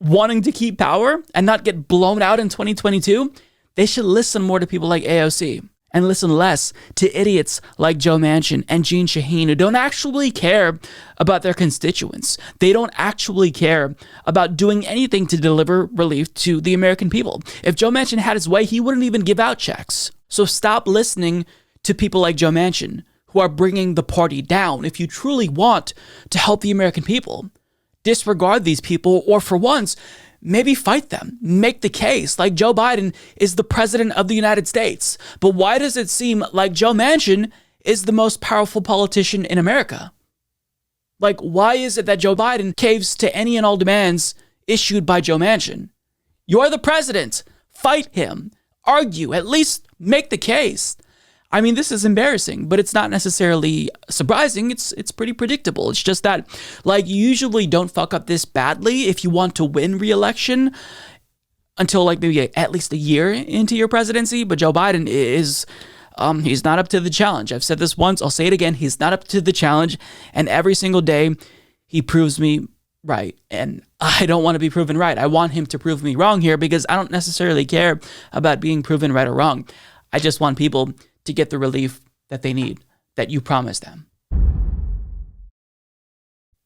wanting to keep power and not get blown out in 2022, they should listen more to people like AOC and listen less to idiots like Joe Manchin and Jeanne Shaheen, who don't actually care about their constituents. They don't actually care about doing anything to deliver relief to the American people. If Joe Manchin had his way, he wouldn't even give out checks. So stop listening to people like Joe Manchin, who are bringing the party down. If you truly want to help the American people, disregard these people, or for once, maybe fight them. Make the case like Joe Biden is the president of the United States. But why does it seem like Joe Manchin is the most powerful politician in America? Like, why is it that Joe Biden caves to any and all demands issued by Joe Manchin? You're the president. Fight him. Argue. At least make the case. I mean, this is embarrassing, but it's not necessarily surprising. It's pretty predictable. It's just that, like, you usually don't fuck up this badly if you want to win re-election until, like, maybe at least a year into your presidency. But Joe Biden is, he's not up to the challenge. I've said this once. I'll say it again. He's not up to the challenge. And every single day, he proves me right. And I don't want to be proven right. I want him to prove me wrong here because I don't necessarily care about being proven right or wrong. I just want people to get the relief that they need, that you promised them.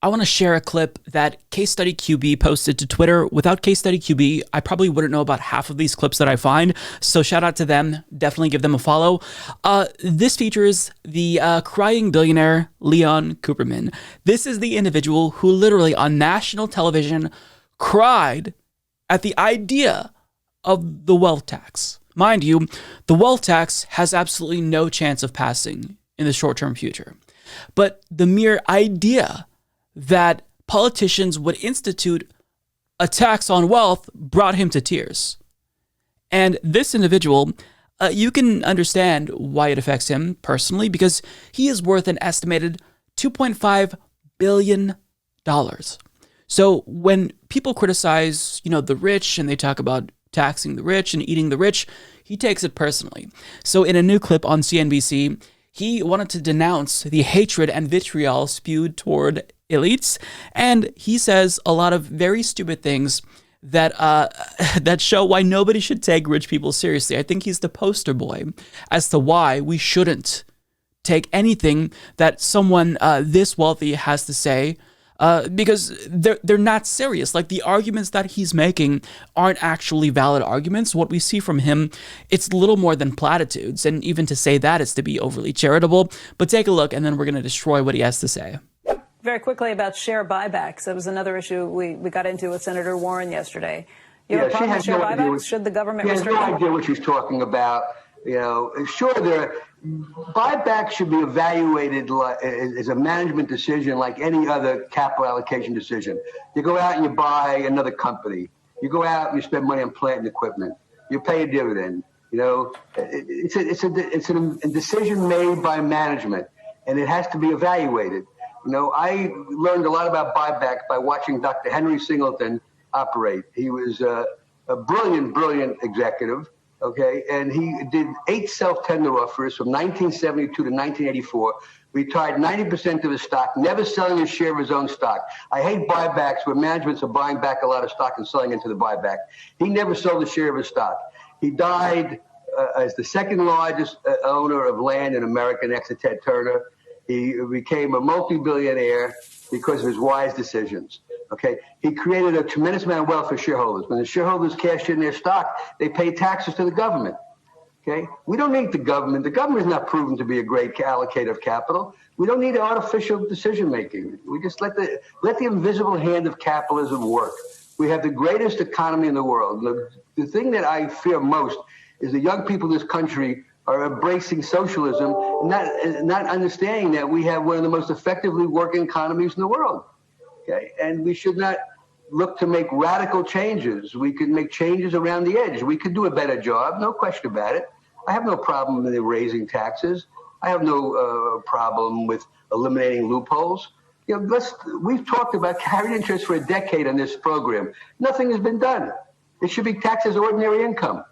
I want to share a clip that Case Study QB posted to Twitter. Without Case Study QB, I probably wouldn't know about half of these clips that I find. So shout out to them. Definitely give them a follow. This features the crying billionaire, Leon Cooperman. This is the individual who literally on national television cried at the idea of the wealth tax. Mind you, the wealth tax has absolutely no chance of passing in the short-term future. But the mere idea that politicians would institute a tax on wealth brought him to tears. And this individual, you can understand why it affects him personally, because he is worth an estimated $2.5 billion. So when people criticize, the rich and they talk about taxing the rich and eating the rich, he takes it personally. So in a new clip on CNBC, he wanted to denounce the hatred and vitriol spewed toward elites, and he says a lot of very stupid things that that show why nobody should take rich people seriously. I think he's the poster boy as to why we shouldn't take anything that someone this wealthy has to say, because they're not serious. Like, the arguments that he's making aren't actually valid arguments. What we see from him, it's little more than platitudes. And even to say that is to be overly charitable. But take a look, and then we're going to destroy what he has to say. Very quickly about share buybacks. That was another issue we got into with Senator Warren yesterday. You have a problem with share buybacks? Should the government restrict them? No idea what she's talking about. Sure, buybacks should be evaluated as a management decision like any other capital allocation decision. You go out and you buy another company. You go out and you spend money on plant and equipment. You pay a dividend. It's a decision made by management, and it has to be evaluated. I learned a lot about buyback by watching Dr. Henry Singleton operate. He was a brilliant executive. Okay, and he did 8 self-tender offers from 1972 to 1984, retired 90% of his stock, never selling a share of his own stock. I hate buybacks where managements are buying back a lot of stock and selling into the buyback. He never sold a share of his stock. He died as the second largest owner of land in America next to Ted Turner. He became a multi-billionaire because of his wise decisions. Okay, he created a tremendous amount of wealth for shareholders. When the shareholders cashed in their stock, they paid taxes to the government. Okay, we don't need the government. The government is not proven to be a great allocator of capital. We don't need artificial decision making. We just let the invisible hand of capitalism work. We have the greatest economy in the world. The thing that I fear most is the young people in this country are embracing socialism and not understanding that we have one of the most effectively working economies in the world. Okay, and we should not look to make radical changes. We could make changes around the edge. We could do a better job, no question about it. I have no problem with raising taxes. I have no problem with eliminating loopholes. You know, we've talked about carried interest for a decade on this program. Nothing has been done. It should be taxed as ordinary income.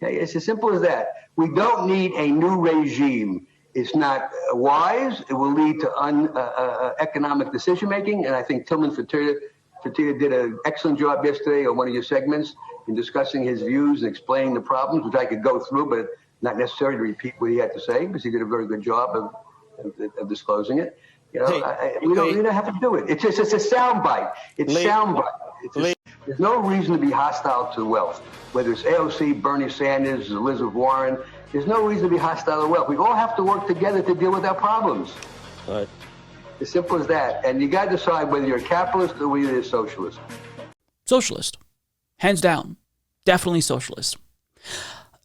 Okay, it's as simple as that. We don't need a new regime. It's not wise. It will lead to economic decision making. And I think Tillman Fertitta did an excellent job yesterday on one of your segments in discussing his views and explaining the problems, which I could go through, but not necessary to repeat what he had to say because he did a very good job of disclosing it. You know, we don't have to do it. It's a soundbite. It's soundbite. There's no reason to be hostile to wealth, whether it's AOC, Bernie Sanders, Elizabeth Warren. There's no reason to be hostile to wealth. We all have to work together to deal with our problems. Right. As simple as that. And you got to decide whether you're a capitalist or whether you're a socialist. Socialist. Hands down. Definitely socialist.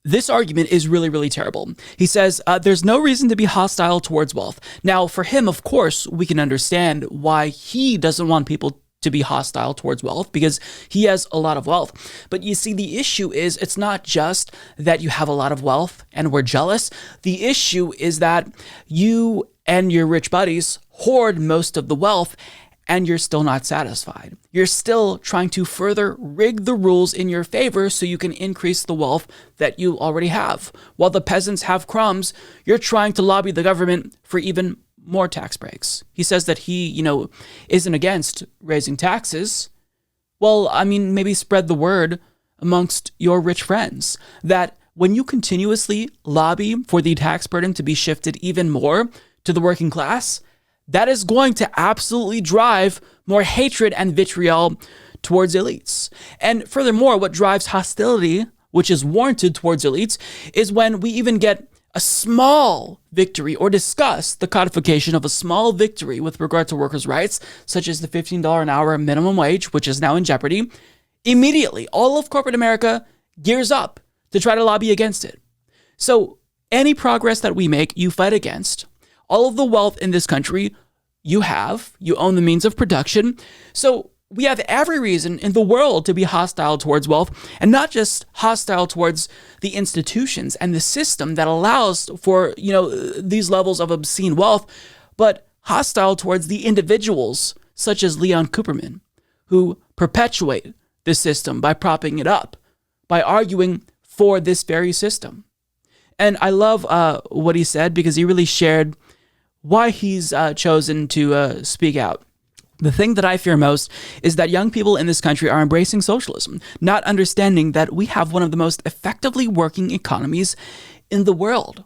This argument is really, really terrible. He says there's no reason to be hostile towards wealth. Now, for him, of course, we can understand why he doesn't want people to be hostile towards wealth because he has a lot of wealth. But you see, the issue is it's not just that you have a lot of wealth and we're jealous. The issue is that you and your rich buddies hoard most of the wealth and you're still not satisfied. You're still trying to further rig the rules in your favor so you can increase the wealth that you already have. While the peasants have crumbs, you're trying to lobby the government for even more tax breaks. He says that he, isn't against raising taxes. Well, I mean, maybe spread the word amongst your rich friends that when you continuously lobby for the tax burden to be shifted even more to the working class, that is going to absolutely drive more hatred and vitriol towards elites. And furthermore, what drives hostility, which is warranted towards elites, is when we even get a small victory or discuss the codification of a small victory with regard to workers' rights, such as the $15 an hour minimum wage, which is now in jeopardy. Immediately, all of corporate America gears up to try to lobby against it. So any progress that we make, you fight against. All of the wealth in this country, you own the means of production. So we have every reason in the world to be hostile towards wealth, and not just hostile towards the institutions and the system that allows for, these levels of obscene wealth, but hostile towards the individuals such as Leon Cooperman, who perpetuate this system by propping it up, by arguing for this very system. And I love what he said because he really shared why he's chosen to speak out. The thing that I fear most is that young people in this country are embracing socialism, not understanding that we have one of the most effectively working economies in the world.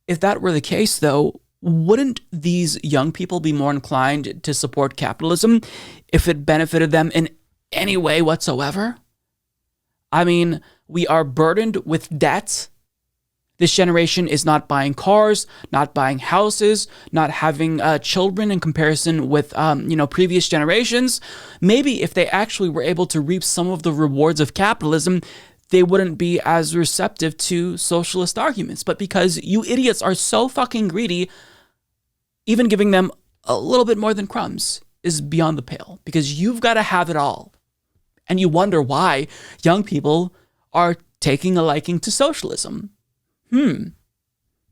If that were the case, though, wouldn't these young people be more inclined to support capitalism if it benefited them in any way whatsoever? I mean, we are burdened with debt. This generation is not buying cars, not buying houses, not having children in comparison with, previous generations. Maybe if they actually were able to reap some of the rewards of capitalism, they wouldn't be as receptive to socialist arguments. But because you idiots are so fucking greedy, even giving them a little bit more than crumbs is beyond the pale because you've got to have it all. And you wonder why young people are taking a liking to socialism.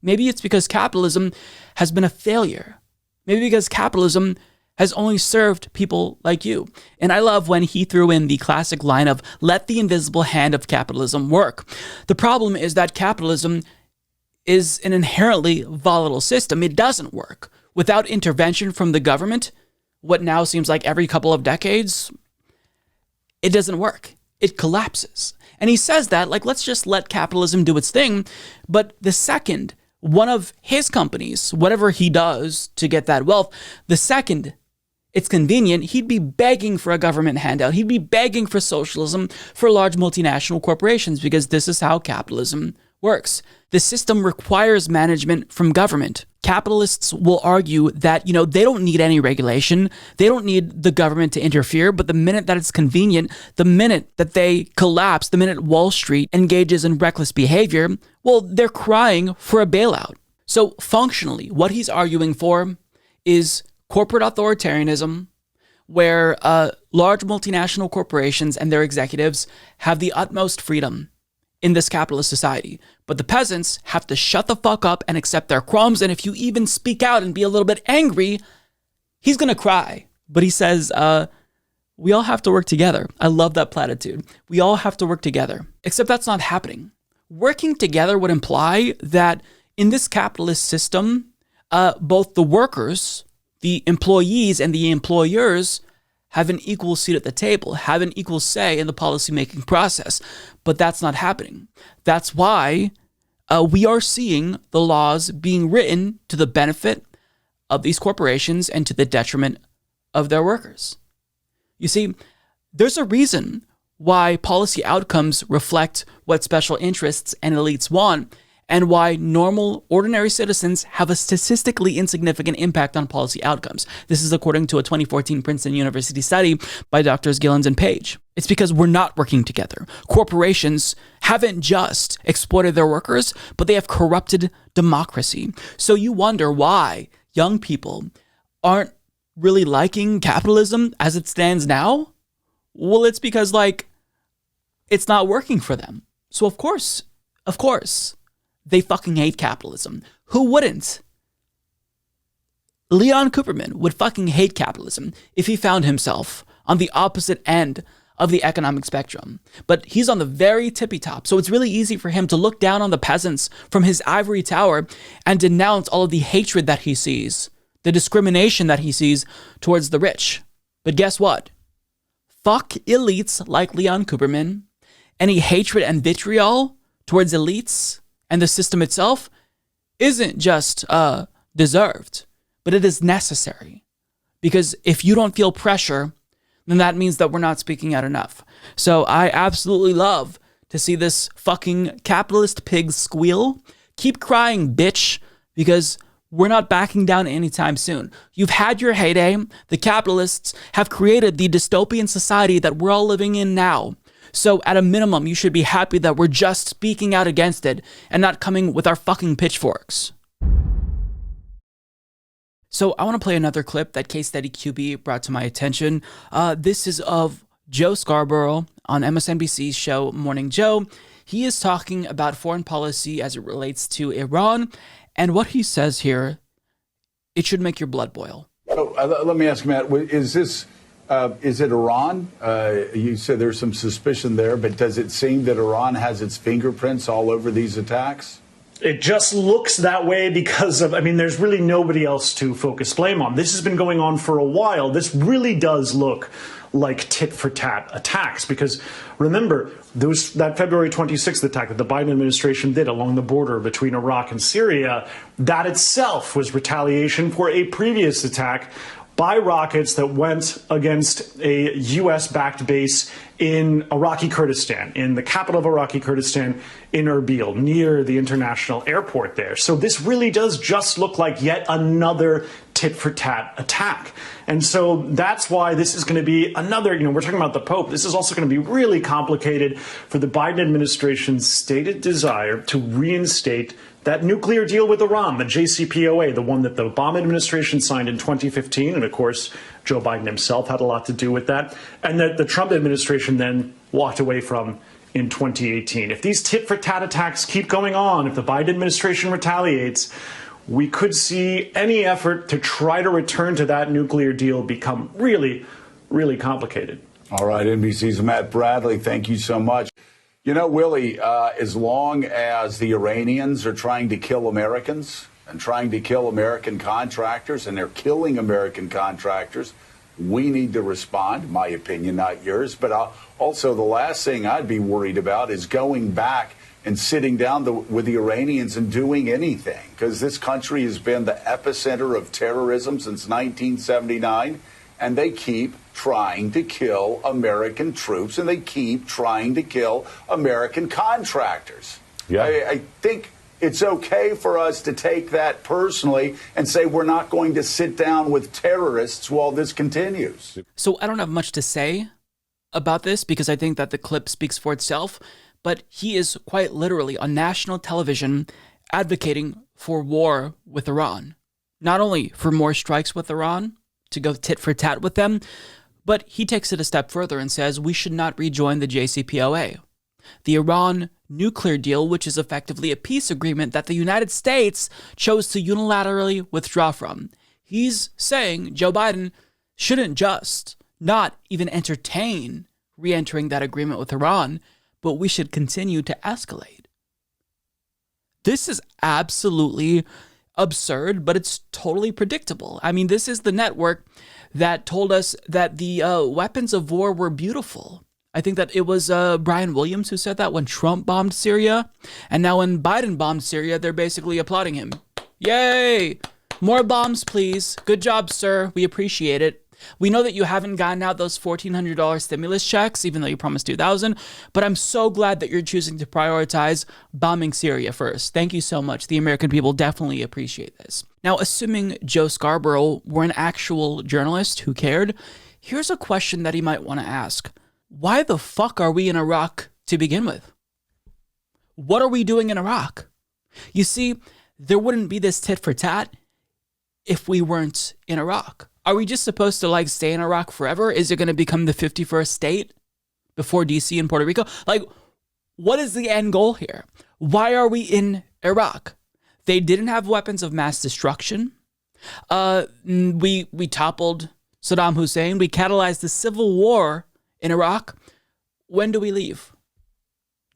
Maybe it's because capitalism has been a failure. Maybe because capitalism has only served people like you. And I love when he threw in the classic line of, let the invisible hand of capitalism work. The problem is that capitalism is an inherently volatile system. It doesn't work. Without intervention from the government, what now seems like every couple of decades, it doesn't work. It collapses. And he says that, let's just let capitalism do its thing. But the second one of his companies, whatever he does to get that wealth, the second it's convenient, he'd be begging for a government handout. He'd be begging for socialism for large multinational corporations, because this is how capitalism works. The system requires management from government. Capitalists will argue that, they don't need any regulation. They don't need the government to interfere. But the minute that it's convenient, the minute that they collapse, the minute Wall Street engages in reckless behavior, well, they're crying for a bailout. So functionally, what he's arguing for is corporate authoritarianism, where large multinational corporations and their executives have the utmost freedom in this capitalist society. But the peasants have to shut the fuck up and accept their crumbs. And if you even speak out and be a little bit angry, he's going to cry. But he says, we all have to work together. I love that platitude. We all have to work together. Except that's not happening. Working together would imply that in this capitalist system, both the workers, the employees, and the employers have an equal seat at the table, have an equal say in the policymaking process. But that's not happening. That's why we are seeing the laws being written to the benefit of these corporations and to the detriment of their workers. You see, there's a reason why policy outcomes reflect what special interests and elites want, and why normal, ordinary citizens have a statistically insignificant impact on policy outcomes. This is according to a 2014 Princeton University study by Drs. Gillens and Page. It's because we're not working together. Corporations haven't just exploited their workers, but they have corrupted democracy. So you wonder why young people aren't really liking capitalism as it stands now? Well, it's because, it's not working for them. So of course, they fucking hate capitalism. Who wouldn't? Leon Cooperman would fucking hate capitalism if he found himself on the opposite end of the economic spectrum. But he's on the very tippy top, so it's really easy for him to look down on the peasants from his ivory tower and denounce all of the hatred that he sees, the discrimination that he sees towards the rich. But guess what? Fuck elites like Leon Cooperman. Any hatred and vitriol towards elites and the system itself isn't just deserved, but it is necessary. Because if you don't feel pressure, then that means that we're not speaking out enough. So I absolutely love to see this fucking capitalist pig squeal. Keep crying, bitch, because we're not backing down anytime soon. You've had your heyday. The capitalists have created the dystopian society that we're all living in now. So at a minimum, you should be happy that we're just speaking out against it and not coming with our fucking pitchforks. So I want to play another clip that Case Study QB brought to my attention. This is of Joe Scarborough on MSNBC's show Morning Joe. He is talking about foreign policy as it relates to Iran. And what he says here, it should make your blood boil. Let me ask Matt, is it Iran? You said there's some suspicion there, but does it seem that Iran has its fingerprints all over these attacks? It just looks that way because there's really nobody else to focus blame on. This has been going on for a while. This really does look like tit-for-tat attacks because remember, that February 26th attack that the Biden administration did along the border between Iraq and Syria, that itself was retaliation for a previous attack by rockets that went against a U.S.-backed base in Iraqi Kurdistan, in the capital of Iraqi Kurdistan, in Erbil, near the international airport there. So this really does just look like yet another tit-for-tat attack. And so that's why this is going to be another, we're talking about the Pope. This is also going to be really complicated for the Biden administration's stated desire to reinstate that nuclear deal with Iran, the JCPOA, the one that the Obama administration signed in 2015. And of course, Joe Biden himself had a lot to do with that. And that the Trump administration then walked away from in 2018. If these tit-for-tat attacks keep going on, if the Biden administration retaliates, we could see any effort to try to return to that nuclear deal become really, really complicated. All right, NBC's Matt Bradley, thank you so much. Willie, as long as the Iranians are trying to kill Americans and trying to kill American contractors, and they're killing American contractors, we need to respond, my opinion, not yours. But also the last thing I'd be worried about is going back and sitting down with the Iranians and doing anything, because this country has been the epicenter of terrorism since 1979. and they keep trying to kill American troops, and they keep trying to kill American contractors. Yeah. I think it's okay for us to take that personally and say we're not going to sit down with terrorists while this continues. So I don't have much to say about this because I think that the clip speaks for itself, but he is quite literally on national television advocating for war with Iran. Not only for more strikes with Iran, to go tit for tat with them, but he takes it a step further and says we should not rejoin the JCPOA. The Iran nuclear deal, which is effectively a peace agreement that the United States chose to unilaterally withdraw from. He's saying Joe Biden shouldn't just not even entertain re-entering that agreement with Iran, but we should continue to escalate. This is absolutely absurd, but it's totally predictable. I mean, this is the network that told us that the weapons of war were beautiful. I think that it was Brian Williams who said that when Trump bombed Syria. And now when Biden bombed Syria, they're basically applauding him. Yay! More bombs, please. Good job, sir. We appreciate it. We know that you haven't gotten out those $1,400 stimulus checks, even though you promised $2,000. But I'm so glad that you're choosing to prioritize bombing Syria first. Thank you so much. The American people definitely appreciate this. Now, assuming Joe Scarborough were an actual journalist who cared, here's a question that he might want to ask. Why the fuck are we in Iraq to begin with? What are we doing in Iraq? You see, there wouldn't be this tit for tat if we weren't in Iraq. Are we just supposed to stay in Iraq forever? Is it going to become the 51st state before DC and Puerto Rico? What is the end goal here? Why are we in Iraq? They didn't have weapons of mass destruction. We toppled Saddam Hussein. We catalyzed the civil war in Iraq. When do we leave?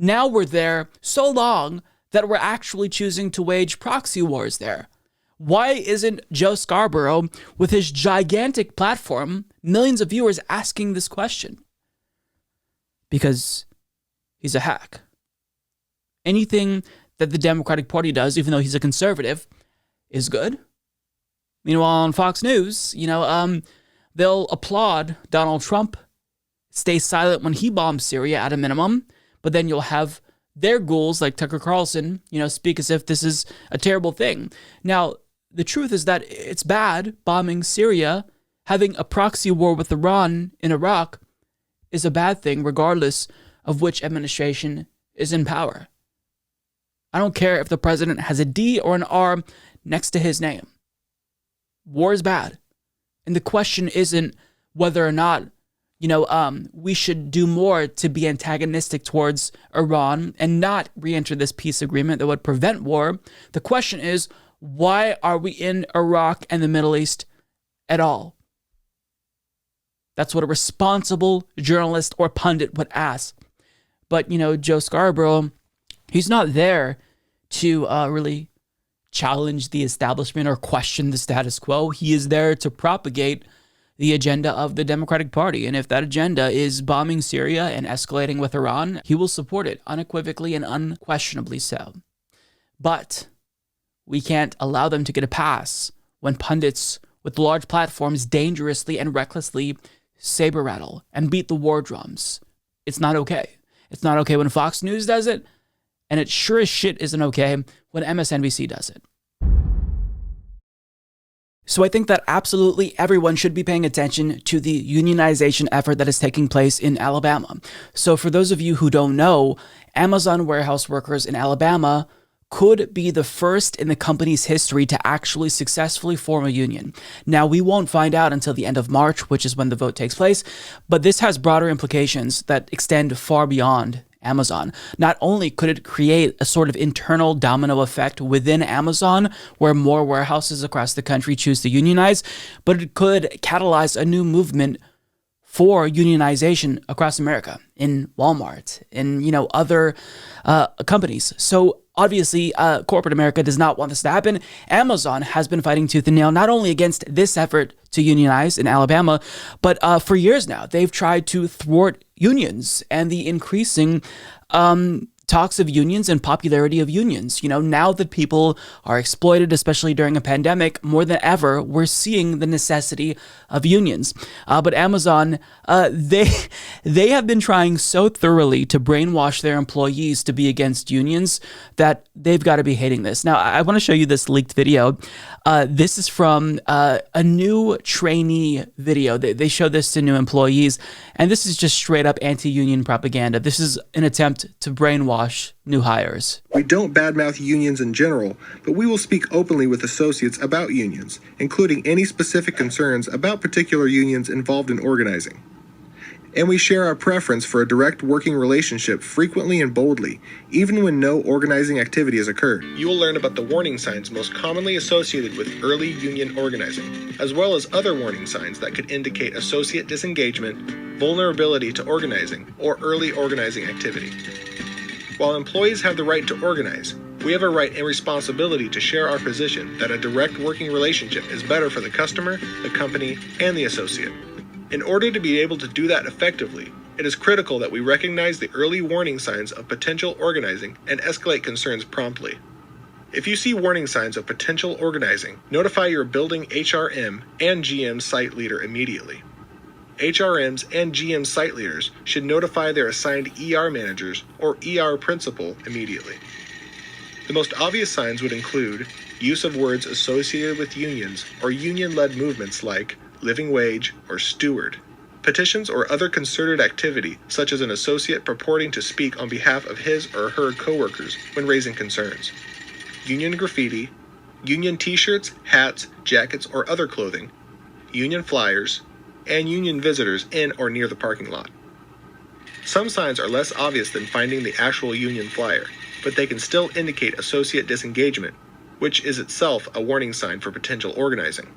Now we're there so long that we're actually choosing to wage proxy wars there. Why isn't Joe Scarborough, with his gigantic platform, millions of viewers, asking this question? Because he's a hack. Anything that the Democratic Party does, even though he's a conservative, is good. Meanwhile, on Fox News, they'll applaud Donald Trump, stay silent when he bombs Syria at a minimum, but then you'll have their ghouls like Tucker Carlson, speak as if this is a terrible thing. Now, the truth is that it's bad bombing Syria. Having a proxy war with Iran in Iraq is a bad thing, regardless of which administration is in power. I don't care if the president has a D or an R next to his name. War is bad. And the question isn't whether or not, we should do more to be antagonistic towards Iran and not re-enter this peace agreement that would prevent war. The question is, why are we in Iraq and the Middle East at all? That's what a responsible journalist or pundit would ask. But, Joe Scarborough, he's not there to really challenge the establishment or question the status quo. He is there to propagate the agenda of the Democratic Party. And if that agenda is bombing Syria and escalating with Iran, he will support it unequivocally and unquestionably so. But we can't allow them to get a pass when pundits with large platforms dangerously and recklessly saber rattle and beat the war drums. It's not okay. It's not okay when Fox News does it, and it sure as shit isn't okay when MSNBC does it. So I think that absolutely everyone should be paying attention to the unionization effort that is taking place in Alabama. So for those of you who don't know, Amazon warehouse workers in Alabama could be the first in the company's history to actually successfully form a union. Now, we won't find out until the end of March, which is when the vote takes place, but this has broader implications that extend far beyond Amazon. Not only could it create a sort of internal domino effect within Amazon, where more warehouses across the country choose to unionize, but it could catalyze a new movement for unionization across America, in Walmart, in other companies. So obviously, corporate America does not want this to happen. Amazon has been fighting tooth and nail, not only against this effort to unionize in Alabama, but for years now, they've tried to thwart unions and the increasing talks of unions and popularity of unions. You know, now that people are exploited, especially during a pandemic, more than ever, we're seeing the necessity of unions. But Amazon, they have been trying so thoroughly to brainwash their employees to be against unions that they've got to be hating this. Now, I want to show you this leaked video. This is from a new trainee video. They show this to new employees, and this is just straight up anti-union propaganda. This is an attempt to brainwash new hires. We don't badmouth unions in general, but we will speak openly with associates about unions, including any specific concerns about particular unions involved in organizing. And we share our preference for a direct working relationship frequently and boldly, even when no organizing activity has occurred. You will learn about the warning signs most commonly associated with early union organizing, as well as other warning signs that could indicate associate disengagement, vulnerability to organizing, or early organizing activity. While employees have the right to organize, we have a right and responsibility to share our position that a direct working relationship is better for the customer, the company, and the associate. In order to be able to do that effectively, it is critical that we recognize the early warning signs of potential organizing and escalate concerns promptly. If you see warning signs of potential organizing, notify your building HRM and GM site leader immediately. HRMs and GM site leaders should notify their assigned ER managers or ER principal immediately. The most obvious signs would include use of words associated with unions or union-led movements like living wage or steward, petitions or other concerted activity such as an associate purporting to speak on behalf of his or her coworkers when raising concerns, union graffiti, union t-shirts, hats, jackets, or other clothing, union flyers, and union visitors in or near the parking lot. Some signs are less obvious than finding the actual union flyer, but they can still indicate associate disengagement, which is itself a warning sign for potential organizing.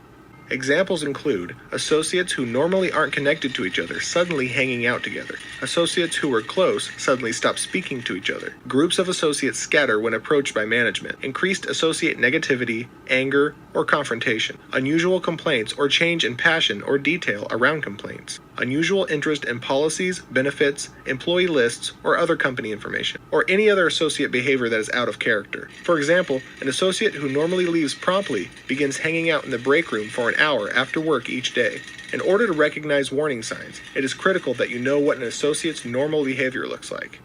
Examples include associates who normally aren't connected to each other suddenly hanging out together, associates who were close suddenly stop speaking to each other, groups of associates scatter when approached by management, increased associate negativity, anger, or confrontation, unusual complaints or change in passion or detail around complaints, unusual interest in policies, benefits, employee lists, or other company information, or any other associate behavior that is out of character. For example, an associate who normally leaves promptly begins hanging out in the break room for an hour after work each day. In order to recognize warning signs, it is critical that you know what an associate's normal behavior looks like.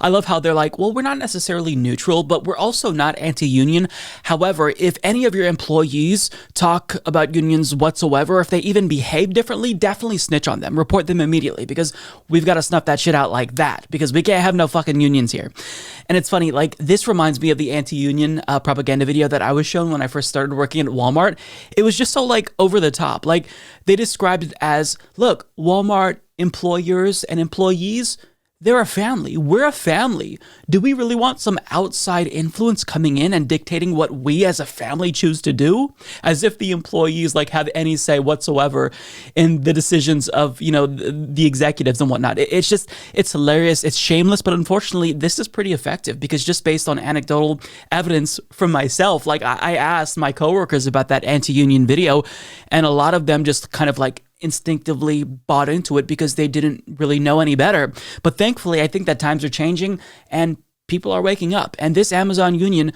I love how they're like, well, we're not necessarily neutral, but we're also not anti-union. However, if any of your employees talk about unions whatsoever, if they even behave differently, definitely snitch on them. Report them immediately, because we've got to snuff that shit out like that, because we can't have no fucking unions here. And it's funny, like, this reminds me of the anti-union propaganda video that I was shown when I first started working at Walmart. It was just so, like, over the top. Like, they described it as, look, Walmart employers and employees, they're a family. We're a family. Do we really want some outside influence coming in and dictating what we as a family choose to do? As if the employees like have any say whatsoever in the decisions of, you know, the executives and whatnot. It's just, it's hilarious. It's shameless, but unfortunately, this is pretty effective because just based on anecdotal evidence from myself, like I asked my coworkers about that anti-union video, and a lot of them just kind of like instinctively bought into it because they didn't really know any better. But thankfully, I think that times are changing and people are waking up. And this Amazon union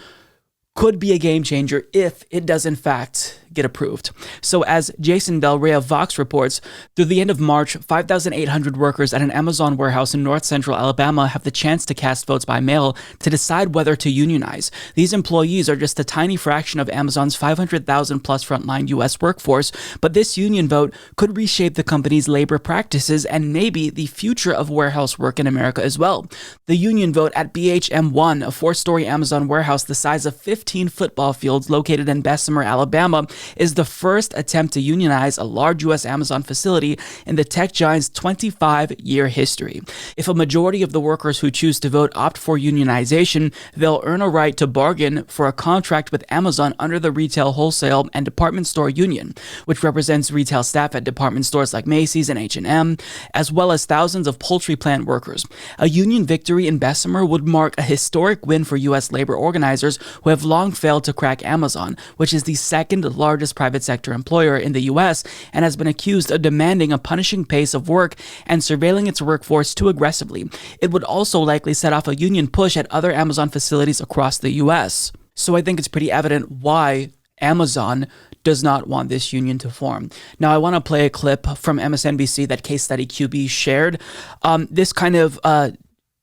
could be a game changer if it does in fact get approved. So as Jason Del Rey of Vox reports, through the end of March, 5,800 workers at an Amazon warehouse in north central Alabama have the chance to cast votes by mail to decide whether to unionize. These employees are just a tiny fraction of Amazon's 500,000 plus frontline U.S. workforce, but this union vote could reshape the company's labor practices and maybe the future of warehouse work in America as well. The union vote at BHM1, a four-story Amazon warehouse the size of 15 football fields located in Bessemer, Alabama, is the first attempt to unionize a large U.S. Amazon facility in the tech giant's 25-year history. If a majority of the workers who choose to vote opt for unionization, they'll earn a right to bargain for a contract with Amazon under the Retail, Wholesale, and Department Store Union, which represents retail staff at department stores like Macy's and H&M, as well as thousands of poultry plant workers. A union victory in Bessemer would mark a historic win for U.S. labor organizers who have long failed to crack Amazon, which is the second largest largest private sector employer in the U.S. and has been accused of demanding a punishing pace of work and surveilling its workforce too aggressively. It would also likely set off a union push at other Amazon facilities across the U.S. So I think it's pretty evident why Amazon does not want this union to form. Now, I want to play a clip from MSNBC that Case Study QB shared. This kind of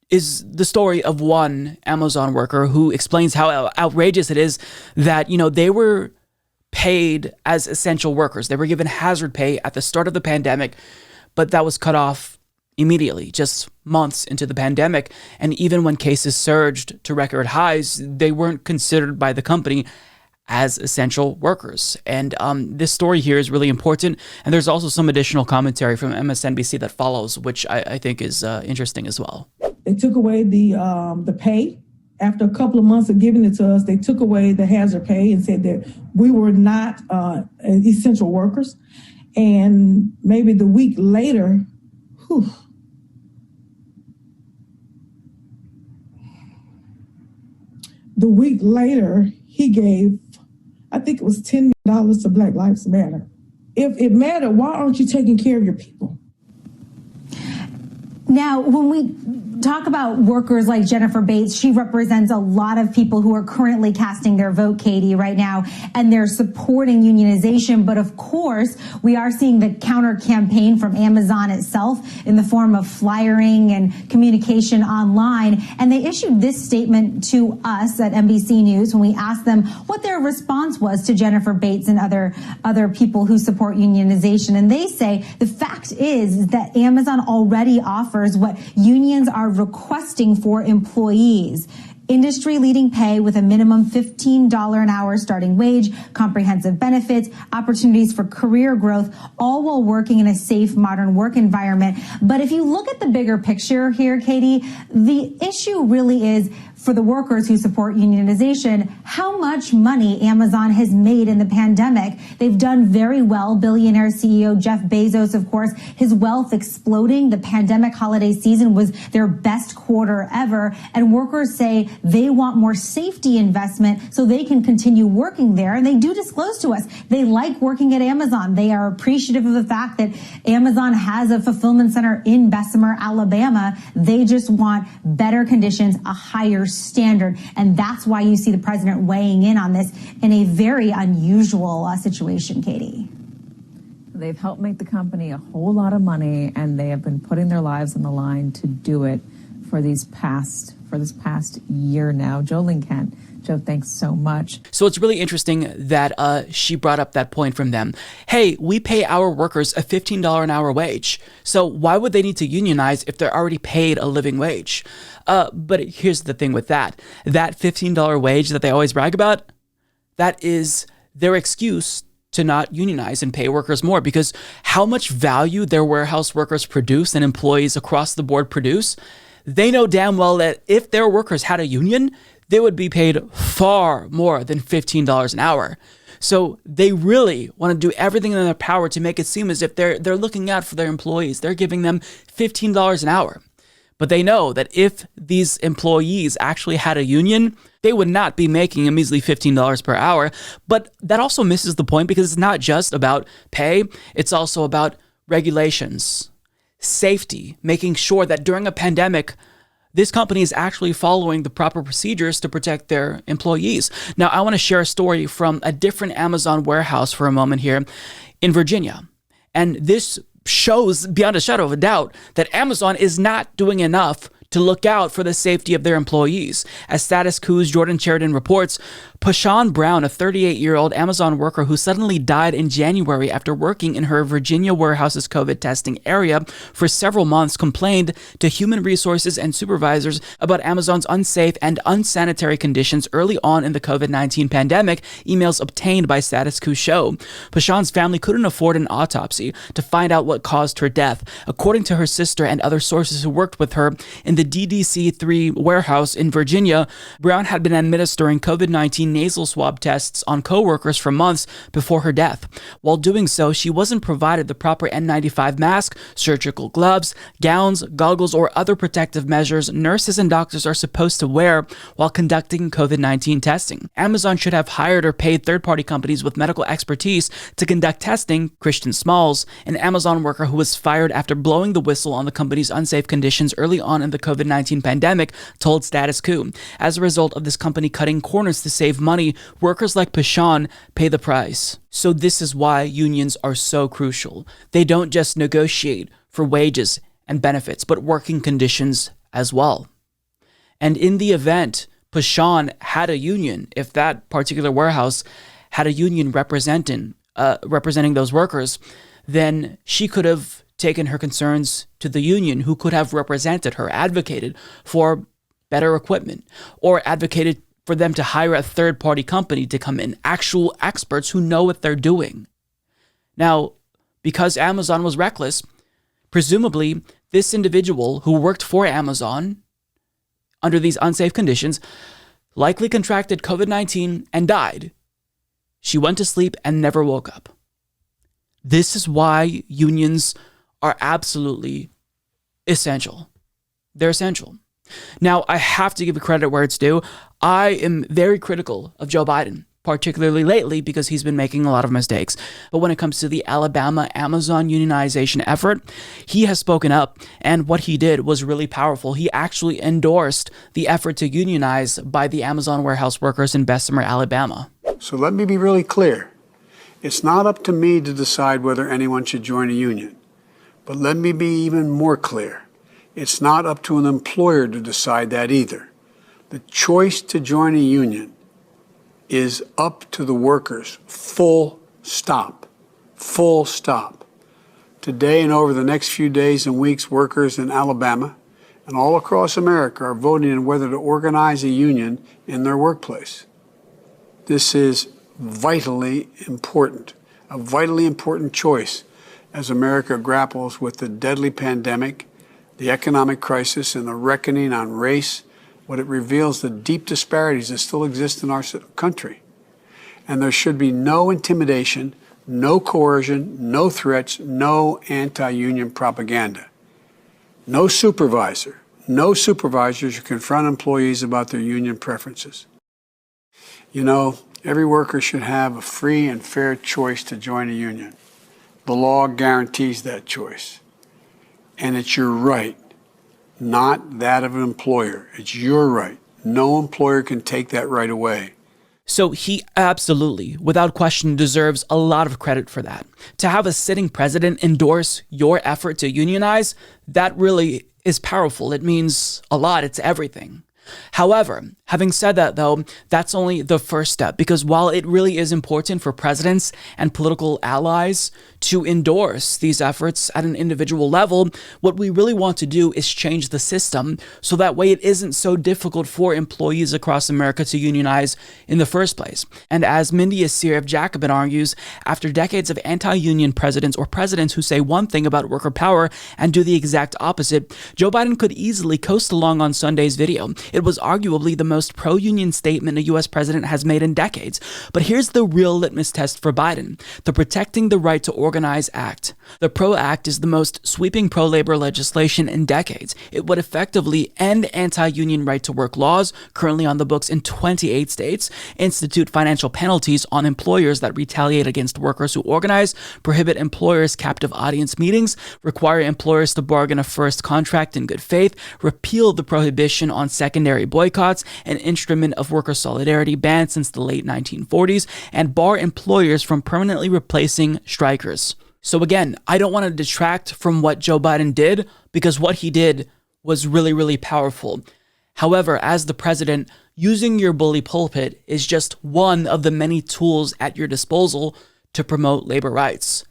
is the story of one Amazon worker who explains how outrageous it is that, they were paid as essential workers. They were given hazard pay at the start of the pandemic, but that was cut off immediately, just months into the pandemic. And even when cases surged to record highs, they weren't considered by the company as essential workers. And this story here is really important. And there's also some additional commentary from MSNBC that follows, which I think is interesting as well. They took away the pay. After a couple of months of giving it to us, they took away the hazard pay and said that we were not essential workers. And maybe the week later, he gave, I think it was $10 million to Black Lives Matter. If it mattered, why aren't you taking care of your people? Now, when we talk about workers like Jennifer Bates, she represents a lot of people who are currently casting their vote, Katie, right now, and they're supporting unionization. But of course, we are seeing the counter campaign from Amazon itself in the form of flyering and communication online. And they issued this statement to us at NBC News when we asked them what their response was to Jennifer Bates and other people who support unionization. And they say the fact is that Amazon already offers what unions are requesting for employees: industry-leading pay with a minimum $15 an hour starting wage, comprehensive benefits, opportunities for career growth, all while working in a safe, modern work environment. But if you look at the bigger picture here, Katie, the issue really is, for the workers who support unionization, how much money Amazon has made in the pandemic. They've done very well. Billionaire CEO Jeff Bezos, of course, his wealth exploding. The pandemic holiday season was their best quarter ever. And workers say they want more safety investment so they can continue working there. And they do disclose to us they like working at Amazon. They are appreciative of the fact that Amazon has a fulfillment center in Bessemer, Alabama. They just want better conditions, a higher standard. And that's why you see the president weighing in on this in a very unusual situation, Katie. They've helped make the company a whole lot of money, and they have been putting their lives on the line to do it for this past year now. Joe Kent. Joe, thanks so much. So it's really interesting that she brought up that point from them. Hey, we pay our workers a $15 an hour wage. So why would they need to unionize if they're already paid a living wage? But here's the thing with that. That $15 wage that they always brag about, that is their excuse to not unionize and pay workers more, because how much value their warehouse workers produce and employees across the board produce, they know damn well that if their workers had a union, they would be paid far more than $15 an hour. So they really want to do everything in their power to make it seem as if they're looking out for their employees. They're giving them $15 an hour. But they know that if these employees actually had a union, they would not be making a measly $15 per hour. But that also misses the point, because it's not just about pay. It's also about regulations, safety, making sure that during a pandemic, this company is actually following the proper procedures to protect their employees. Now, I want to share a story from a different Amazon warehouse for a moment here in Virginia. And this shows beyond a shadow of a doubt that Amazon is not doing enough to look out for the safety of their employees. As Status Quo's Jordan Sheridan reports, Pashan Brown, a 38-year-old Amazon worker who suddenly died in January after working in her Virginia warehouse's COVID testing area for several months, complained to human resources and supervisors about Amazon's unsafe and unsanitary conditions early on in the COVID-19 pandemic, emails obtained by Status Quo show. Pashan's family couldn't afford an autopsy to find out what caused her death. According to her sister and other sources who worked with her in the the DDC-3 warehouse in Virginia, Brown had been administering COVID-19 nasal swab tests on coworkers for months before her death. While doing so, she wasn't provided the proper N95 mask, surgical gloves, gowns, goggles, or other protective measures nurses and doctors are supposed to wear while conducting COVID-19 testing. Amazon should have hired or paid third-party companies with medical expertise to conduct testing. Christian Smalls, an Amazon worker who was fired after blowing the whistle on the company's unsafe conditions early on in the COVID-19 pandemic, told Status Quo. As a result of this company cutting corners to save money, workers like Pashan pay the price. So this is why unions are so crucial. They don't just negotiate for wages and benefits, but working conditions as well. And in the event Pashan had a union, if that particular warehouse had a union representing those workers, then she could have taken her concerns to the union, who could have represented her, advocated for better equipment, or advocated for them to hire a third-party company to come in, actual experts who know what they're doing. Now, because Amazon was reckless, presumably this individual who worked for Amazon under these unsafe conditions likely contracted COVID-19 and died. She went to sleep and never woke up. This is why unions are absolutely essential. They're essential. Now, I have to give credit where it's due. I am very critical of Joe Biden, particularly lately, because he's been making a lot of mistakes. But when it comes to the Alabama Amazon unionization effort, he has spoken up, and what he did was really powerful. He actually endorsed the effort to unionize by the Amazon warehouse workers in Bessemer, Alabama. So let me be really clear. It's not up to me to decide whether anyone should join a union. But let me be even more clear. It's not up to an employer to decide that either. The choice to join a union is up to the workers. Full stop. Full stop. Today and over the next few days and weeks, workers in Alabama and all across America are voting on whether to organize a union in their workplace. This is vitally important, a vitally important choice as America grapples with the deadly pandemic, the economic crisis, and the reckoning on race. What it reveals the deep disparities that still exist in our country. And there should be no intimidation, no coercion, no threats, no anti-union propaganda. No supervisors should confront employees about their union preferences. You know, every worker should have a free and fair choice to join a union. The law guarantees that choice. And it's your right, not that of an employer. It's your right. No employer can take that right away. So he absolutely, without question, deserves a lot of credit for that. To have a sitting president endorse your effort to unionize, that really is powerful. It means a lot. It's everything. However, having said that, though, that's only the first step, because while it really is important for presidents and political allies to endorse these efforts at an individual level, what we really want to do is change the system so that way it isn't so difficult for employees across America to unionize in the first place. And as Mindy Asir of Jacobin argues, after decades of anti-union presidents or presidents who say one thing about worker power and do the exact opposite, Joe Biden could easily coast along on Sunday's video. It was arguably the most pro-union statement a U.S. president has made in decades. But here's the real litmus test for Biden: the Protecting the Right to Organize Act. The PRO Act is the most sweeping pro-labor legislation in decades. It would effectively end anti-union right-to-work laws currently on the books in 28 states, institute financial penalties on employers that retaliate against workers who organize, prohibit employers' captive audience meetings, require employers to bargain a first contract in good faith, repeal the prohibition on secondary boycotts, an instrument of worker solidarity banned since the late 1940s, and bar employers from permanently replacing strikers. So again, I don't want to detract from what Joe Biden did, because what he did was really, really powerful. However, as the president, using your bully pulpit is just one of the many tools at your disposal to promote labor rights.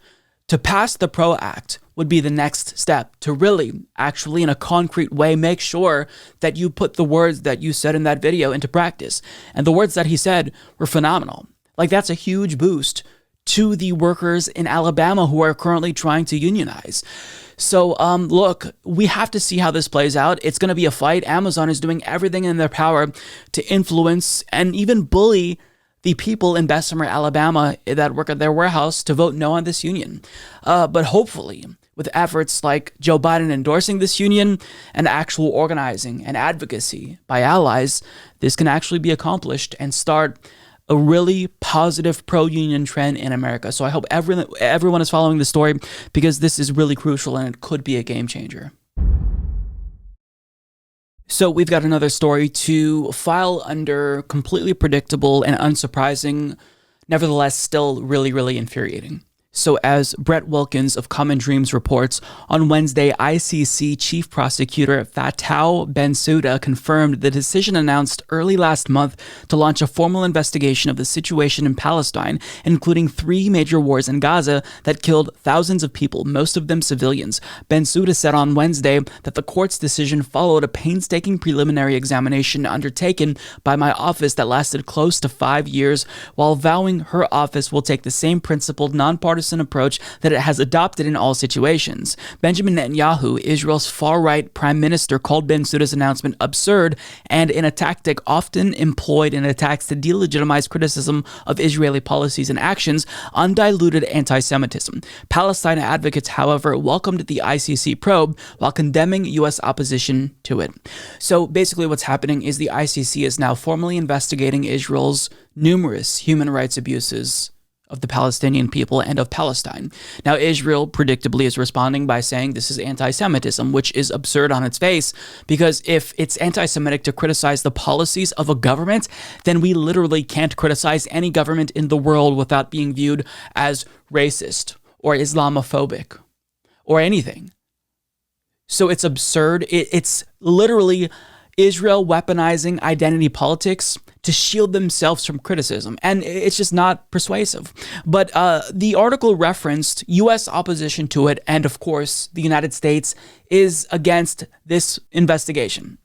To pass the PRO Act would be the next step to really, actually in a concrete way, make sure that you put the words that you said in that video into practice. And the words that he said were phenomenal. Like, that's a huge boost to the workers in Alabama who are currently trying to unionize. So, look, we have to see how this plays out. It's going to be a fight. Amazon is doing everything in their power to influence and even bully the people in Bessemer, Alabama that work at their warehouse to vote no on this union. But hopefully, with efforts like Joe Biden endorsing this union and actual organizing and advocacy by allies, this can actually be accomplished and start a really positive pro-union trend in America. So I hope everyone is following the story, because this is really crucial and it could be a game changer. So we've got another story to file under completely predictable and unsurprising, nevertheless still really, really infuriating. So as Brett Wilkins of Common Dreams reports, on Wednesday, ICC Chief Prosecutor Fatou Bensouda confirmed the decision announced early last month to launch a formal investigation of the situation in Palestine, including 3 major wars in Gaza that killed thousands of people, most of them civilians. Bensouda said on Wednesday that the court's decision followed a painstaking preliminary examination undertaken by my office that lasted close to 5 years, while vowing her office will take the same principled, nonpartisan approach that it has adopted in all situations. Benjamin Netanyahu, Israel's far-right prime minister, called Bensouda's announcement absurd and in a tactic often employed in attacks to delegitimize criticism of Israeli policies and actions, undiluted anti-Semitism. Palestine advocates, however, welcomed the ICC probe while condemning U.S. opposition to it. So basically what's happening is the ICC is now formally investigating Israel's numerous human rights abuses of the Palestinian people and of Palestine. Now, Israel predictably is responding by saying this is anti-Semitism, which is absurd on its face, because if it's anti-Semitic to criticize the policies of a government, then we literally can't criticize any government in the world without being viewed as racist or Islamophobic or anything. So it's absurd. It's literally Israel weaponizing identity politics to shield themselves from criticism, and it's just not persuasive. But the article referenced U.S. opposition to it, and of course, the United States is against this investigation.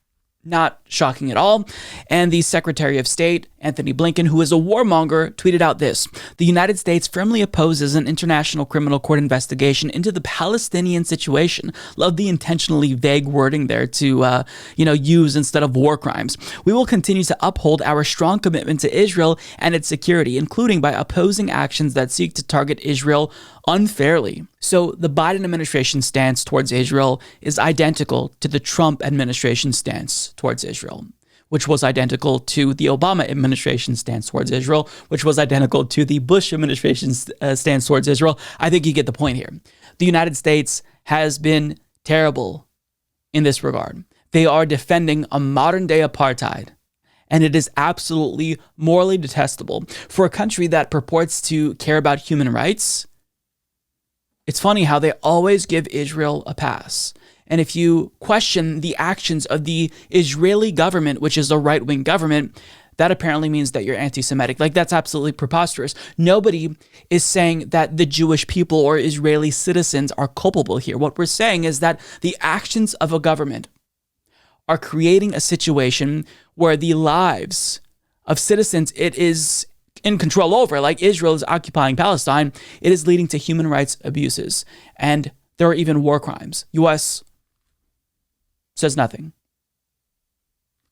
Not shocking at all. And the Secretary of State, Anthony Blinken, who is a warmonger, tweeted out this: the United States firmly opposes an international criminal court investigation into the Palestinian situation. Love the intentionally vague wording there to, use instead of war crimes. We will continue to uphold our strong commitment to Israel and its security, including by opposing actions that seek to target Israel unfairly. So the Biden administration's stance towards Israel is identical to the Trump administration's stance towards Israel, which was identical to the Obama administration's stance towards Israel, which was identical to the Bush administration's stance towards Israel. I think you get the point here. The United States has been terrible in this regard. They are defending a modern-day apartheid, and it is absolutely morally detestable for a country that purports to care about human rights. It's funny how they always give Israel a pass. And if you question the actions of the Israeli government, which is a right-wing government, that apparently means that you're anti-Semitic. Like, that's absolutely preposterous. Nobody is saying that the Jewish people or Israeli citizens are culpable here. What we're saying is that the actions of a government are creating a situation where the lives of citizens it is in control over, like Israel is occupying Palestine, it is leading to human rights abuses. And there are even war crimes. U.S. says nothing.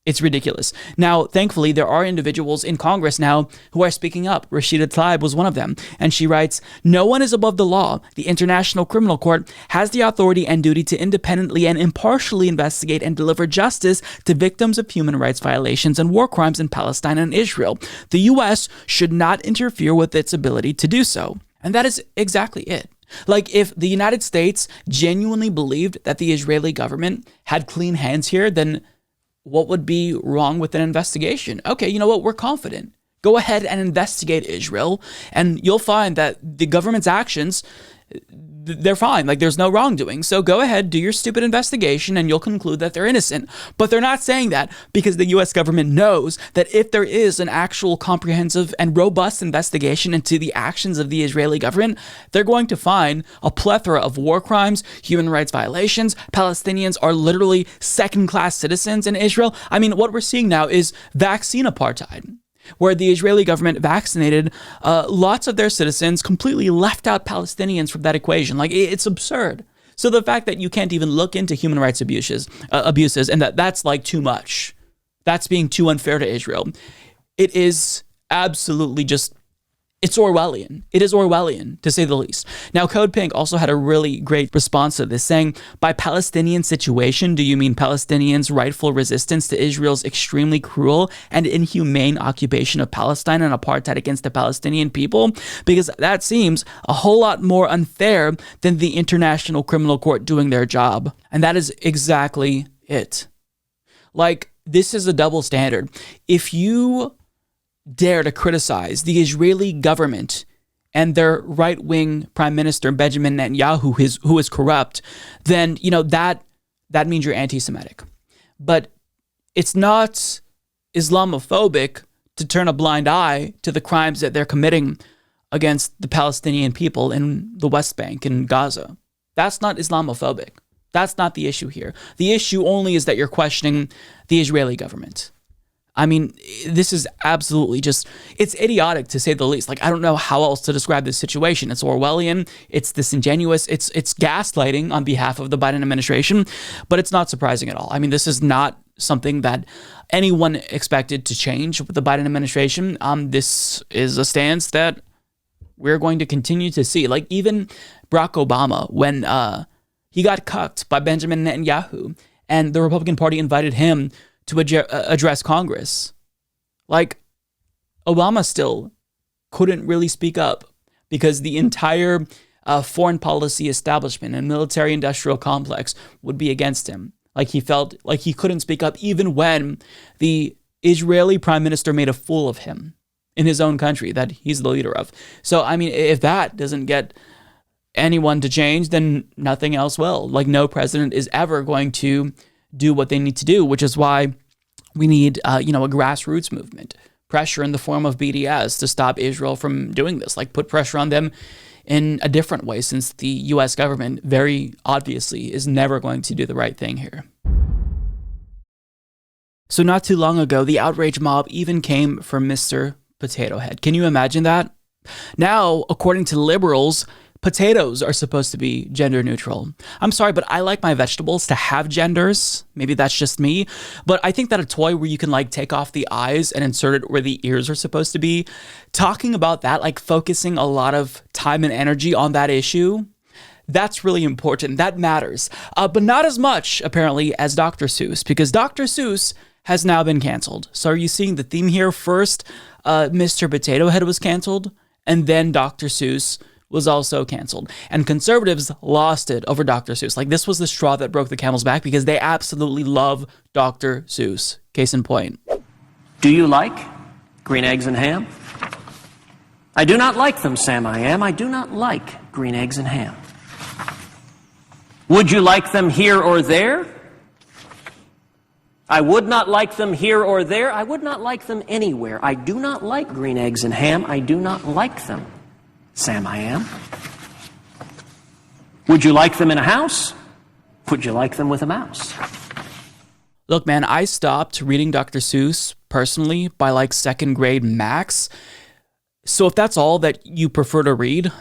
It's ridiculous. Now, thankfully, there are individuals in Congress now who are speaking up. Rashida Tlaib was one of them. And she writes, "No one is above the law. The International Criminal Court has the authority and duty to independently and impartially investigate and deliver justice to victims of human rights violations and war crimes in Palestine and Israel. The U.S. should not interfere with its ability to do so." And that is exactly it. Like, if the United States genuinely believed that the Israeli government had clean hands here, then what would be wrong with an investigation? Okay, you know what? We're confident. Go ahead and investigate Israel, and you'll find that the government's actions, they're fine. Like, there's no wrongdoing. So go ahead, do your stupid investigation, and you'll conclude that they're innocent. But they're not saying that because the U.S. government knows that if there is an actual comprehensive and robust investigation into the actions of the Israeli government, they're going to find a plethora of war crimes, human rights violations. Palestinians are literally second-class citizens in Israel. I mean, what we're seeing now is vaccine apartheid. where the Israeli government vaccinated lots of their citizens, completely left out Palestinians from that equation. Like, it's absurd. So the fact that you can't even look into human rights abuses and that's like too much, that's being too unfair to Israel. It is absolutely just, it's Orwellian. It is Orwellian, to say the least. Now, Code Pink also had a really great response to this, saying, by Palestinian situation, do you mean Palestinians' rightful resistance to Israel's extremely cruel and inhumane occupation of Palestine and apartheid against the Palestinian people? Because that seems a whole lot more unfair than the International Criminal Court doing their job. And that is exactly it. Like, this is a double standard. If you dare to criticize the Israeli government and their right-wing Prime Minister Benjamin Netanyahu, who is corrupt, then that means you're anti-Semitic. But it's not Islamophobic to turn a blind eye to the crimes that they're committing against the Palestinian people in the West Bank and Gaza. That's not Islamophobic. That's not the issue here. The issue only is that you're questioning the Israeli government. I mean, this is absolutely just, it's idiotic to say the least. Like, I don't know how else to describe this situation. It's Orwellian, it's disingenuous, it's gaslighting on behalf of the Biden administration, but it's not surprising at all. I mean, this is not something that anyone expected to change with the Biden administration. This is a stance that we're going to continue to see. Like, even Barack Obama, when he got cucked by Benjamin Netanyahu, and the Republican Party invited him to address Congress. Like, Obama still couldn't really speak up because the entire foreign policy establishment and military-industrial complex would be against him. Like, he felt like he couldn't speak up even when the Israeli prime minister made a fool of him in his own country that he's the leader of. So, I mean, if that doesn't get anyone to change, then nothing else will. Like, no president is ever going to do what they need to do, which is why we need, a grassroots movement, pressure in the form of BDS to stop Israel from doing this. Like, put pressure on them in a different way, since the U.S. government very obviously is never going to do the right thing here. So not too long ago, the outrage mob even came for Mr. Potato Head. Can you imagine that? Now, according to liberals, potatoes are supposed to be gender neutral. I'm sorry, but I like my vegetables to have genders. Maybe that's just me. But I think that a toy where you can like take off the eyes and insert it where the ears are supposed to be, talking about that, like focusing a lot of time and energy on that issue, that's really important. That matters. But not as much, apparently, as Dr. Seuss, because Dr. Seuss has now been canceled. So are you seeing the theme here? First, Mr. Potato Head was canceled, and then Dr. Seuss was also canceled. And conservatives lost it over Dr. Seuss. Like, this was the straw that broke the camel's back because they absolutely love Dr. Seuss. Case in point. Do you like green eggs and ham? I do not like them, Sam I am. I do not like green eggs and ham. Would you like them here or there? I would not like them here or there. I would not like them anywhere. I do not like green eggs and ham. I do not like them, Sam I am. Would you like them in a house? Would you like them with a mouse? Look, man, I stopped reading Dr. Seuss personally by like second grade max. So if that's all that you prefer to read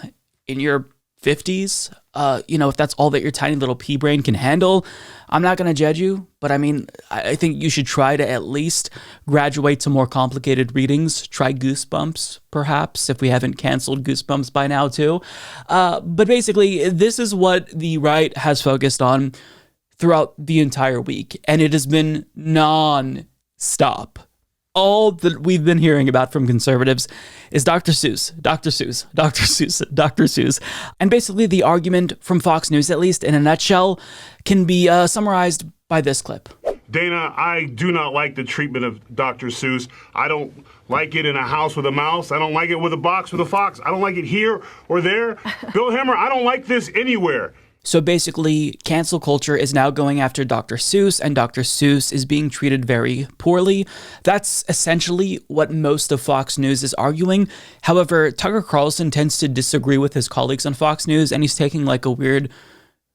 in your 50s, if that's all that your tiny little pea brain can handle, I'm not going to judge you. But I mean, I think you should try to at least graduate to more complicated readings. Try Goosebumps, perhaps, if we haven't canceled Goosebumps by now too. But basically, this is what the right has focused on throughout the entire week. And it has been non-stop. All that we've been hearing about from conservatives is Dr. Seuss, Dr. Seuss, Dr. Seuss, Dr. Seuss. And basically the argument from Fox News, at least in a nutshell, can be summarized by this clip. Dana, I do not like the treatment of Dr. Seuss. I don't like it in a house with a mouse. I don't like it with a box with a fox. I don't like it here or there. Bill Hemmer, I don't like this anywhere. So basically, cancel culture is now going after Dr. Seuss, and Dr. Seuss is being treated very poorly. That's essentially what most of Fox News is arguing. However, Tucker Carlson tends to disagree with his colleagues on Fox News, and he's taking like a weird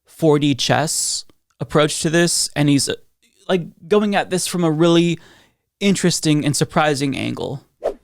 4D chess approach to this, and he's like going at this from a really interesting and surprising angle.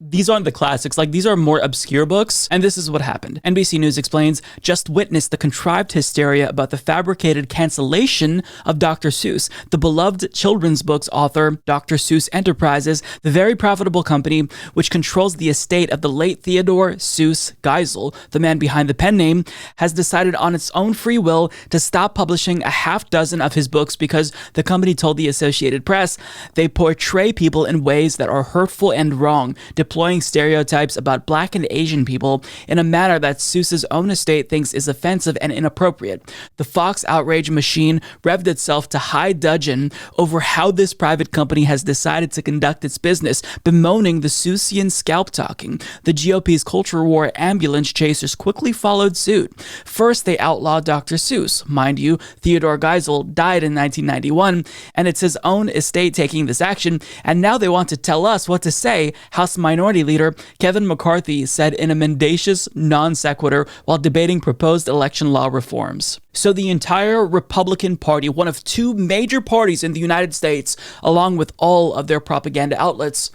these aren't the classics. Like, these are more obscure books. And this is what happened. NBC News explains, just witnessed the contrived hysteria about the fabricated cancellation of Dr. Seuss, the beloved children's books author. Dr. Seuss Enterprises, the very profitable company which controls the estate of the late Theodore Seuss Geisel, the man behind the pen name, has decided on its own free will to stop publishing a half dozen of his books because the company told the Associated Press they portray people in ways that are hurtful and wrong, deploying stereotypes about Black and Asian people in a manner that Seuss's own estate thinks is offensive and inappropriate. The Fox outrage machine revved itself to high dudgeon over how this private company has decided to conduct its business, bemoaning the Seussian scalp talking. The GOP's culture war ambulance chasers quickly followed suit. First, they outlawed Dr. Seuss. Mind you, Theodore Geisel died in 1991, and it's his own estate taking this action, and now they want to tell us what to say, House Minority Leader Kevin McCarthy said in a mendacious non sequitur while debating proposed election law reforms. So the entire Republican Party, one of two major parties in the United States, along with all of their propaganda outlets,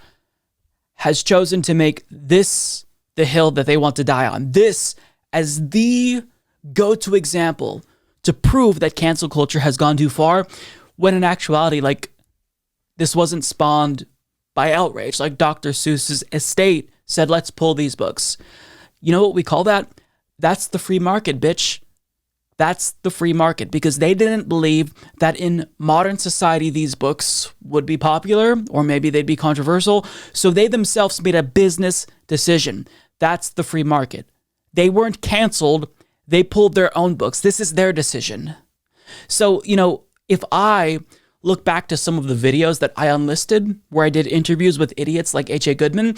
has chosen to make this the hill that they want to die on. This as the go-to example to prove that cancel culture has gone too far, when in actuality, like, this wasn't spawned by outrage. Like, Dr. Seuss's estate said, let's pull these books. You know what we call that? That's the free market, bitch. That's the free market, because they didn't believe that in modern society these books would be popular, or maybe they'd be controversial. So they themselves made a business decision. That's the free market. They weren't canceled. They pulled their own books. This is their decision. So, you know, if I look back to some of the videos that I unlisted, where I did interviews with idiots like H.A. Goodman,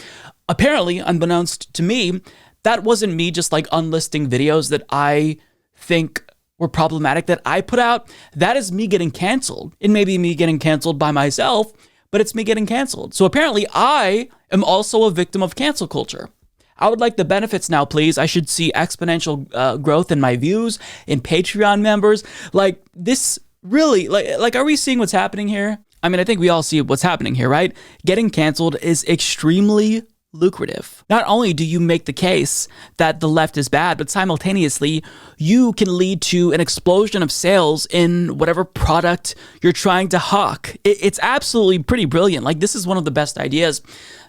apparently, unbeknownst to me, that wasn't me just like unlisting videos that I think were problematic that I put out. That is me getting canceled. It may be me getting canceled by myself, but it's me getting canceled. So apparently I am also a victim of cancel culture. I would like the benefits now, please. I should see exponential growth in my views, in Patreon members. Like, this really, like, are we seeing what's happening here? I mean, I think we all see what's happening here, right? Getting canceled is extremely lucrative. Not only do you make the case that the left is bad, but simultaneously, you can lead to an explosion of sales in whatever product you're trying to hawk. It's absolutely pretty brilliant. Like, this is one of the best ideas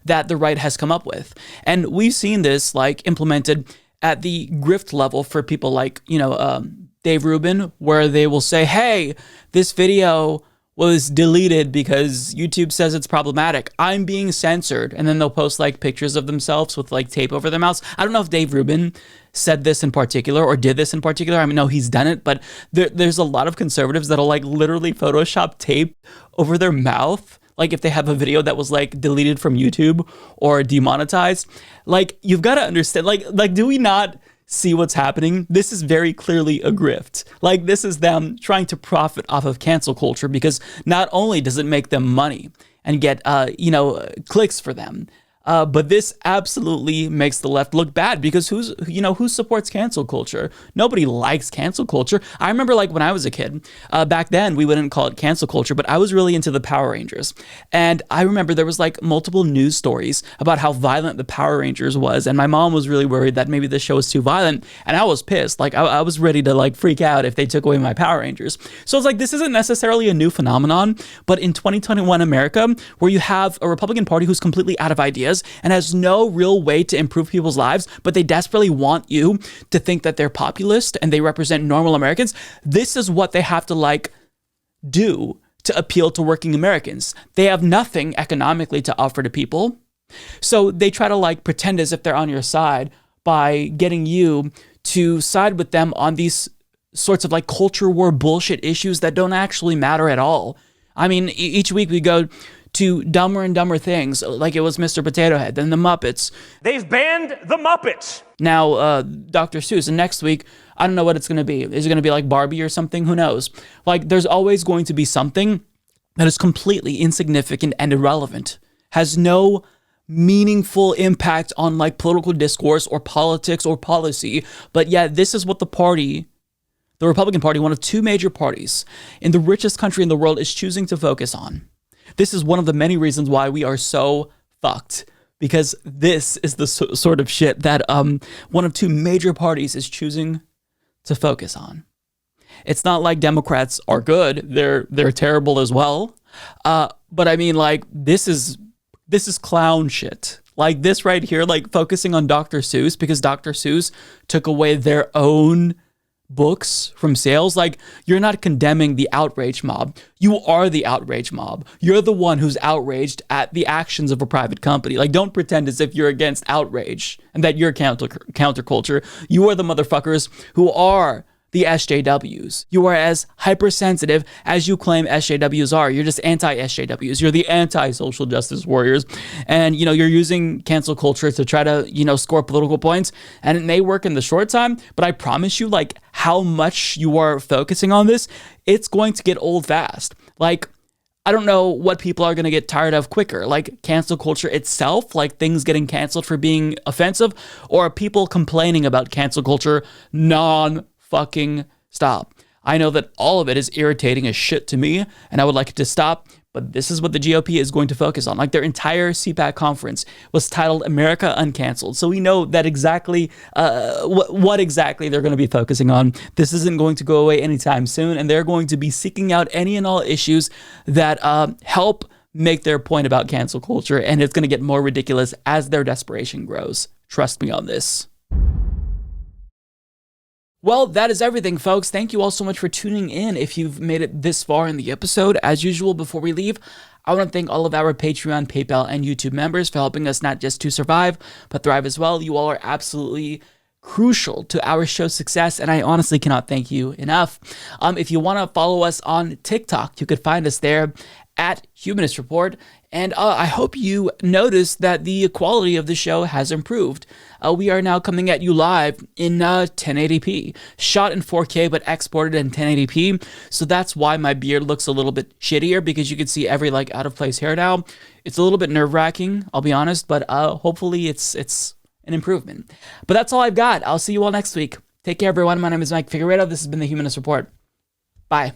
that the right has come up with. And we've seen this, like, implemented at the grift level for people like, you know, Dave Rubin, where they will say, hey, this video was deleted because YouTube says it's problematic. I'm being censored. And then they'll post like pictures of themselves with like tape over their mouths. I don't know if Dave Rubin said this in particular or did this in particular. I mean, no, he's done it, but there's a lot of conservatives that'll like literally Photoshop tape over their mouth. Like if they have a video that was like deleted from YouTube or demonetized. Like, you've got to understand, like, do we not see what's happening? This is very clearly a grift. Like, this is them trying to profit off of cancel culture, because not only does it make them money and get, clicks for them, but this absolutely makes the left look bad, because who supports cancel culture? Nobody likes cancel culture. I remember like when I was a kid, back then we wouldn't call it cancel culture, but I was really into the Power Rangers. And I remember there was like multiple news stories about how violent the Power Rangers was. And my mom was really worried that maybe the show was too violent. And I was pissed. Like I was ready to like freak out if they took away my Power Rangers. So it's like, this isn't necessarily a new phenomenon, but in 2021 America, where you have a Republican Party who's completely out of ideas and has no real way to improve people's lives, but they desperately want you to think that they're populist and they represent normal Americans. This is what they have to like do to appeal to working Americans. They have nothing economically to offer to people. So they try to like pretend as if they're on your side by getting you to side with them on these sorts of like culture war bullshit issues that don't actually matter at all. I mean, each week we go to dumber and dumber things, like it was Mr. Potato Head, then the Muppets. They've banned the Muppets. Now, Dr. Seuss, and next week, I don't know what it's going to be. Is it going to be like Barbie or something? Who knows? Like, there's always going to be something that is completely insignificant and irrelevant, has no meaningful impact on like political discourse or politics or policy, but yet this is what the Republican Party, one of two major parties in the richest country in the world, is choosing to focus on. This is one of the many reasons why we are so fucked. because this is the sort of shit that one of two major parties is choosing to focus on. It's not like Democrats are good; they're terrible as well. But I mean, like, this is clown shit. Like this right here, like focusing on Dr. Seuss because Dr. Seuss took away their own books from sales. Like, you're not condemning the outrage mob. You are the outrage mob. You're the one who's outraged at the actions of a private company. Like, don't pretend as if you're against outrage and that you're counterculture. You are the motherfuckers who are the SJWs. You are as hypersensitive as you claim SJWs are. You're just anti-SJWs. You're the anti-social justice warriors. And, you're using cancel culture to try to, score political points. And it may work in the short time, but I promise you, like, how much you are focusing on this, it's going to get old fast. Like, I don't know what people are going to get tired of quicker, like cancel culture itself, like things getting canceled for being offensive, or people complaining about cancel culture fucking stop. I know that all of it is irritating as shit to me, and I would like it to stop, but this is what the GOP is going to focus on. Like, their entire CPAC conference was titled America Uncanceled. So we know that exactly what exactly they're going to be focusing on. This isn't going to go away anytime soon, and they're going to be seeking out any and all issues that help make their point about cancel culture, and it's going to get more ridiculous as their desperation grows. Trust me on this. Well, that is everything, folks. Thank you all so much for tuning in. If you've made it this far in the episode, as usual, before we leave, I want to thank all of our Patreon, PayPal, and YouTube members for helping us not just to survive, but thrive as well. You all are absolutely crucial to our show's success, and I honestly cannot thank you enough. If you want to follow us on TikTok, you could find us there at Humanist Report. And I hope you noticed that the quality of the show has improved. We are now coming at you live in 1080p, shot in 4K but exported in 1080p. So that's why my beard looks a little bit shittier, because you can see every like out of place hair now. It's a little bit nerve-wracking, I'll be honest, but hopefully it's an improvement. But that's all I've got. I'll see you all next week. Take care, everyone. My name is FIgueredo. This has been the Humanist Report. Bye.